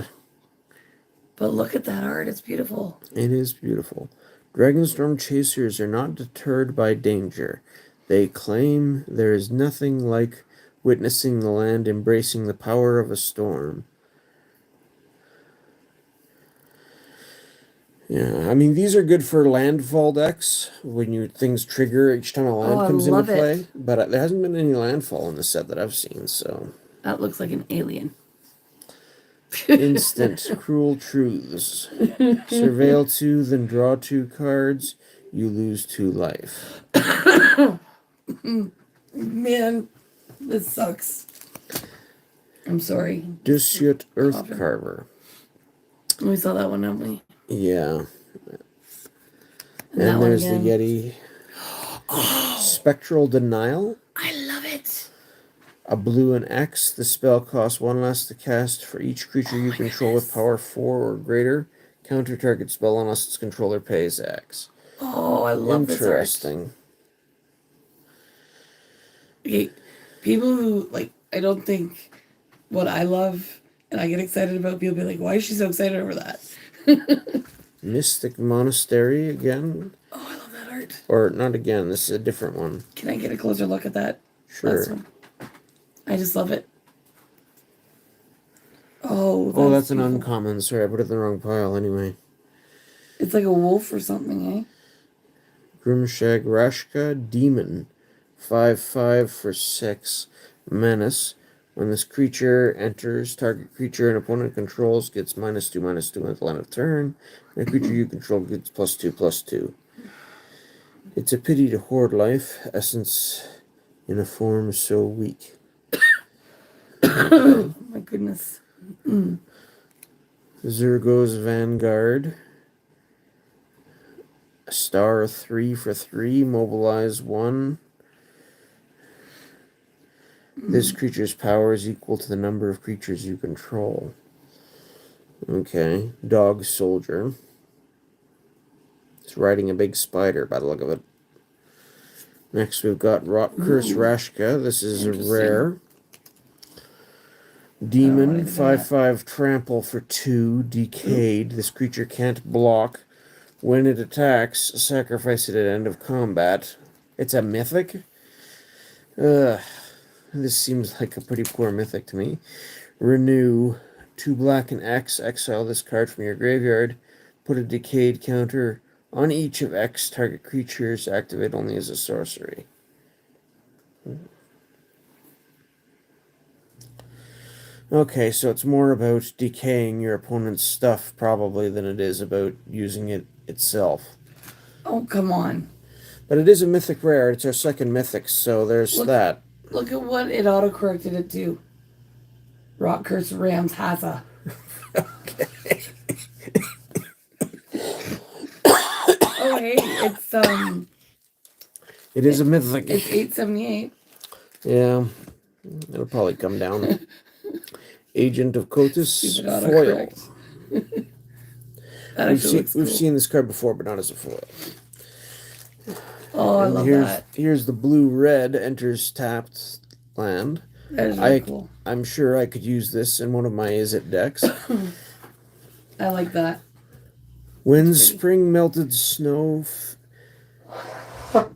But look at that art. It's beautiful. It is beautiful. Dragonstorm chasers are not deterred by danger. They claim there is nothing like witnessing the land embracing the power of a storm. Yeah, I mean, these are good for landfall decks when things trigger each time a land comes into play. But there hasn't been any landfall in the set that I've seen, so. That looks like an alien. Instant Cruel Truths. Surveil 2, then draw 2 cards. You lose 2 life. Man, this sucks. I'm sorry. Dusyut Earthcarver. We saw that one, haven't we? Yeah. And there's the Yeti. Spectral Denial. I love it. A blue and X. The spell costs 1 less to cast for each creature you control with power 4 or greater. Counter target spell unless its controller pays X. Oh, I love this art. Interesting. Okay, people who, I don't think what I love and I get excited about, people be like, why is she so excited over that? Mystic Monastery again. Oh, I love that art. Or not again, this is a different one. Can I get a closer look at that? Sure. I just love it. Oh, that's an uncommon. Sorry, I put it in the wrong pile anyway. It's like a wolf or something, eh? Grimshag Rashka Demon. 5/5 for 6. Menace. When this creature enters, target creature an opponent controls gets -2/-2 until end of turn. And a creature you control gets +2/+2. It's a pity to hoard life, essence in a form so weak. Oh my goodness. Zergo's Vanguard. A star 3 for 3, mobilize 1. This creature's power is equal to the number of creatures you control. Okay. Dog Soldier. It's riding a big spider by the look of it. Next we've got Rot Curse Rashka. This is a rare. Demon, 5/5 trample for 2, decayed. This creature can't block. When it attacks, sacrifice it at end of combat. It's a mythic? This seems like a pretty poor mythic to me. Renew, 2 black and X, exile this card from your graveyard. Put a decayed counter on each of X target creatures, activate only as a sorcery. Okay, so it's more about decaying your opponent's stuff probably than it is about using it itself. Oh, come on. But it is a mythic rare. It's our second mythic, so there's that. Look at what it auto-corrected it to. Rock Curse Rams Haza. Okay. Oh, hey, it's, It is a mythic. It's 878. Yeah. It'll probably come down. Agent of Kotus, foil. We've seen this card before, but not as a foil. Oh, I love that. Here's the blue-red enters tapped land. That is really cool. I'm sure I could use this in one of my Is It decks. I like that. When spring melted snow... Oh,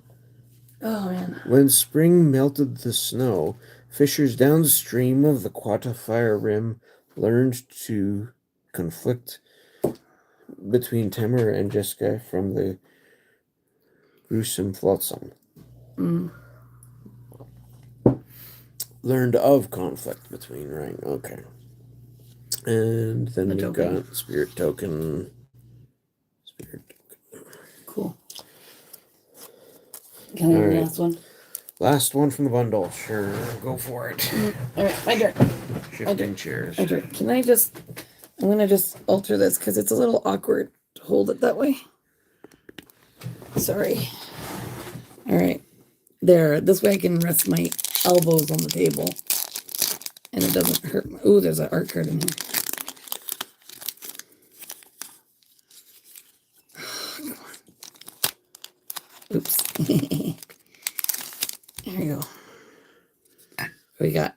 man. When spring melted the snow, fishers downstream of the Quatafire Rim learned to conflict between Temur and Jessica from the gruesome flotsam. Learned of conflict between, right? Okay. And then we've got Spirit Token. Can I have the Alright. last one? Last one from the bundle. Sure, go for it. Alright, my turn. Shifting chairs. My turn. Can I just... I'm going to just alter this because it's a little awkward to hold it that way. Sorry. Alright. There. This way I can rest my elbows on the table. And it doesn't hurt. Ooh, there's an art card in here. Come on. Oops. There you go. What we got?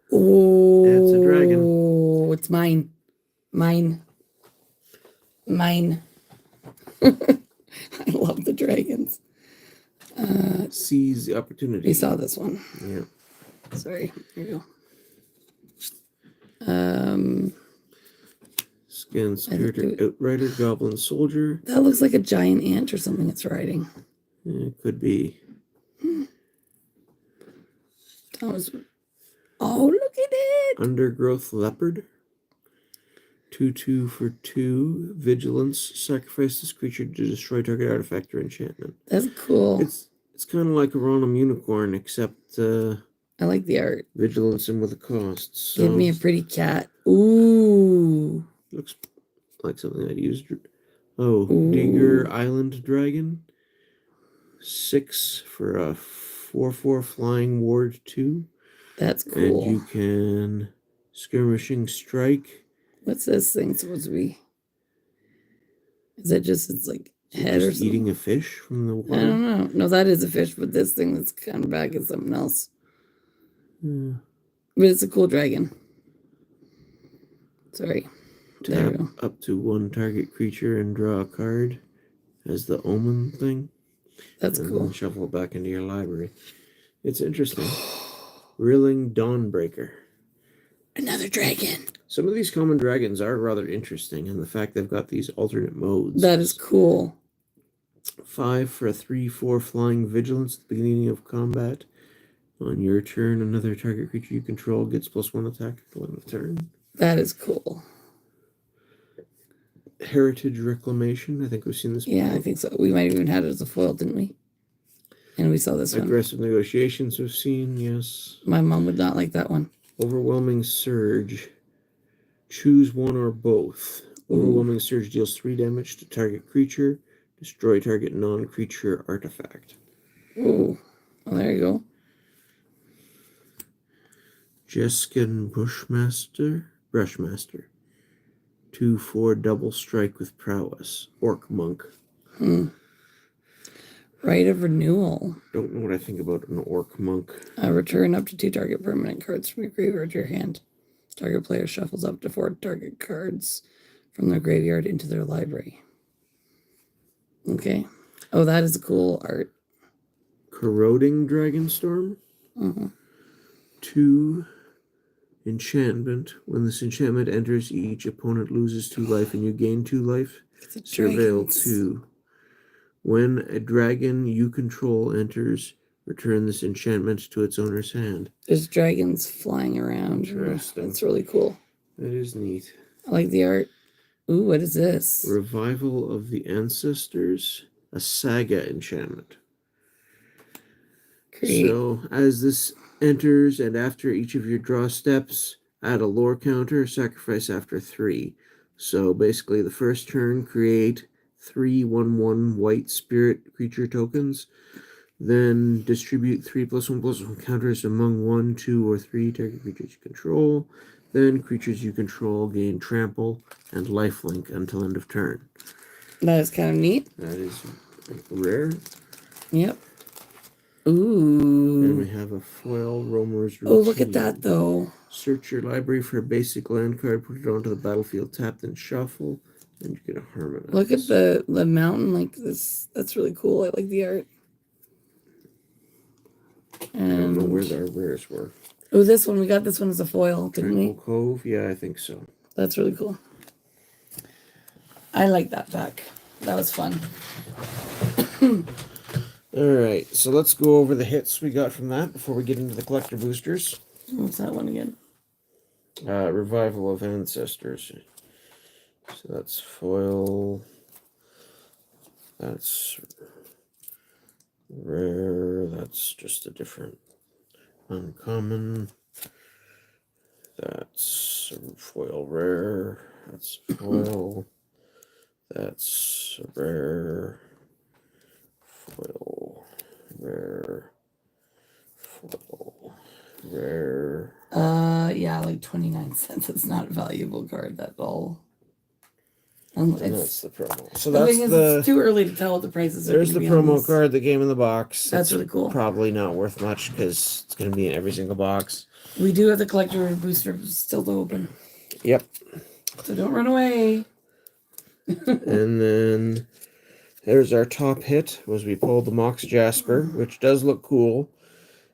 Oh, it's a dragon. It's mine. Mine. I love the dragons. Seize the opportunity. We saw this one. Yeah. Sorry. Here you go. Scan Spirit Outrider, Goblin Soldier. That looks like a giant ant or something it's riding. Yeah, it could be. That was... Oh, look at it! Undergrowth Leopard. 2/2 for 2. Vigilance. Sacrifice this creature to destroy target artifact or enchantment. That's cool. It's kind of like a Ronom Unicorn, except I like the art. vigilance and with a cost. So Give me a pretty cat. Ooh. looks like something I'd use. Oh, Ooh. Digger Island Dragon. 6 for a 4/4 Flying Ward 2. That's cool. And you can Skirmishing Strike. What's this thing supposed to be? Is that just its like head or something? Eating a fish from the water? I don't know. No, that is a fish, but this thing that's coming back is something else. Yeah. But it's a cool dragon. Sorry. There we Tap go. up to 1 target creature and draw a card as the omen thing. That's and cool. then shuffle it back into your library. It's interesting. Reeling Dawnbreaker. Another dragon. Some of these common dragons are rather interesting, and the fact they've got these alternate modes. That is cool. 5 for a 3/4 Flying Vigilance at the beginning of combat. On your turn, another target creature you control gets +1 attack at the end of the turn. That is cool. Heritage Reclamation. I think we've seen this before. Yeah, I think so. We might have even had it as a foil, didn't we? And we saw this one. Aggressive Negotiations we've seen, yes. My mom would not like that one. Overwhelming Surge. Choose one or both. Overwhelming Surge deals 3 damage to target creature. Destroy target non-creature artifact. Ooh. Well, there you go. Jeskin Brushmaster. 2/4 double strike with prowess. Orc Monk. Right of renewal. Don't know what I think about an Orc Monk. Return up to 2 target permanent cards from your graveyard to your hand. Target player shuffles up to 4 target cards from their graveyard into their library. Okay. Oh, that is cool art. Corroding Dragonstorm. 2 enchantment. When this enchantment enters, each opponent loses 2 life and you gain 2 life. Surveil 2. When a dragon you control enters, return this enchantment to its owner's hand. There's dragons flying around. Interesting. That's really cool. That is neat. I like the art. Ooh, what is this? Revival of the Ancestors. A saga enchantment. Great. So, as this enters and after each of your draw steps, add a lore counter, sacrifice after 3. So, basically, the first turn, create 3 1/1 white spirit creature tokens. Then distribute 3+1/+1 counters among 1, 2, or 3 target creatures you control. Then creatures you control gain trample and lifelink until end of turn. That is kind of neat. That is rare. Yep. Ooh. And we have a foil Roamer's Routine. Oh, look at that, though. Search your library for a basic land card, put it onto the battlefield, tap, then shuffle, and you get a Harmonize. Look at the mountain like this. That's really cool. I like the art. I don't know where our rares were. Oh, this one. We got this one as a foil, didn't Tranquil we? Cove? Yeah, I think so. That's really cool. I like that pack. That was fun. Alright, so let's go over the hits we got from that before we get into the collector boosters. What's that one again? Revival of Ancestors. So that's foil. That's rare. That's just a different uncommon. That's foil rare. That's foil. That's rare. Foil rare. Foil rare. Yeah, like 29 cents. It's not a valuable card at all. And that's the promo. So the that's thing is, the. it's too early to tell what the prices are. There's the gonna be on promo these. card, the game in the box. That's It's really cool. Probably not worth much because it's going to be in every single box. We do have the collector booster still to open. Yep. So don't run away. And then there's our top hit, was we pulled the Mox Jasper, which does look cool.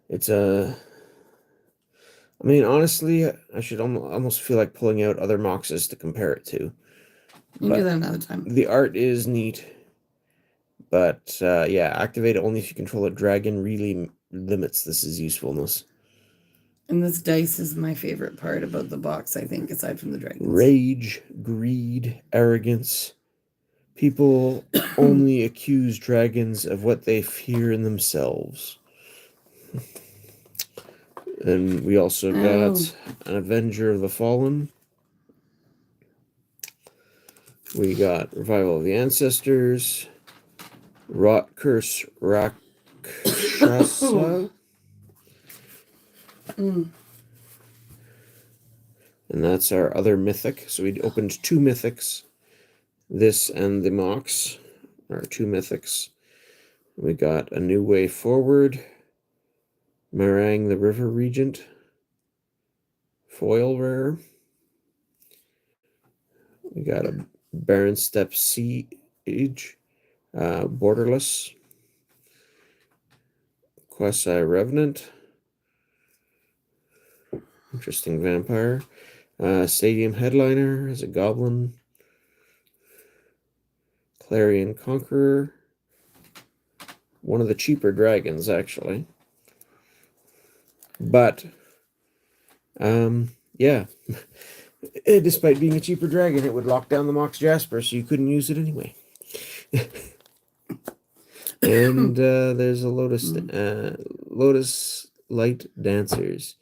It's a... I mean, honestly, I should almost feel like pulling out other Moxes to compare it to. You can do that another time. The art is neat. But, yeah, activate it only if you control a dragon really limits this usefulness. And this dice is my favorite part about the box, I think, aside from the dragons. Rage, greed, arrogance. People only accuse dragons of what they fear in themselves. And we also got an Avenger of the Fallen. We got Revival of the Ancestors. Rot Curse Rakshasa. And that's our other mythic. So we opened 2 mythics. This and the Mox are 2 mythics. We got A New Way Forward. Meringue the River Regent. Foil rare. We got a Baron Step Siege. Borderless. Quasi Revenant. Interesting vampire. Stadium Headliner as a goblin. Clarion Conqueror. One of the cheaper dragons, actually. But, yeah. Despite being a cheaper dragon, it would lock down the Mox Jasper, so you couldn't use it anyway. And there's a Lotus Light Dancers.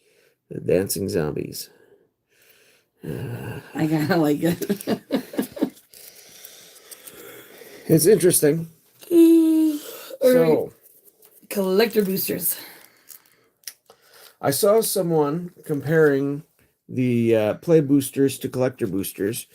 The dancing zombies. I kind of like it. It's interesting. So, collector boosters. I saw someone comparing the play boosters to collector boosters,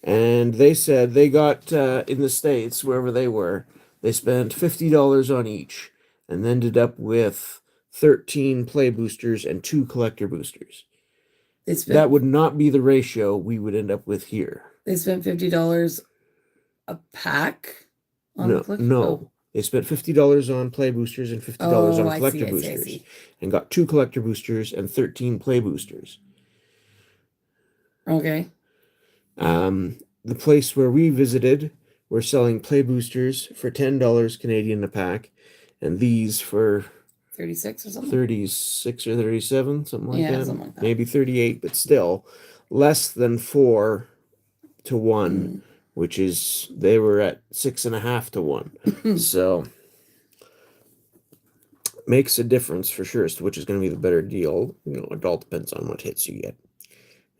and they said they got, in the States, wherever they were, they spent $50 on each, and ended up with 13 play boosters and 2 collector boosters. That would not be the ratio we would end up with here. They spent $50 a pack on No, the collector? no. Oh. They spent $50 on play boosters and $50 on collector boosters. And got 2 collector boosters and 13 play boosters. Okay. The place where we visited, we're selling play boosters for $10 Canadian a pack, and these for 36 or something? 36 or 37, something like that. Something like that. Maybe 38, but still less than 4 to 1, which is, they were at 6.5 to 1. So makes a difference for sure as to which is going to be the better deal. You know, it all depends on what hits you get.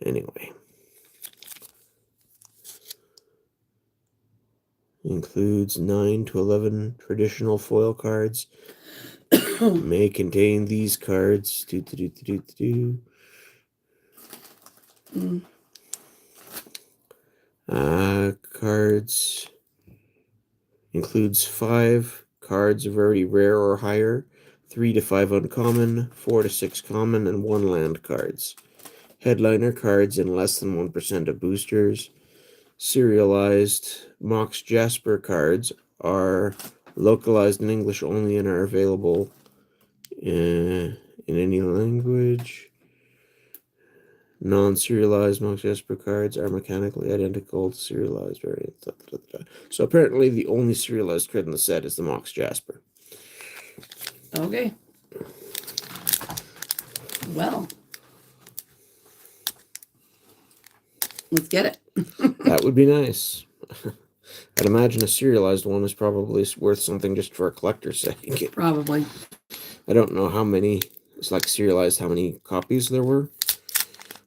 Anyway. Includes 9 to 11 traditional foil cards. May contain these cards. Cards includes 5 cards of already rare or higher, 3 to 5 uncommon, 4 to 6 common, and 1 land cards. Headliner cards in less than 1% of boosters. Serialized Mox Jasper cards are localized in English only and are available in any language. Non-serialized Mox Jasper cards are mechanically identical to serialized variants. So apparently the only serialized card in the set is the Mox Jasper. Okay. Well. Let's get it. That would be nice. I'd imagine a serialized one is probably worth something just for a collector's sake. Probably. I don't know how many, it's like serialized, how many copies there were.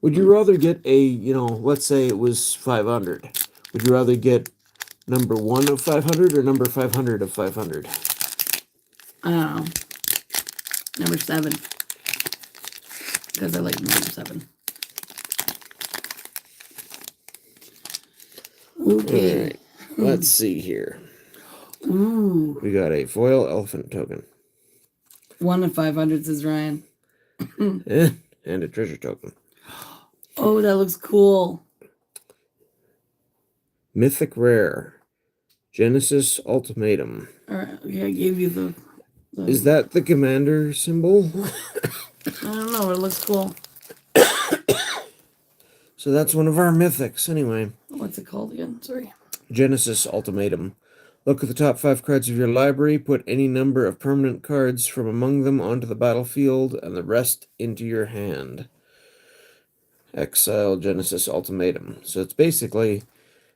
Would you rather get a, let's say it was 500. Would you rather get number 1 of 500 or number 500 of 500? I don't know. Number 7. Because I like number 7. Okay. All right. Let's see here. Ooh. We got a foil elephant token. 1 of 500, says Ryan. And a treasure token. Oh, that looks cool. Mythic Rare. Genesis Ultimatum. Alright, okay, I gave you the Is that the commander symbol? I don't know, it looks cool. So that's one of our mythics, anyway. What's it called again? Sorry. Genesis Ultimatum. Look at the top 5 cards of your library, put any number of permanent cards from among them onto the battlefield, and the rest into your hand. Exile Genesis Ultimatum. So it's basically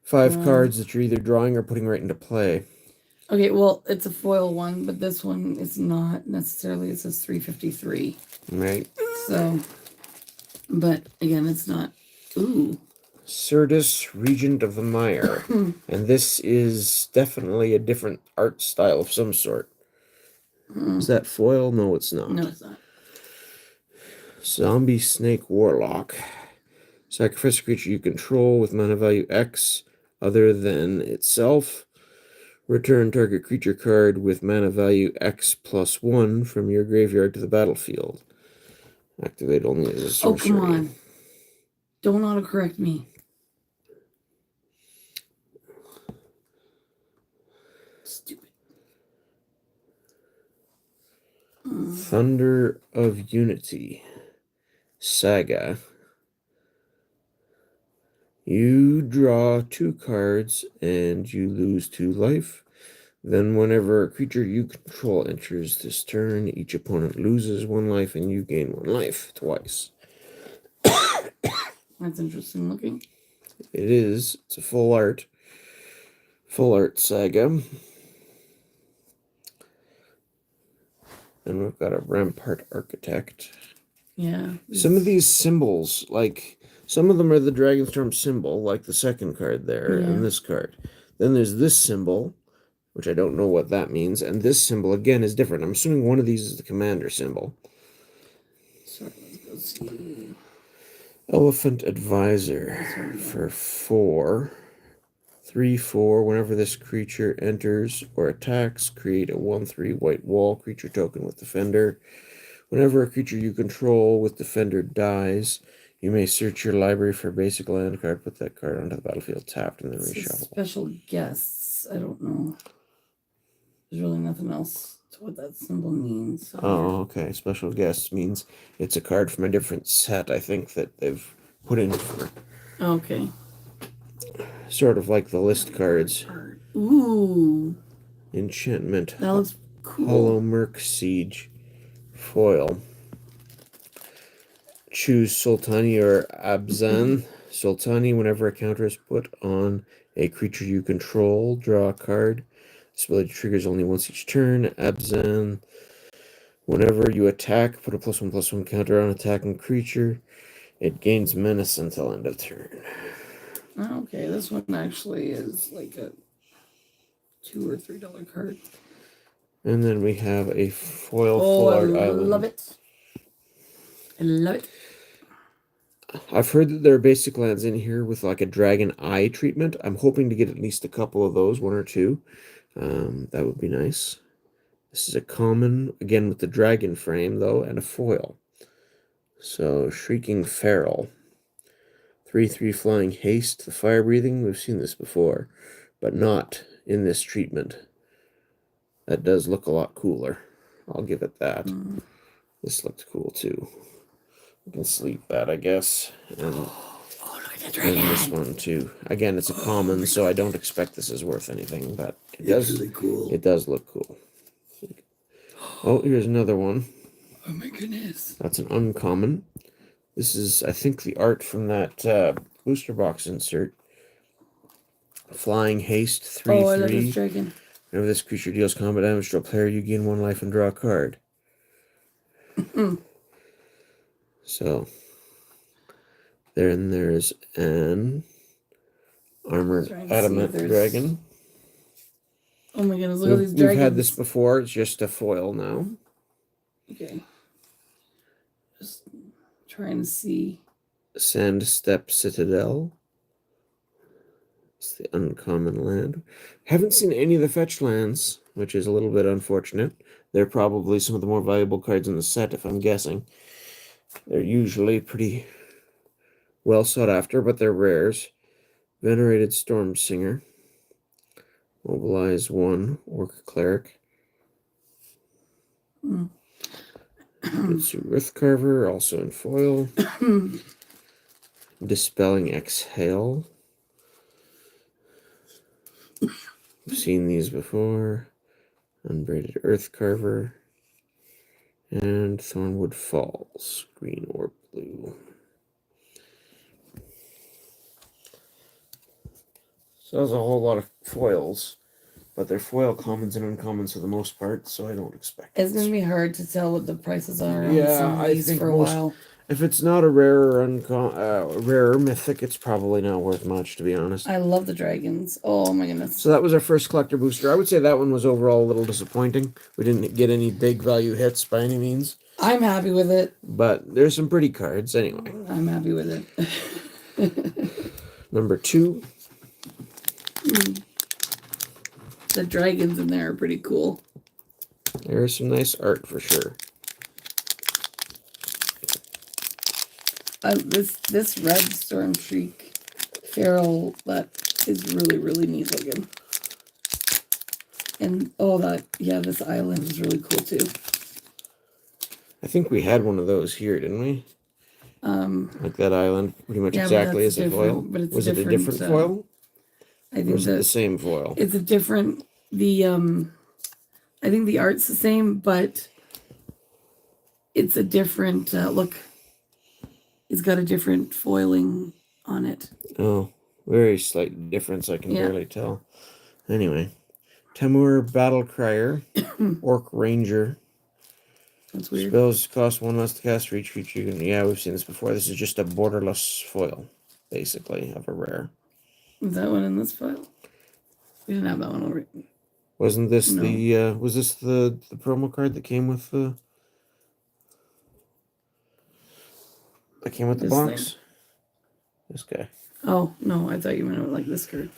5 cards that you're either drawing or putting right into play. Okay, well, it's a foil one, but this one is not necessarily. It says 353. Right. So, but again, it's not. Ooh. Certus, Regent of the Mire. And this is definitely a different art style of some sort. Is that foil? No, it's not. No, it's not. Zombie Snake Warlock. Sacrifice a creature you control with mana value X other than itself. Return target creature card with mana value X+1 from your graveyard to the battlefield. Activate only as a sorcery. Oh, come on. Don't autocorrect me. Stupid. Thunder of Unity. Saga. You draw 2 cards and you lose 2 life. Then whenever a creature you control enters this turn, each opponent loses 1 life and you gain 1 life twice. That's interesting looking. It is. It's a full art saga. And we've got a Rampart Architect. Yeah. Some of these symbols, like, some of them are the Dragonstorm symbol, like the second card there, and this card. Then there's this symbol, which I don't know what that means, and this symbol, again, is different. I'm assuming one of these is the commander symbol. Sorry, let's go see. Elephant Advisor for 4. 3/4. Whenever this creature enters or attacks, create a 1/3 white wall creature token with Defender. Whenever a creature you control with Defender dies, you may search your library for a basic land card, put that card onto the battlefield tapped, and then reshuffle. Special guests. I don't know. There's really nothing else to what that symbol means. So Oh, okay. Special guests means it's a card from a different set, I think, that they've put in for. Okay. Sort of like the list cards. Ooh. Enchantment. That looks cool. Hollow Merc Siege. Foil. Choose Sultani or Abzan. Sultani, whenever a counter is put on a creature you control, draw a card. This ability triggers only once each turn. Abzan, whenever you attack, put a +1/+1 counter on attacking creature. It gains menace until end of turn. Okay, this one actually is like a $2 or $3 card. And then we have a foil full art island. I love it. I love it. I've heard that there are basic lands in here with like a dragon eye treatment. I'm hoping to get at least a couple of those, 1 or 2. That would be nice. This is a common, again with the dragon frame though, and a foil. So, Shrieking Feral. 3/3 flying haste, the fire breathing. We've seen this before, but not in this treatment. That does look a lot cooler. I'll give it that. This looked cool too. We can sleep that, I guess. And, Look at the and dragon. this one too. Again, it's a common, so I don't expect this is worth anything, but it does. Really cool. It does look cool. Oh, here's another one. Oh my goodness. That's an uncommon. This is, I think, the art from that booster box insert. Flying Haste, Oh, I love this 3/3. dragon. Whenever this creature deals combat damage to a player, you gain 1 life and draw a card. So, there's an Armored Trying to see if Adamant there's- Dragon. Oh my goodness, look at these We've dragons. had this before, it's just a foil now. Okay. Just trying to see. Sandstep Citadel. It's the uncommon land. Haven't seen any of the fetch lands, which is a little bit unfortunate. They're probably some of the more valuable cards in the set, if I'm guessing. They're usually pretty well sought after, but they're rares. Venerated Storm Singer. Mobilize 1, Orc Cleric. Mitsu Riftcarver, also in foil. Dispelling Exhale. I've seen these before. Unbraided Earthcarver. And Thornwood Falls, green or blue. So there's a whole lot of foils, but they're foil commons and uncommons for the most part, so I don't expect It's going to be hard to tell what the prices are on Yeah, some of I these think for a most- while. If it's not a rare or rare mythic, it's probably not worth much, to be honest. I love the dragons. Oh my goodness. So that was our first collector booster. I would say that one was overall a little disappointing. We didn't get any big value hits by any means, I'm happy with it. but there's some pretty cards anyway. I'm happy with it. Number 2. The dragons in there are pretty cool. There's some nice art for sure. This red storm shriek feral, that is really, really neat looking. And this island is really cool too. I think we had one of those here, didn't we? Like that island, pretty much Yeah, but exactly that's as a foil. different, but it's Was it a different different, foil? I Or think was it the that same foil? it's a different, I think the art's the same, but it's a different, look, it's got a different foiling on it. Oh, very slight difference. I can Yeah. barely tell. Anyway, Temur Battle Crier, Orc Ranger. That's weird. Spells cost 1 less to cast for each creature. Yeah, we've seen this before. This is just a borderless foil, basically, of a rare. Is that one in this file? We didn't have that one over. Wasn't this No. the was this the promo card that came with the This box? thing. This guy. Oh, no, I thought you meant like this card.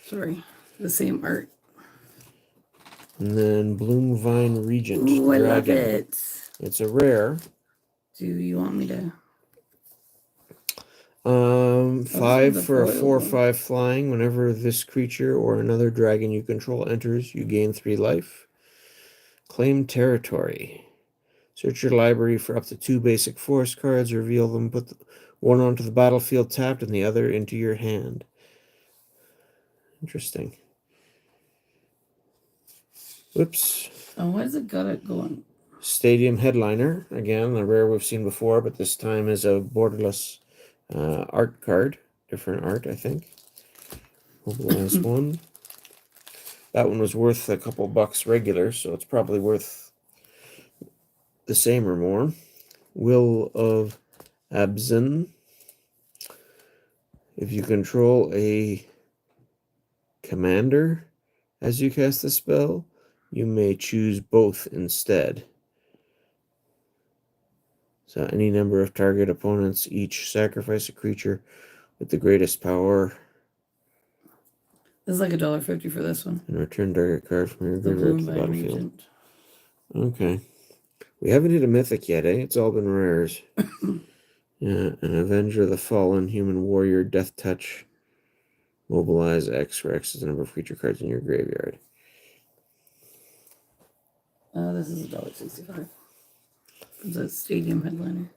Sorry. The same art. And then Bloomvine Regent Ooh, I love Dragon. it. It's a rare. Do you want me to? 5 the for a foil 4/5 flying. Whenever this creature or another dragon you control enters, you gain 3 life. Claim territory. Search your library for up to 2 basic forest cards. Reveal them. Put one onto the battlefield tapped and the other into your hand. Interesting. Whoops. Oh, why does it got it going? Stadium Headliner. Again, a rare we've seen before, but this time is a borderless art card. Different art, I think. Mobilize 1. That one was worth a couple bucks regular, so it's probably worth the same or more. Will of Abzin. If you control a commander as you cast the spell, you may choose both instead. So any number of target opponents each sacrifice a creature with the greatest power This is like $1.50 for this one. and return target card from your The graveyard to the Bloomvine battlefield. Regent. Okay. We haven't hit a mythic yet, eh? It's all been rares. Yeah, an Avenger of the Fallen, Human Warrior, Death Touch. Mobilize X, where X is the number of creature cards in your graveyard. This is $1.65. It's a Stadium Headliner.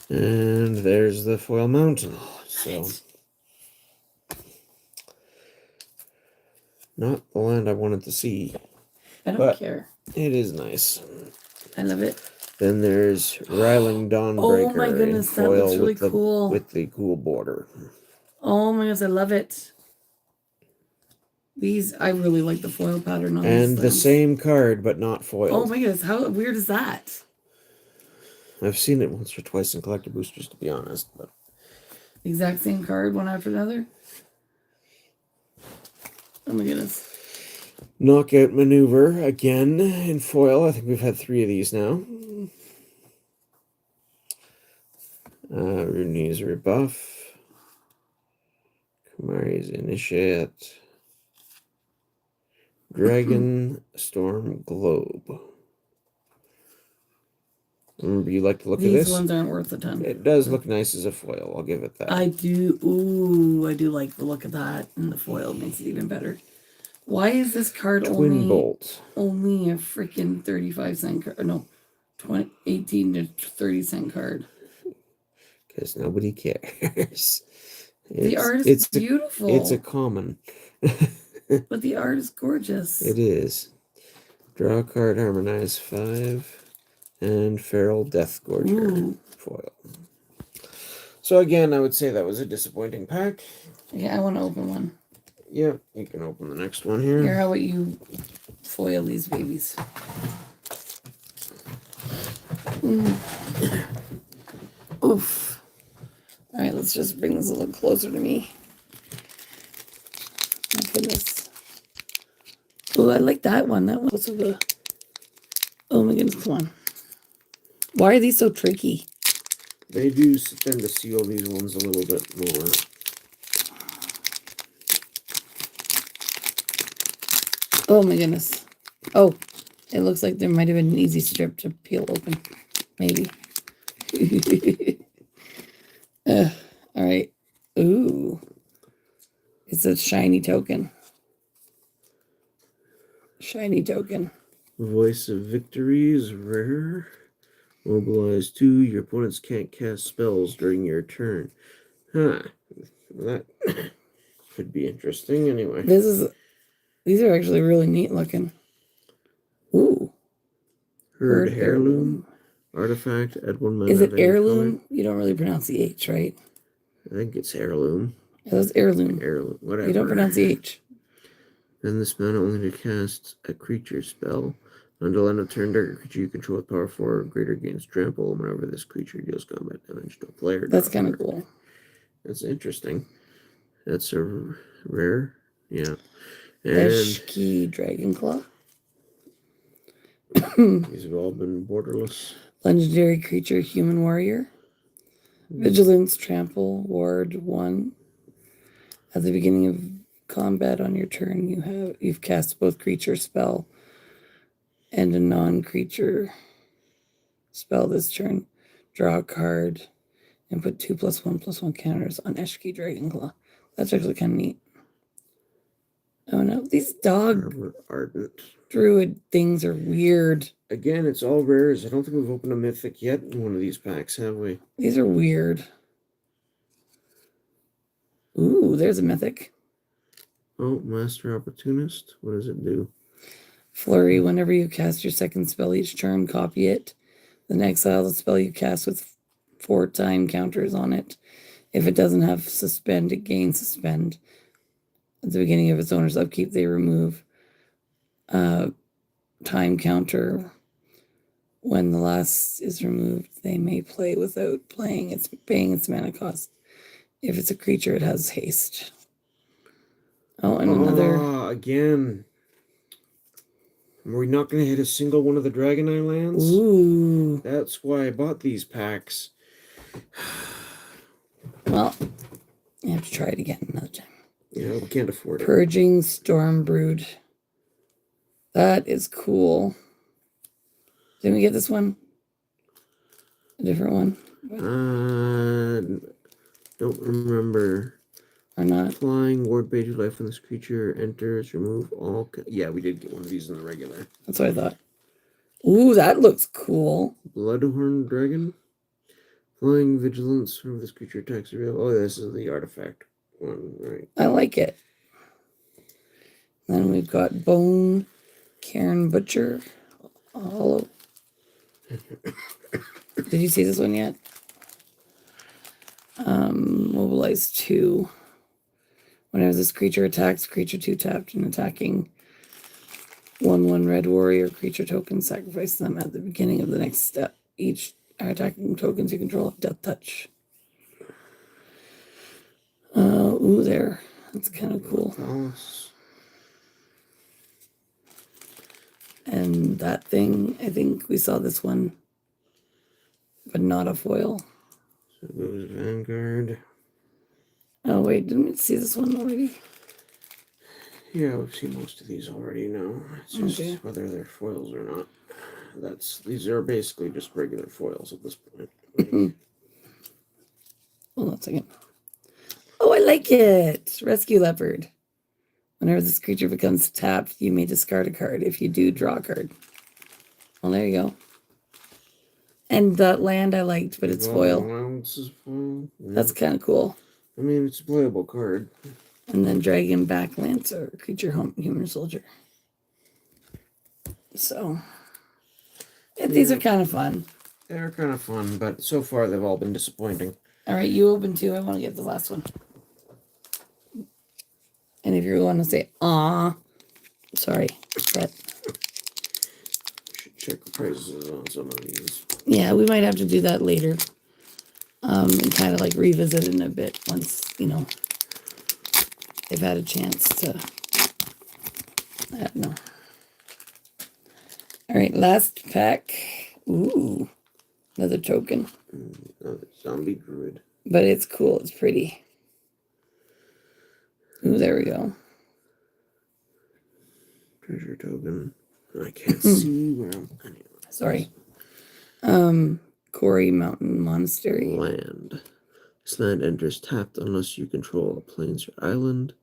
And there's the Foil Mountain. So, not the land I wanted to see. I don't But- care. It is nice. I love it. Then there's Riling Dawnbreaker. Oh my goodness, in that looks foil really with the, cool. With the cool border. Oh my goodness, I love it. These, I really like the foil pattern on these And the stamps. same card, but not foiled. Oh my goodness, how weird is that? I've seen it once or twice in collector boosters, to be honest. But Exact same card, one after another. Oh my goodness. Knockout Maneuver, again, in foil. I think we've had 3 of these now. Rooney's Rebuff. Kamari's Initiate. Dragonstorm Globe. Remember, you like the look of this? These ones aren't worth a ton. It does look nice as a foil. I'll give it that. I do. Ooh, I do like the look of that. And the foil makes it even better. Why is this card Twin Bolt. only a freaking 35-cent card? No, 18 to 30-cent card. Because nobody cares. The art is beautiful. It's a common. But the art is gorgeous. It is. Draw a card, harmonize 5. And Feral Death Gorger foil. So again, I would say that was a disappointing pack. Yeah, I want to open one. Yeah, you can open the next one here. Here, how about you foil these babies? Oof. All right, let's just bring this a little closer to me. My goodness. Oh, I like that one. That one was the... Oh my goodness, come on. Why are these so tricky? They do tend to seal these ones a little bit more. Oh my goodness. Oh, it looks like there might have been an easy strip to peel open. Maybe. All right. Ooh. It's a shiny token. Shiny token. Voice of Victory is rare. Mobilize 2. Your opponents can't cast spells during your turn. Huh. That could be interesting anyway. These are actually really neat looking. Ooh. Herd Heirloom. Artifact. Add 1 mana. Is it heirloom? You don't really pronounce the H, right? I think it's heirloom. Yeah, that's heirloom. Heirloom. Whatever. You don't pronounce the H. Then this mana only to cast a creature spell. Until end of turn, target creature you control with power 4 or greater gains trample whenever this creature deals combat damage to a player. That's kind of cool. That's interesting. That's a rare. Yeah. And Eshki Dragonclaw. These have all been borderless. Legendary creature, human warrior. Vigilance, trample, ward 1. At the beginning of combat on your turn, you've cast both creature spell and a non-creature spell this turn. Draw a card and put 2+1/+1 counters on Eshki Dragonclaw. That's actually kind of neat. Oh no, these dog Ardent druid things are weird. Again, it's all rares. I don't think we've opened a mythic yet in one of these packs, have we? These are weird. Ooh, there's a mythic. Oh, Master Opportunist. What does it do? Flurry, whenever you cast your second spell each turn, copy it. Then exile the spell you cast with 4 time counters on it. If it doesn't have suspend, it gains suspend. At the beginning of its owner's upkeep, they remove time counter. When the last is removed, they may play without paying its mana cost. If it's a creature, it has haste. Oh, and another... Again. Are we not going to hit a single one of the Dragon Islands? Ooh. That's why I bought these packs. Well, I have to try it again another time. Yeah, we can't afford it. Purging Stormbrood. That is cool. Didn't we get this one? A different one? Don't remember. Or not? Flying, ward page of life when this creature enters, remove all... Yeah, we did get one of these in the regular. That's what I thought. Ooh, that looks cool. Bloodhorn Dragon. Flying vigilance whenever this creature attacks a real... Oh, this is the artifact one, right? I like it. Then we've got Bone Cairn Butcher. Hollow. Did you see this one yet? Mobilize 2. Whenever this creature attacks, creature 2 tapped and attacking 1/1 red warrior creature token, sacrifice them at the beginning of the next step. Each attacking tokens you control have death touch. Ooh, there. That's kind of cool. And that thing, I think we saw this one, but not a foil. So it goes Vanguard. Oh, wait, didn't we see this one already? Yeah, we've seen most of these already now. It's just whether they're foils or not. These are basically just regular foils at this point. Hold on a second. Oh, I like it! Rescue Leopard. Whenever this creature becomes tapped, you may discard a card. If you do, draw a card. Well, there you go. And that land I liked, but it's foil. Foil. Yeah. That's kind of cool. I mean, it's a playable card. And then Dragon Backlancer, creature human soldier. So, yeah, these are kind of fun. They're kind of fun, but so far they've all been disappointing. All right, you open two. I want to get the last one. And if you want to say, "Ah," sorry, but Should check the prices on some of these. Yeah, we might have to do that later. And kind of like revisit it in a bit once, they've had a chance to, I don't know. All right, last pack. Ooh, another token. Another zombie druid. But it's cool. It's pretty. Ooh, there we go. Treasure token. I can't see where I'm... Anyway. Sorry. Quarry Mountain Monastery. Land. This land enters tapped unless you control a plains or island.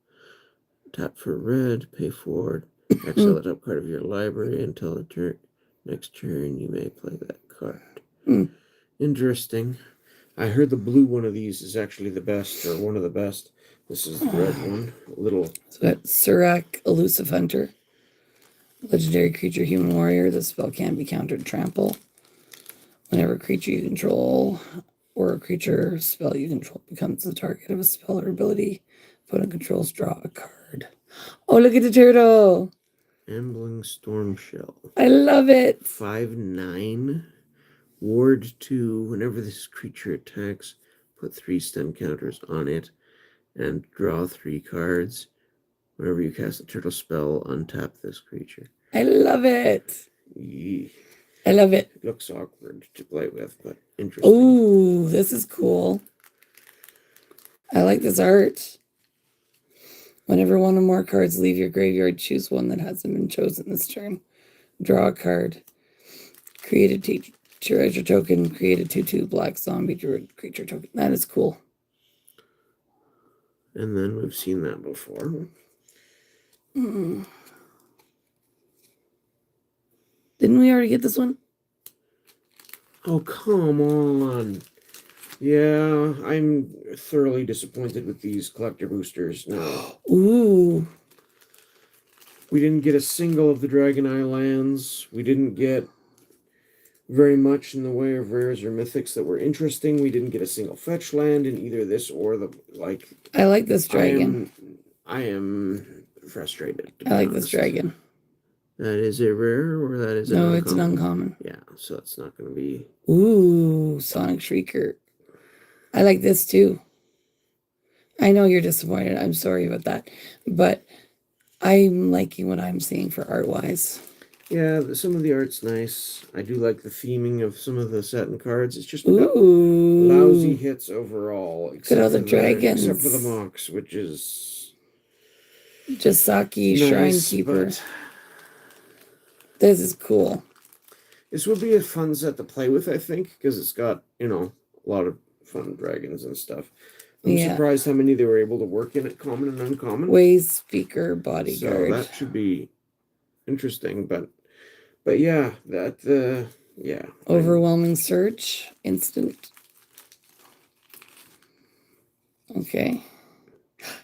Tap for red, pay for exile the top card of your library until the next turn you may play that card. Interesting. I heard the blue one of these is actually the best, or one of the best. This is the red one. So that's Surak, Elusive Hunter. Legendary creature, human warrior. This spell can be countered trample. Whenever a creature you control or a creature spell you control becomes the target of a spell or ability, opponent controls draw a card. Oh, look at the turtle! Ambling Stormshell. I love it! 5/9. Ward 2. Whenever this creature attacks, put 3 stun counters on it and draw 3 cards. Whenever you cast a turtle spell, untap this creature. I love it! Yee. I love it. It looks awkward to play with, but interesting. Ooh, this is cool. I like this art. Whenever one or more cards leave your graveyard, choose one that hasn't been chosen this turn. Draw a card. Create a treasure token. Create a 2/2 black zombie druid creature token. That is cool. And then we've seen that before. Didn't we already get this one? Oh, come on. Yeah, I'm thoroughly disappointed with these collector boosters now. Ooh. We didn't get a single of the Dragon Eye lands. We didn't get very much in the way of rares or mythics that were interesting. We didn't get a single fetch land in either this or the, I like this dragon. I am frustrated. I like this dragon. That is a rare, or that is no, it's an uncommon. Yeah, so it's not going to be. Ooh, Sonic Shrieker. I like this too. I know you're disappointed. I'm sorry about that, but I'm liking what I'm seeing for art wise. Yeah, some of the art's nice. I do like the theming of some of the set and cards. It's just lousy hits overall. Look at all the dragons. Except for the Mox, which is Jasaki nice, Shrinekeeper. This is cool. This would be a fun set to play with, I think, because it's got, a lot of fun dragons and stuff. I'm surprised how many they were able to work in at common and uncommon. Ways Speaker Bodyguard. So that should be interesting, but yeah, that yeah. Overwhelming Search, instant. Okay.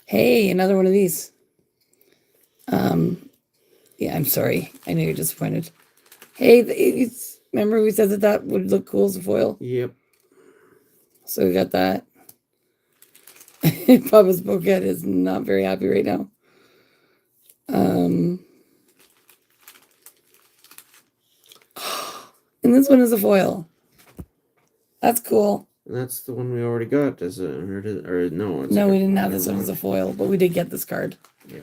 Hey, another one of these. Yeah, I'm sorry. I know you're disappointed. Hey, remember we said that would look cool as a foil? Yep. So we got that. Papa Spocat is not very happy right now. And this one is a foil. That's cool. And that's the one we already got as a, or no, it's No, like we didn't have this one as a foil, but we did get this card. Yeah.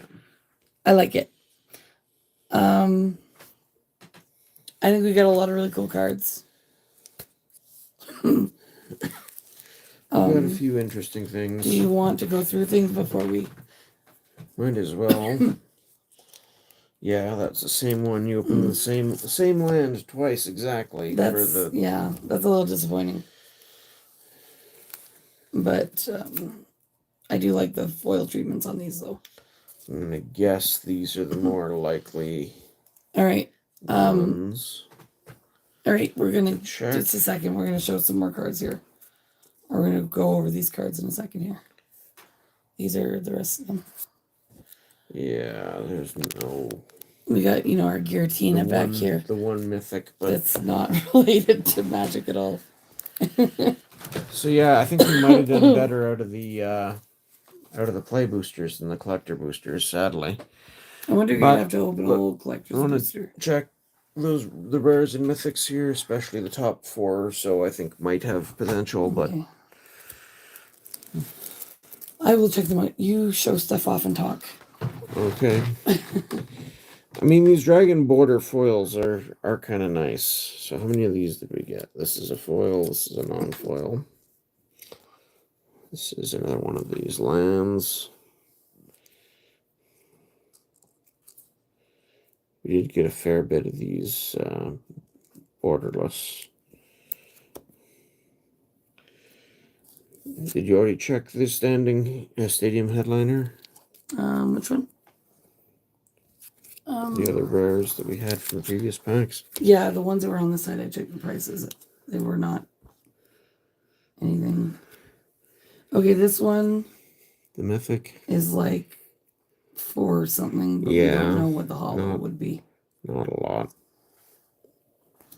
I like it. I think we got a lot of really cool cards. We got a few interesting things. Do you want to go through things before we... Might as well. Yeah, that's the same one. You opened the same land twice exactly. That's, yeah, that's a little disappointing. But I do like the foil treatments on these, though. I'm gonna guess these are the more likely All right. ones. All right, we're gonna Check. just a second. We're gonna show some more cards here. We're gonna go over these cards in a second here. These are the rest of them. Yeah, there's no. We got, you know, our Giratina back here. The one mythic, but That's not related to Magic at all. so yeah, I think we might have done better out of the play boosters than the collector boosters. Sadly, I wonder if you have to open a whole collector's I want booster. to check the rares and mythics here, especially the top 4. So I think might have potential, but Okay. I will check them out. You show stuff off and talk. okay. I mean, these dragon border foils are kind of nice. So how many of these did we get? This is a foil. This is a non-foil. This is another one of these lands. We did get a fair bit of these borderless. Did you already check this stadium headliner? Which one? The other rares that we had from the previous packs? Yeah, the ones that were on the side, I checked the prices. They were not anything. Okay, this one. The mythic? Is like 4 something, but we don't know what the hollow would be. Not a lot.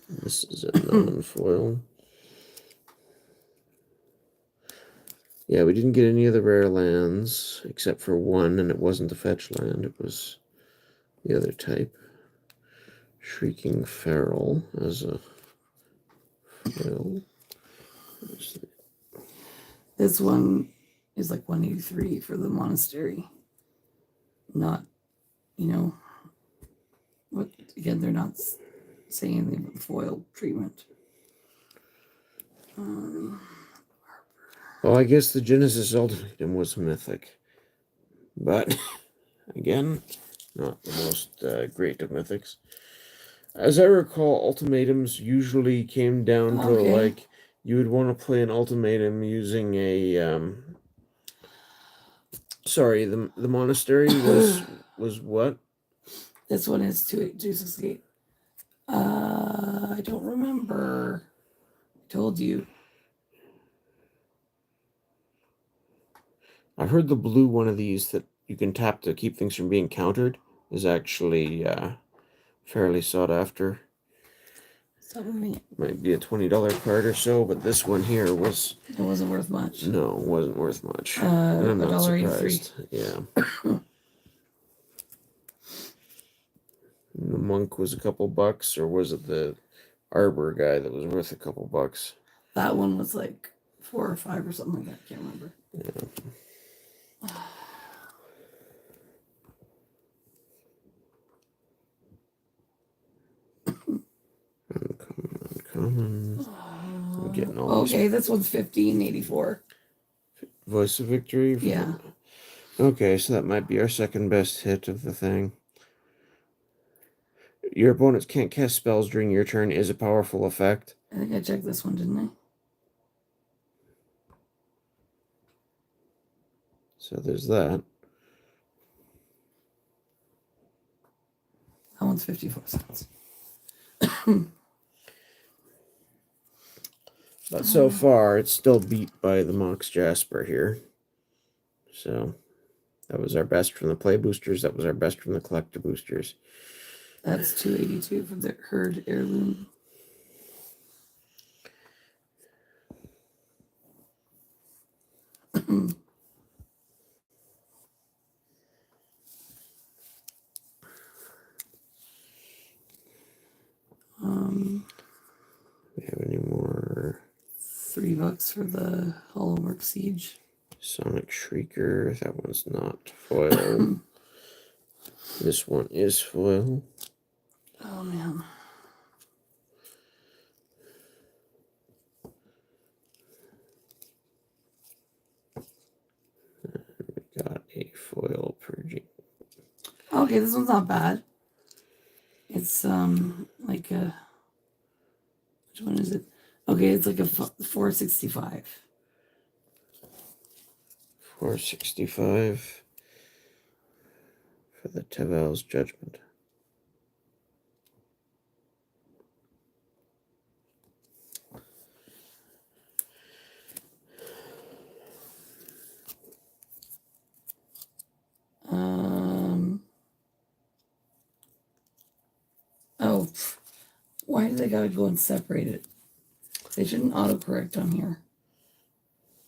This is a non-foil. Yeah, we didn't get any of the rare lands except for one, and it wasn't the fetch land. It was the other type. Shrieking Feral as a foil. This one is like 183 for the monastery. Not, you know, what, again, they're not saying anything about the foil treatment. Well, I guess the Genesis Ultimatum was mythic. But, again, not the most great of mythics. As I recall, ultimatums usually came down to, like, you would want to play an ultimatum using a, sorry, the monastery was what? This one is 268. I don't remember. I told you. I've heard the blue one of these that you can tap to keep things from being countered is actually fairly sought after. Might be a $20 card or so, but this one here was... It wasn't worth much. No, it wasn't worth much. And I'm not surprised. Yeah. The monk was a couple bucks, or was it the arbor guy that was worth a couple bucks? That one was like 4 or 5 or something like that. I can't remember. Yeah. Uncommon. I'm getting all okay, this one's 1584. Voice of Victory? Yeah. Okay, so that might be our second best hit of the thing. Your opponents can't cast spells during your turn is a powerful effect. I think I checked this one, didn't I? So there's that. That one's 54 cents. But so far, it's still beat by the Mox Jasper here. So that was our best from the play boosters. That was our best from the collector boosters. That's 282 for the herd heirloom. $30 for the Hollowwork Siege. Sonic Shrieker. That one's not foil. This one is foil. Oh, man. We got a foil purging. Okay, this one's not bad. It's like a, which one is it? Okay, it's like a 465. 465 for the Teval's Judgment. Oh, why did they gotta go and separate it? They shouldn't autocorrect on here.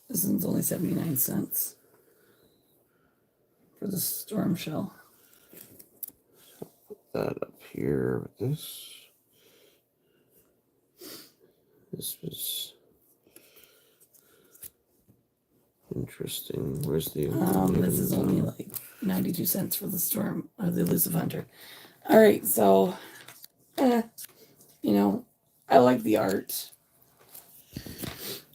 This one's only 79 cents for the storm shell. Put that up here with this. This was interesting. Where's the this is only like 92 cents for the storm or the elusive hunter. All right, so you know, I like the art.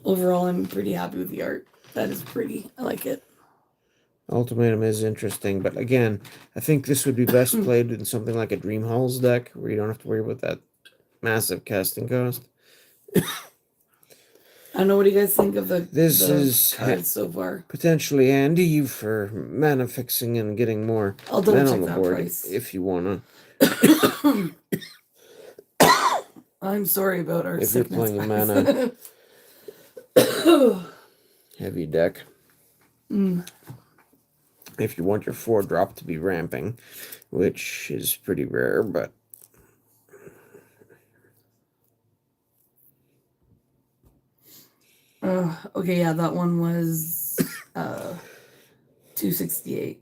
Overall, I'm pretty happy with the art. That is pretty. I like it. Ultimatum is interesting, but again, I think this would be best played in something like a Dream Halls deck, where you don't have to worry about that massive casting cost. I don't know, what do you guys think of the is cards so far? Potentially handy for mana fixing and getting more I'll double mana check on the that board price. if you wanna. I'm sorry about our If sickness. you're playing a mana heavy deck. If you want your 4-drop to be ramping, which is pretty rare, but okay, yeah, that one was 268.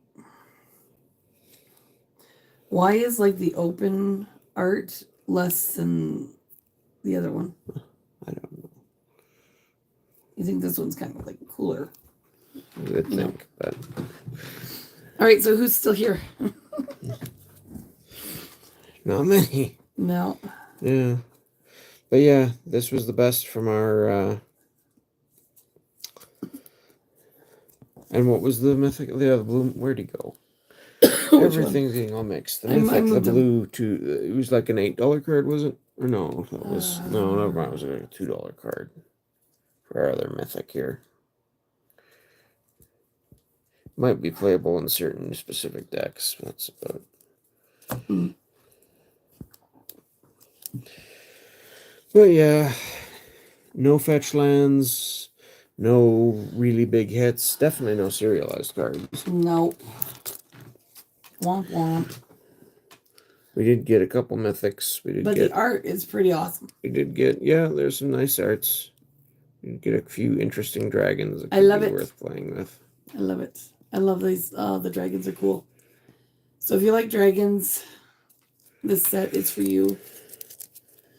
Why is like the open art less than the other one? I don't know. You think this one's kind of like cooler? I would think, but all right, so who's still here? not many. No. Yeah. But yeah, this was the best from our and what was the mythic? The blue, where'd he go? Everything's getting all mixed. The mythic, the blue, it was like an $8 card, was it? Or no, that was no, never mind. It was like a $2 card for our other mythic here. Might be playable in certain specific decks. That's about. But yeah, no fetch lands, no really big hits. Definitely no serialized cards. Nope. Womp womp. We did get a couple mythics. But the art is pretty awesome. We did get, yeah, there's some nice arts. We did get a few interesting dragons that I love it. Worth playing with. I love it. I love these. The dragons are cool. So if you like dragons, this set is for you.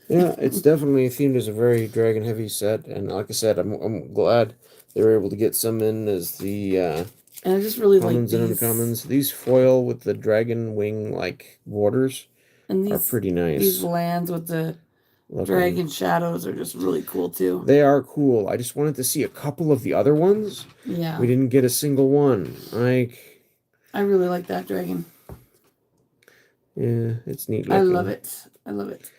Yeah, it's definitely themed as a very dragon heavy set, and like I said, I'm glad they were able to get some in as the and I just really commons like and these. uncommons. These foil with the dragon wing like borders and these, are pretty nice. These lands with the dragon shadows are just really cool too. They are cool. I just wanted to see a couple of the other ones. Yeah. We didn't get a single one. I really like that dragon. Yeah, it's neat looking. I love it. I love it.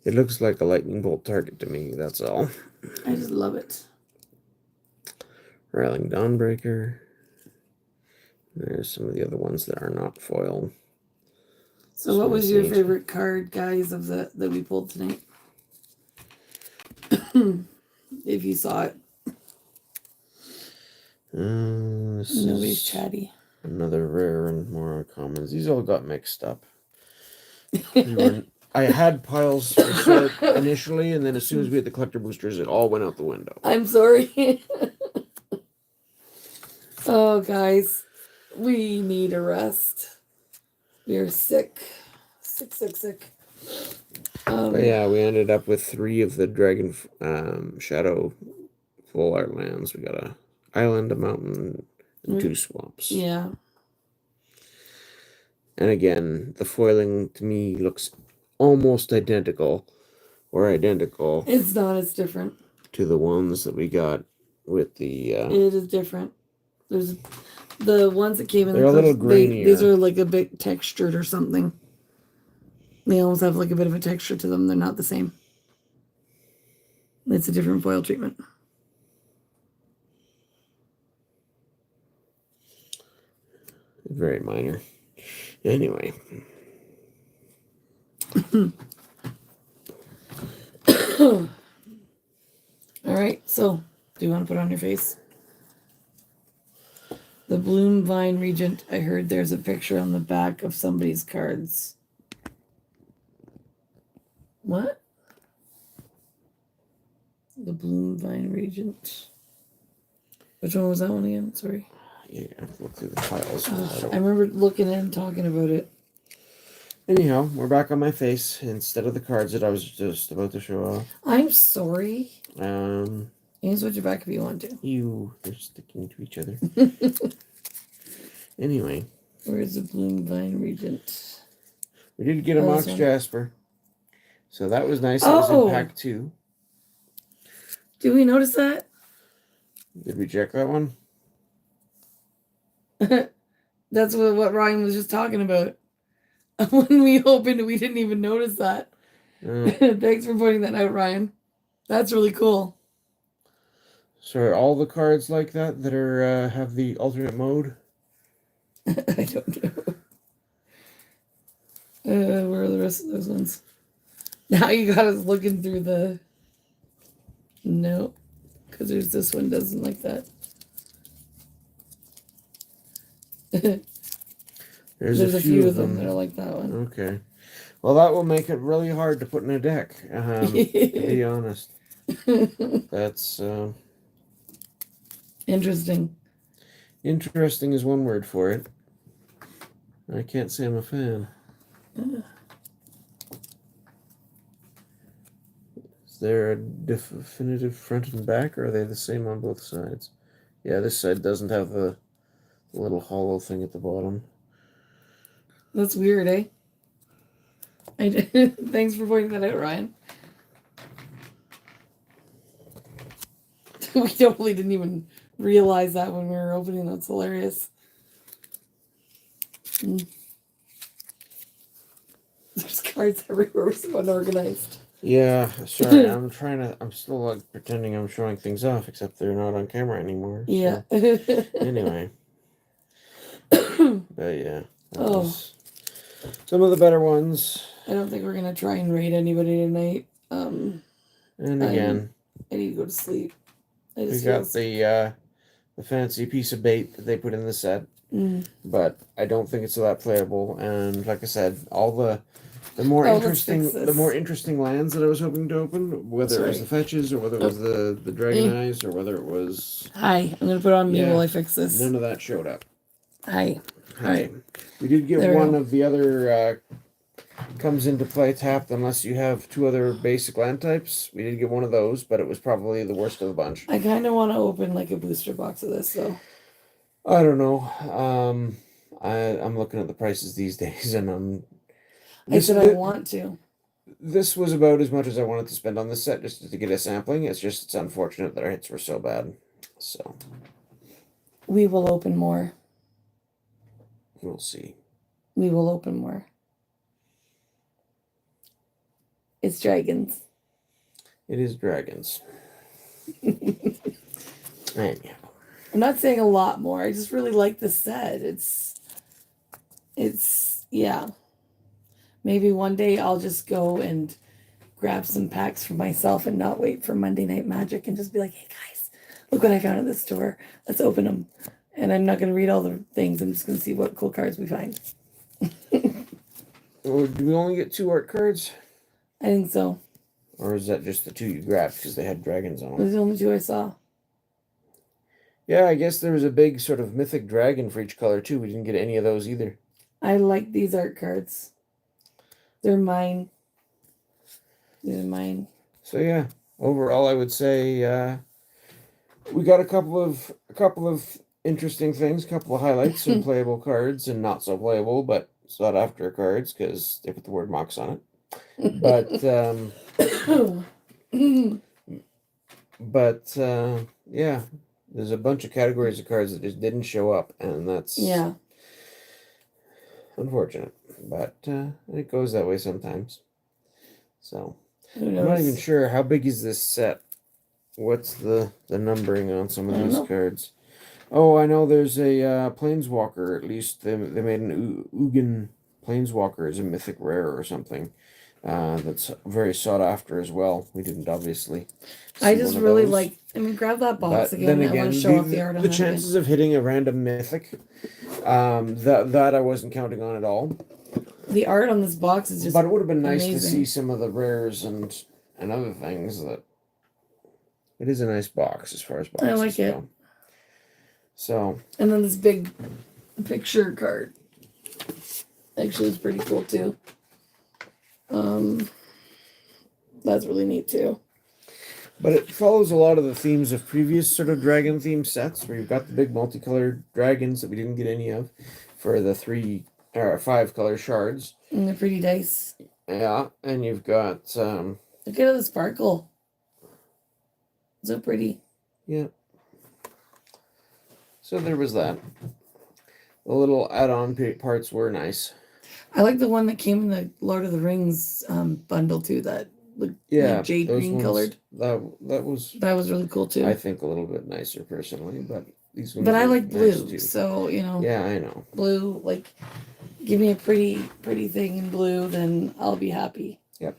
It looks like a lightning bolt target to me, that's all. I just love it. Railing Dawnbreaker. There's some of the other ones that are not foil. So what was your favorite card, guys, of that we pulled tonight? If you saw it. Nobody's chatty. Another rare and more commons. These all got mixed up. I had piles for sort initially, and then as soon as we had the collector boosters, it all went out the window. I'm sorry. Oh, guys, we need a rest. We are sick. Sick. But yeah, we ended up with 3 of the Dragon Shadow full art lands. We got a island, a mountain, and 2 swamps. Yeah. And again, the foiling to me looks almost identical, or identical. It's not. It's different. To the ones that we got with the. It is different. There's the ones that came in. They're a little grainier. These are like a bit textured or something. They almost have like a bit of a texture to them. They're not the same. It's a different foil treatment. Very minor. Anyway. All right, so do you want to put it on your face? The Bloom Vine Regent, I heard there's a picture on the back of somebody's cards. What? The Bloom Vine Regent. Which one was that one again? Sorry. Yeah, I have to look through the files. I remember looking and talking about it. Anyhow, we're back on my face instead of the cards that I was just about to show off. I'm sorry. You can switch it back if you want to. They're sticking to each other. Anyway. Where's the Bloom Vine Regent? We did get a Mox Jasper. So that was nice. It was in pack 2. Did we notice that? Did we check that one? That's what Ryan was just talking about. When we opened it, we didn't even notice that. Oh. Thanks for pointing that out, Ryan. That's really cool. So are all the cards like that are have the alternate mode? I don't know. Where are the rest of those ones? Now you got us looking through the... No, because there's this one doesn't like that. There's a few of them that are like that one. Okay. Well, that will make it really hard to put in a deck, to be honest. That's... Interesting. Interesting is one word for it. I can't say I'm a fan. Is there a definitive front and back, or are they the same on both sides? Yeah, this side doesn't have the little hollow thing at the bottom. That's weird, eh? Thanks for pointing that out, Ryan. We totally didn't even realize that when we were opening. That's hilarious. There's cards everywhere. We're so unorganized. Yeah, sorry. I'm still like pretending I'm showing things off, except they're not on camera anymore. Yeah. So. Anyway. But yeah. Some of the better ones. I don't think we're gonna try and raid anybody tonight. And again, I need to go to sleep. We got the fancy piece of bait that they put in the set, but I don't think it's that playable. And like I said, all the more interesting lands that I was hoping to open, whether it was the fetches or whether it was the dragon eyes or whether it was. Hi, I'm gonna put on mute while I fix this. None of that showed up. Hi. All right. We did get one of the other. Comes into play tapped unless you have 2 other basic land types. We did get one of those, but it was probably the worst of the bunch. I kind of want to open like a booster box of this, though. I don't know. I'm looking at the prices these days, and I want to. This was about as much as I wanted to spend on this set just to get a sampling. It's unfortunate that our hits were so bad. So we will open more. We'll see. We will open more. It's dragons. It is dragons. I'm not saying a lot more. I just really like the set. It's yeah. Maybe one day I'll just go and grab some packs for myself and not wait for Monday Night Magic and just be like, hey guys, look what I found at the store. Let's open them. And I'm not going to read all the things. I'm just going to see what cool cards we find. Well, do we only get 2 art cards? I think so. Or is that just the 2 you grabbed because they had dragons on them? Those are the only 2 I saw. Yeah, I guess there was a big sort of mythic dragon for each color too. We didn't get any of those either. I like these art cards. They're mine. These are mine. So yeah, overall, I would say we got a couple of interesting things, a couple of highlights, some playable cards and not so playable, but sought after cards because they put the word Mox on it. But yeah, there's a bunch of categories of cards that just didn't show up, and that's unfortunate. But it goes that way sometimes. So I'm not even sure how big is this set. What's the numbering on some of these cards? Oh, I know there's a Planeswalker. At least they made an Ugin Planeswalker as a mythic rare or something. That's very sought after as well. We didn't obviously. I just really like. I mean, grab that box again. Then again, I want to show off the art on the chances of hitting a random mythic, that I wasn't counting on at all. The art on this box is just. But it would have been nice to see some of the rares and other things. That it is a nice box as far as boxes I like it. go. So. And then this big picture card. Actually, it's pretty cool too. That's really neat too. But it follows a lot of the themes of previous sort of dragon themed sets, where you've got the big multicolored dragons that we didn't get any of for the 3 or 5 color shards. And the pretty dice. Yeah, and you've got look at all the sparkle. So pretty. Yeah. So there was that. The little add-on parts were nice. I like the one that came in the Lord of the Rings bundle too. That like jade green colored. That was really cool too. I think a little bit nicer personally, but these ones. But I like blue, nice too. so you know. Yeah, I know. Blue, like, give me a pretty thing in blue, then I'll be happy. Yep.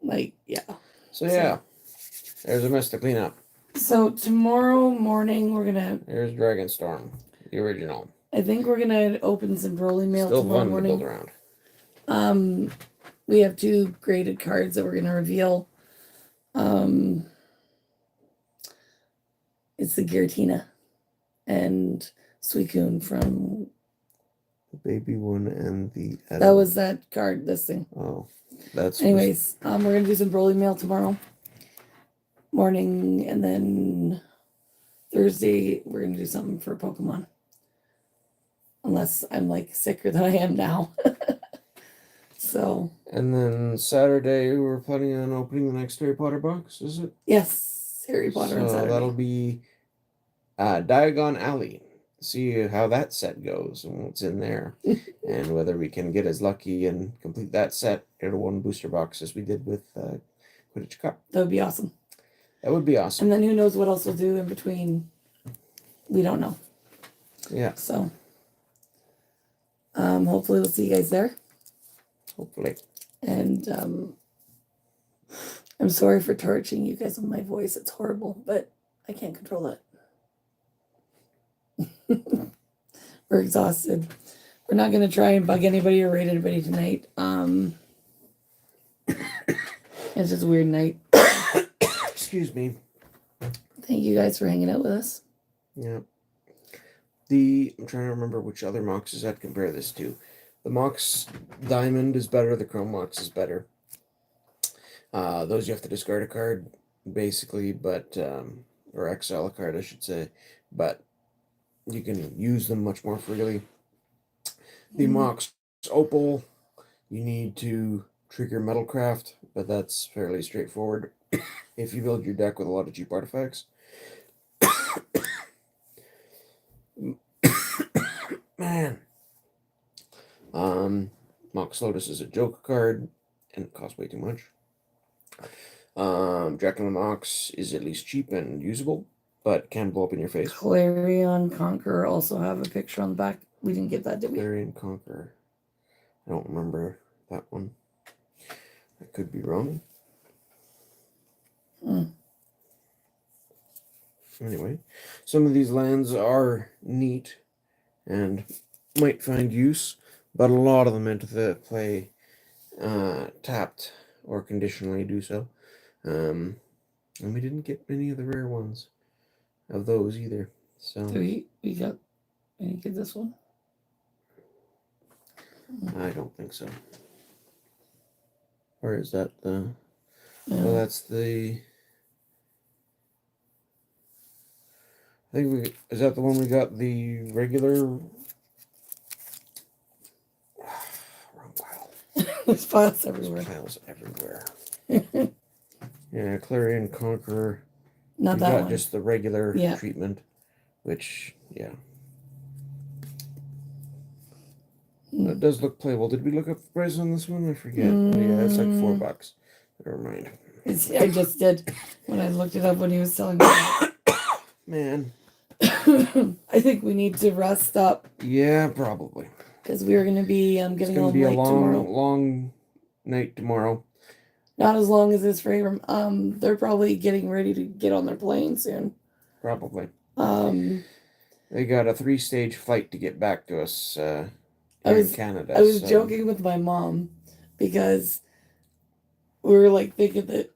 Like, yeah. So yeah, there's a mess to clean up. So tomorrow morning we're gonna. There's Dragonstorm, the original. I think we're gonna open some Broly mail Still tomorrow fun morning. to build around. We have 2 graded cards that we're gonna reveal. It's the Giratina and Suicune from the baby one and the. That was that card. This thing. Oh, that's. Anyways, we're gonna do some Broly mail tomorrow morning, and then Thursday we're gonna do something for Pokemon. Unless I'm like sicker than I am now. So. And then Saturday we're planning on opening the next Harry Potter box, is it? Yes, Harry Potter on Saturday. That'll be Diagon Alley. See how that set goes and what's in there. And whether we can get as lucky and complete that set in a 1 booster box as we did with Quidditch Cup. That would be awesome. That would be awesome. And then who knows what else we'll do in between. We don't know. Yeah. So. Hopefully we'll see you guys there. Hopefully. And I'm sorry for torching you guys with my voice. It's horrible, but I can't control it. We're exhausted. We're not going to try and bug anybody or raid anybody tonight. It's just a weird night. Excuse me. Thank you guys for hanging out with us. Yeah. I'm trying to remember which other Moxes I'd compare this to. The Mox Diamond is better. The Chrome Mox is better. Those you have to discard a card, basically, but or exile a card, I should say. But you can use them much more freely. The Mox Opal, you need to trigger Metalcraft, but that's fairly straightforward if you build your deck with a lot of cheap artifacts. Man. Mox Lotus is a joke card, and it costs way too much. Dracula Mox is at least cheap and usable, but can blow up in your face. Clarion Conqueror also have a picture on the back. We didn't get that, did we? Clarion Conqueror. I don't remember that one. I could be wrong. Anyway, some of these lands are neat and might find use, but a lot of them enter the play tapped or conditionally do so. And we didn't get many of the rare ones of those either. So we didn't get this one? I don't think so. Or is that the... Yeah. Oh, that's the... I think we... Is that the one we got the regular... Wrong pile. There's files everywhere. Piles everywhere. Yeah, Clarion Conqueror. Not We that got one. just the regular Yeah. treatment, which, yeah. Mm. It does look playable. Did we look up the price on this one? I forget. Oh, yeah, it's like $4. Never mind. I just did when I looked it up when he was telling me that. Man. I think we need to rest up Yeah, probably. because we are going to be getting It's going home to be a late tomorrow. long night tomorrow. Not as long as this for Abram. They're probably getting ready to get on their plane soon. Probably. Um, They got a 3-stage flight to get back to us here in Canada. I was joking with my mom because we were like thinking that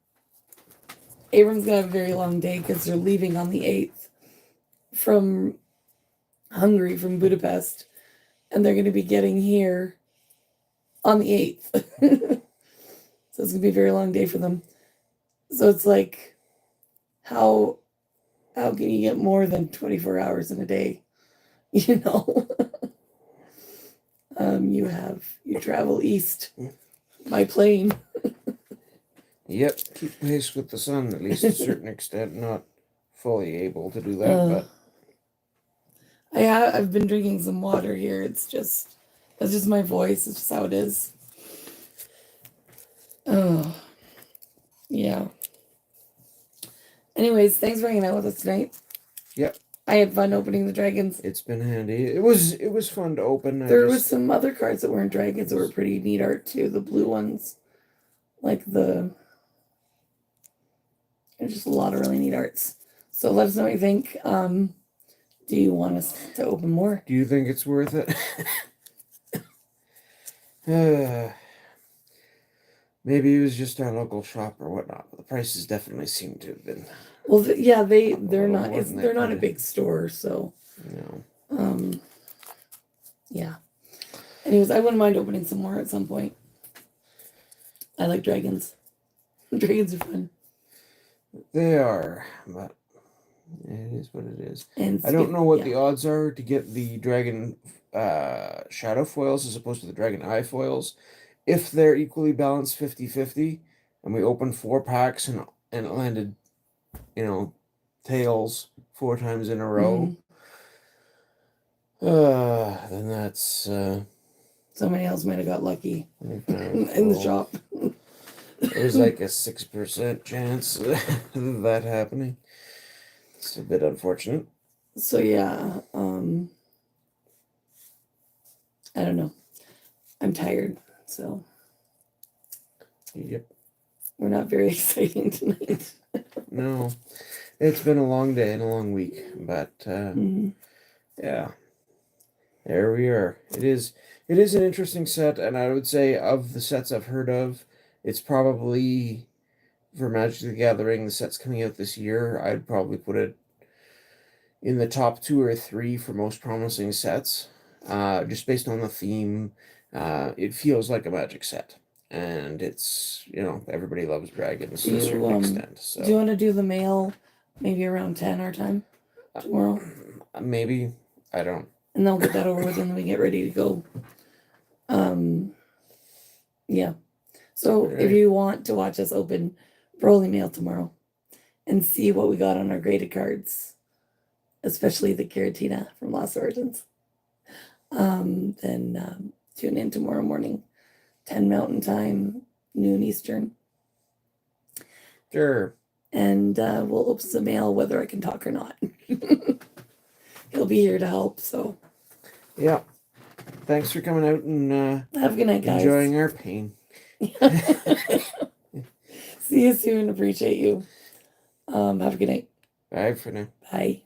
Abram's gonna have a very long day because they're leaving on the 8th from Hungary, from Budapest, and they're gonna be getting here on the 8th. So it's gonna be a very long day for them. So it's like, how can you get more than 24 hours in a day? You know? You travel east by plane. Yep, keep pace with the sun, at least to a certain extent. Not fully able to do that, but... I've been drinking some water here. That's just my voice. It's just how it is. Oh, yeah. Anyways, thanks for hanging out with us tonight. Yep. I had fun opening the dragons. It's been handy. It was fun to open. There was some other cards that weren't dragons that were pretty neat art too. The blue ones. There's just a lot of really neat arts. So let us know what you think. Do you want us to open more? Do you think it's worth it? Maybe it was just our local shop or whatnot, but the prices definitely seem to have been... Well, they're not. more than They're that, not a big store, so No. yeah. Anyways, I wouldn't mind opening some more at some point. I like dragons. Dragons are fun. They are, but it is what it is. And I don't know what the odds are to get the dragon shadow foils as opposed to the dragon eye foils. If they're equally balanced 50-50, and we opened 4 packs and it landed, tails 4 times in a row, then that's... somebody else might have got lucky in the shop. There's like a 6% chance of that happening. It's a bit unfortunate. So yeah, I don't know. I'm tired, so Yep. we're not very exciting tonight. No, it's been a long day and a long week, but yeah, there we are. It is an interesting set, and I would say of the sets I've heard of, it's probably, for Magic the Gathering, the sets coming out this year, I'd probably put it in the top 2 or 3 for most promising sets. Just based on the theme, it feels like a Magic set, and it's, everybody loves dragons to a certain extent. So do you want to do the mail maybe around 10 our time tomorrow? Maybe. I don't. And then we'll get that over with and then we get ready to go. Yeah. So if you want to watch us open Broly Mail tomorrow and see what we got on our graded cards, especially the Giratina from Lost Origins, then tune in tomorrow morning, 10 Mountain Time, noon Eastern. Sure. And we'll open some mail whether I can talk or not. He'll be here to help, so. Yeah. Thanks for coming out and have a good night, guys. Enjoying our pain. See you soon. Appreciate you. Have a good night. Bye for now. Bye.